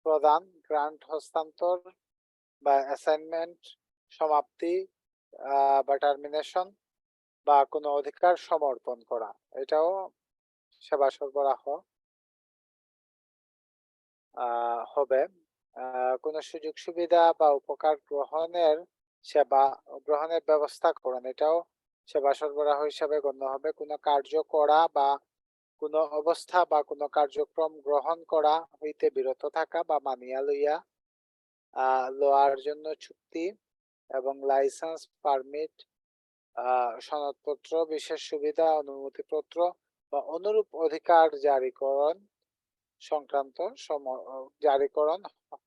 A: প্রদান, গ্রান্ট হস্তান্তর বা অ্যাসাইনমেন্ট, সমাপ্তি বা টার্মিনেশন, বা কোনো অধিকার সমর্পণ করা, এটাও সেবা সরবরাহ হবে। কোনো সুযোগ সুবিধা বা উপকার গ্রহণের ব্যবস্থা করুন, এটাও সেবা সরবরাহ হিসাবে গণ্য হবে। কোনো কার্য করা বা কোনো অবস্থা বা কোনো কার্যক্রম গ্রহণ করা হইতে বিরত থাকা বা মানিয়া লইয়া লোয়ার জন্য চুক্তি এবং লাইসেন্স, পারমিট, সনদপত্র, বিশেষ সুবিধা, অনুমতিপত্র বা অনুরূপ অধিকার জারিকরণ সংক্রান্ত জারিকরণ,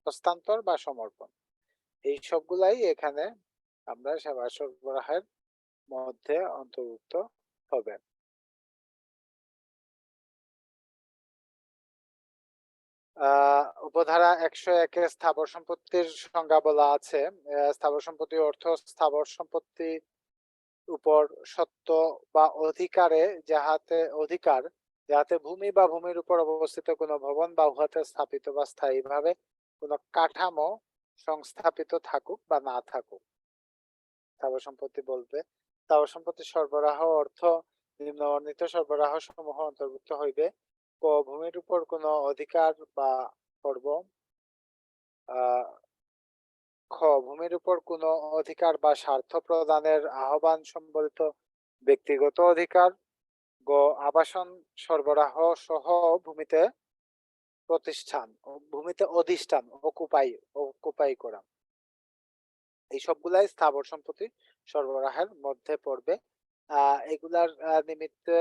A: হস্তান্তর বা সমর্পণ, এই সবগুলাই এখানে আমরা সেবা সরবরাহের মধ্যে অন্তর্ভুক্ত হবে। উপধারা 101 স্থাবর সম্পত্তির সংজ্ঞা বলা আছে। স্থাবর সম্পত্তি অর্থ স্থাবর সম্পত্তি উপর সত্ত্ব বা অধিকারে যাহাতে ভূমি বা ভূমির উপর অবস্থিত কোনো ভবন বা উহাতে স্থাপিত বা স্থায়ীভাবে কোনো কাঠামো সংস্থাপিত থাকুক বা না থাকুক স্থাবর সম্পত্তি বলবে। স্থাবর সম্পত্তি সরবরাহ অর্থ নিম্নবর্ণিত সরবরাহ সমূহ অন্তর্ভুক্ত হইবে। ক, ভূমির উপর কোনো অধিকার বা করব। খ, ভূমির উপর কোনো অধিকার বা স্বার্থ প্রদানের আহ্বান সম্বলিত ব্যক্তিগত অধিকার। গ, আবাসন সরবরাহ সহ ভূমিতে অধিষ্ঠান অকুপাই করা, এই সবগুলাই স্থাবর সম্পত্তি সরবরাহের মধ্যে পড়বে। এগুলার নিমিত্তে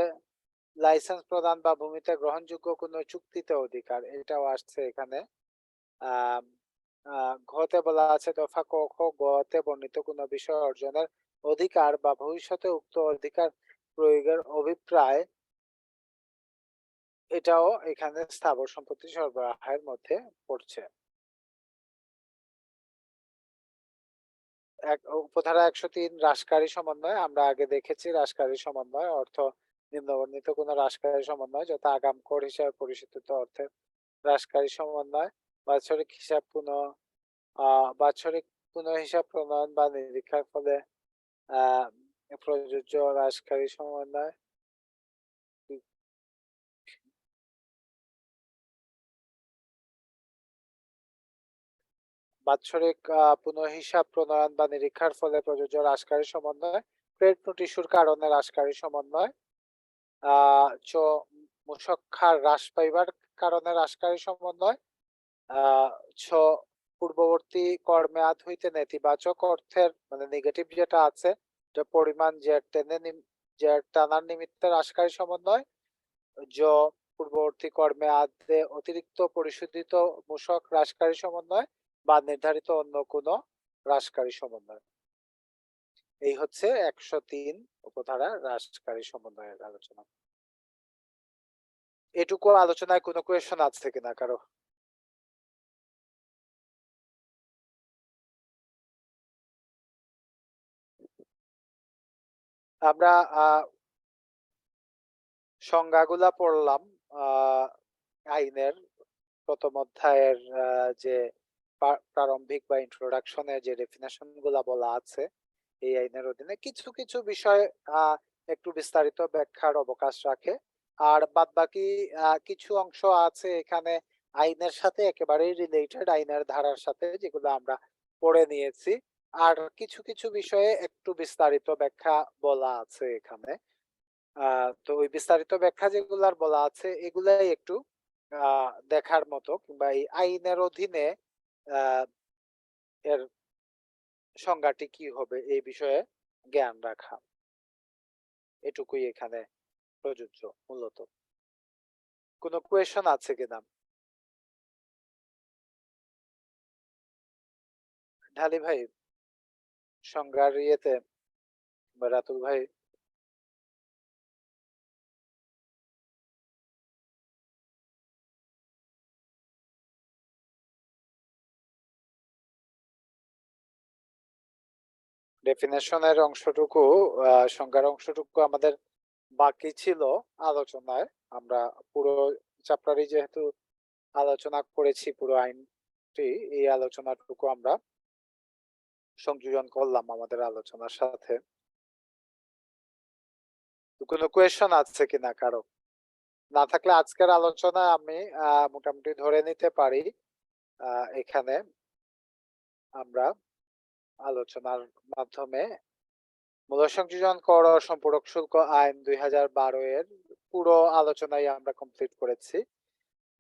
A: লাইসেন্স প্রদান বা ভূমিতে গ্রহণযোগ্য কোনো চুক্তিতে অধিকার, এটাও আসছে এখানে। ঘতে বলা আছে দফা ক, খ, গতে বর্ণিত কোনো বিষয় অর্জনের অধিকার বা ভবিষ্যতে উক্ত অধিকার প্রয়োগের অভিপ্রায়, এটাও এখানে স্থাবর সম্পত্তি সরবরাহের মধ্যে পড়ছে। উপধারা 103 হ্রাসকারী সমন্বয়, আমরা আগে দেখেছি হ্রাসকারী সমন্বয় অর্থ নিম্নবর্ণিত কোন হ্রাসকারী সমন্বয় যথা আগাম কর হিসাবে পরিশোধিত অর্থের হ্রাসকারী সমন্বয়, বাৎসরিক হিসাব প্রণয়ন বা নিরীক্ষার ফলে প্রযোজ্য হ্রাসকারী সমন্বয়। বাৎসরিক পুনঃহিসাব প্রণয়ন বা নিরীক্ষার ফলে প্রযোজ্য হ্রাসকারী সমন্বয়। ক্রেডিট নোট ইস্যুর কারণে হ্রাসকারী সমন্বয়। চ, মূসক হার হ্রাস পাইবার কারণে হ্রাসকারী সমন্বয়। ছ, পূর্ববর্তী কর মেয়াদ হইতে নেতিবাচক অর্থের মানে নেগেটিভ যেটা আছে যে পরিমাণ জের টানার নিমিত্তে হ্রাসকারী সমন্বয়। জ, পূর্ববর্তী কর মেয়াদে অতিরিক্ত পরিশোধিত মূসক হ্রাসকারী সমন্বয় বা নির্ধারিত অন্য কোনো হ্রাসকারী সমন্বয়। এই হচ্ছে 103 উপধারা হ্রাসকারী সমন্বয়ের আলোচনা। এটুকু আলোচনায় কোনো কোয়েশন আছে কিনা কারো? আমরা সংজ্ঞাগুলা পড়লাম আইনের প্রথম অধ্যায়ের যে প্রারম্ভিক বা ইন্ট্রোডাকশনে যে ডেফিনেশন গুলা বলা আছে এই আইনের অধীনে কিছু কিছু বিষয় একটু বিস্তারিত ব্যাখ্যার অবকাশ রাখে, আর বাদ বাকি কিছু অংশ আছে এখানে আইনের সাথে একেবারেই রিলেটেড, আইনের ধারার সাথে, যেগুলো আমরা পড়ে নিয়েছি। আর কিছু কিছু বিষয়ে একটু বিস্তারিত ব্যাখ্যা বলা আছে এখানে। তো ওই বিস্তারিত ব্যাখ্যা যেগুলার বলা আছে এগুলাই একটু দেখার মতো, কিংবা এই আইনের অধীনে এর সংজ্ঞাটি কি হবে এই বিষয়ে জ্ঞান রাখা, এটুকুই এখানে প্রযোজ্য মূলত। কোনো কোয়েশন আছে কিনা? ঢালি ভাই সংজ্ঞার ইয়েতে বা রাতুল ভাই? ডেফিনেশনের অংশটুকু সংজ্ঞার অংশটুকু আমাদের বাকি ছিল আলোচনায়। আমরা পুরো চ্যাপ্টারই যেহেতু আলোচনা করেছি, পুরো আইনটি, এই আলোচনাটুকু আমরা সংযোজন করলাম আমাদের আলোচনার সাথে। কোনো কোয়েশন আছে কিনা কারো? না থাকলে আজকের আলোচনা আমি মোটামুটি ধরে নিতে পারি এখানে আমরা আলোচনার মাধ্যমে মূল্য সংযোজন কর ও সম্পূরক শুল্ক আইন 2012 এর পুরো আলোচনাই আমরা কমপ্লিট করেছি।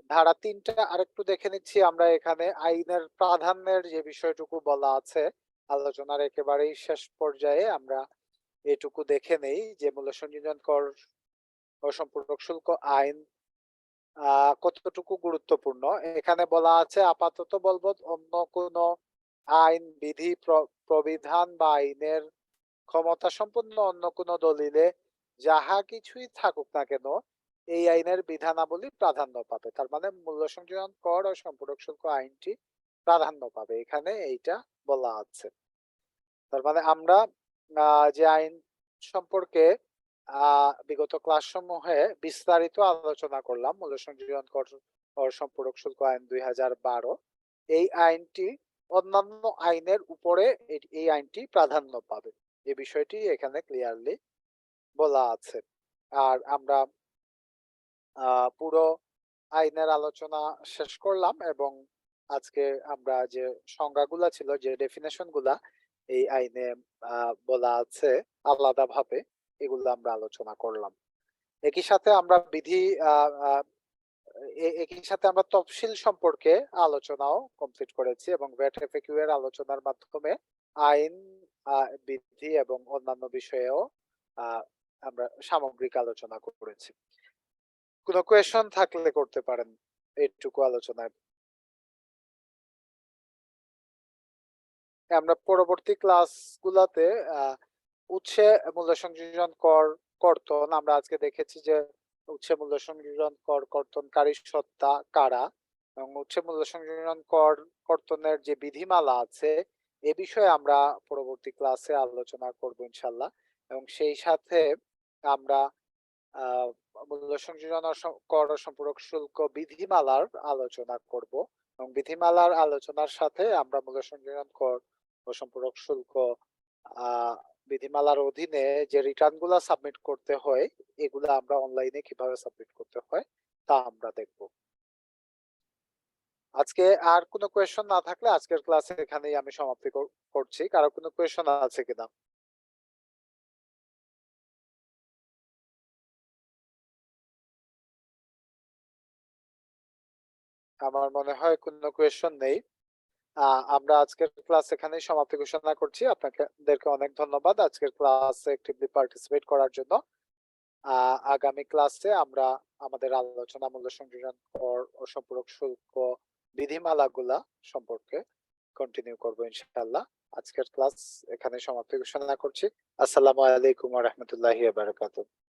A: ধারা 3টা আরেকটু দেখে নিচ্ছি আমরা। এখানে আইনের প্রাধান্যের যে বিষয়টুকু বলা আছে আলোচনার একেবারেই শেষ পর্যায়ে আমরা এটুকু দেখে নেই যে মূল্য সংযোজন কর ও সম্পূরক শুল্ক আইন কতটুকু গুরুত্বপূর্ণ। এখানে বলা আছে আপাতত বলবৎ অন্য কোনো আইন, বিধি, প্রবিধান বা আইনের ক্ষমতা সম্পন্ন অন্য কোনো দলিলে যাহা কিছুই থাকুক না কেন এই আইনের বিধানাবলী প্রাধান্য পাবে। তার মানে মূল্য সংযোজন কর ও সম্পূরক শুল্ক আইনটি প্রাধান্য পাবে, এখানে এইটা বলা আছে। তার মানে আমরা যে আইন সম্পর্কে বিগত ক্লাস সমূহে বিস্তারিত আলোচনা করলাম, মূল্য সংযোজন কর ও সম্পূরক শুল্ক আইন 2012, এই আইনটি অন্যান্য আইনের উপরে এই আইনটি প্রাধান্য পাবে, এই বিষয়টি এখানে ক্লিয়ারলি বলা আছে। আর আমরা পুরো আইনের আলোচনা শেষ করলাম এবং আজকে আমরা যে সংজ্ঞাগুলা ছিল, যে ডেফিনেশন গুলা এই আইনে বলা আছে আলাদাভাবে, এগুলো আমরা আলোচনা করলাম। একই সাথে আমরা বিধি একই সাথে আমরা তফসিল সম্পর্কে আলোচনাও কমপ্লিট করেছি এবং ভ্যাট এফএকিউ এর আলোচনার মাধ্যমে আইন, বিধি এবং অন্যান্য বিষয়েও আমরা সামগ্রিক আলোচনা করেছি। কোনো কোয়েশন থাকলে করতে পারেন এইটুকু আলোচনায়। আমরা পরবর্তী ক্লাসগুলোতে উৎসে মূল্য সংযোজন কর কর্তন, আমরা আজকে দেখেছি যে উৎসে মূল্য সংযোজন কর কর্তনকারী সত্তা কারা এবং উৎসে মূল্য সংযোজন কর কর্তনের যে বিধিমালা আছে এ বিষয়ে আমরা পরবর্তী ক্লাসে আলোচনা করব ইনশাল্লাহ। এবং সেই সাথে আমরা মূল্য সংযোজন কর ও সম্পূরক শুল্ক বিধিমালার আলোচনা করব এবং বিধিমালার আলোচনার সাথে আমরা মূল্য সংযোজন কর ও সম্পূরক শুল্ক বিধিমালার অধীনে যে রিটার্ন গুলা সাবমিট করতে হয় এগুলা আমরা অনলাইনে কিভাবে সাবমিট করতে হয় তা আমরা দেখব। আজকে আর কোনো কোয়েশন না থাকলে আজকের ক্লাসে এখানেই আমি সমাপ্তি করছি। কারো কোনো কোয়েশন আছে কিনা? আমার মনে হয় কোনো কোয়েশন নেই। আমরা আজকের ক্লাস এখানেই সমাপ্তি ঘোষণা করছি। আপনাদেরকে অনেক ধন্যবাদ আজকের ক্লাসে অ্যাক্টিভলি পার্টিসিপেট করার জন্য। আগামী ক্লাসে আমরা আমাদের আলোচনা মূল্য সংযোজন কর ও সম্পূরক শুল্ক বিধিমালাগুলা সম্পর্কে কন্টিনিউ করবো ইনশাআল্লাহ। আজকের ক্লাস এখানে সমাপ্তি ঘোষণা করছি। আসসালামু আলাইকুম ওয়া রাহমাতুল্লাহি ওয়া বারাকাতুহু।